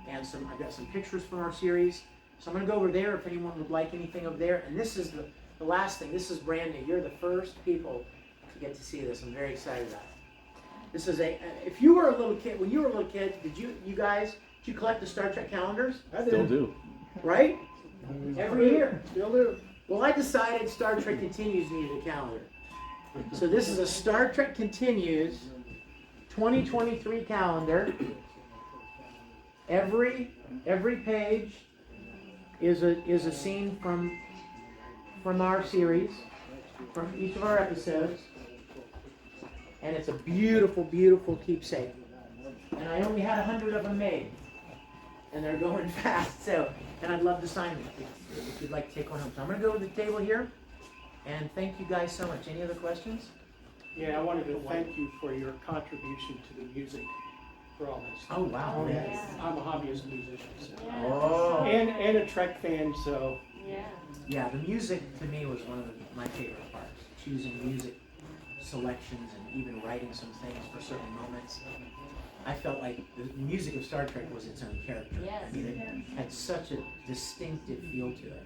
and I've got some pictures from our series. So I'm going to go over there if anyone would like anything over there. And this is the last thing. This is brand new. You're the first people to get to see this. I'm very excited about it. This is if you were a little kid, when you were a little kid, did you collect the Star Trek calendars? I Still do. Right? Every year. Still do. Well, I decided Star Trek Continues needed a calendar. So this is a Star Trek Continues 2023 calendar. Every page is a scene from our series, from each of our episodes. And it's a beautiful, beautiful keepsake. And I only had 100 of them made. And they're going fast, so, and I'd love to sign them if you'd like to take one home. So I'm going to go to the table here, and thank you guys so much. Any other questions? Yeah, I wanted to thank you for your contribution to the music for all this. Oh, wow. Yes. I'm a hobbyist musician. So. Oh. And a Trek fan, so. Yeah, the music to me was one of my favorite parts. Choosing music selections and even writing some things for certain moments. I felt like the music of Star Trek was its own character. Yes. I mean, it had such a distinctive feel to it.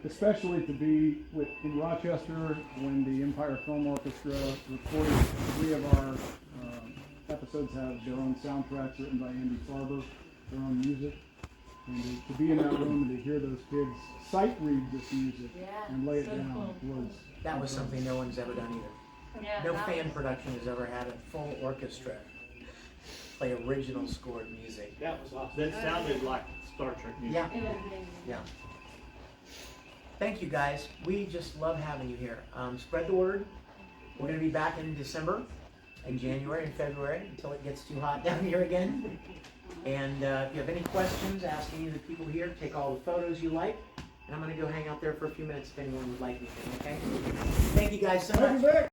Especially to be in Rochester when the Empire Film Orchestra recorded 3 of our episodes have their own soundtracks written by Andy Farber, their own music. And to be in that room and to hear those kids sight read this music and lay it down That was something no one's ever done either. Yeah, No fan production has ever had a full orchestra play original scored music. That was awesome. That sounded like Star Trek music. Yeah. Yeah. Thank you guys. We just love having you here. Spread the word. We're going to be back in December and January and February until it gets too hot down here again. And if you have any questions, ask any of the people here. Take all the photos you like. And I'm going to go hang out there for a few minutes if anyone would like anything, okay? Thank you guys so much.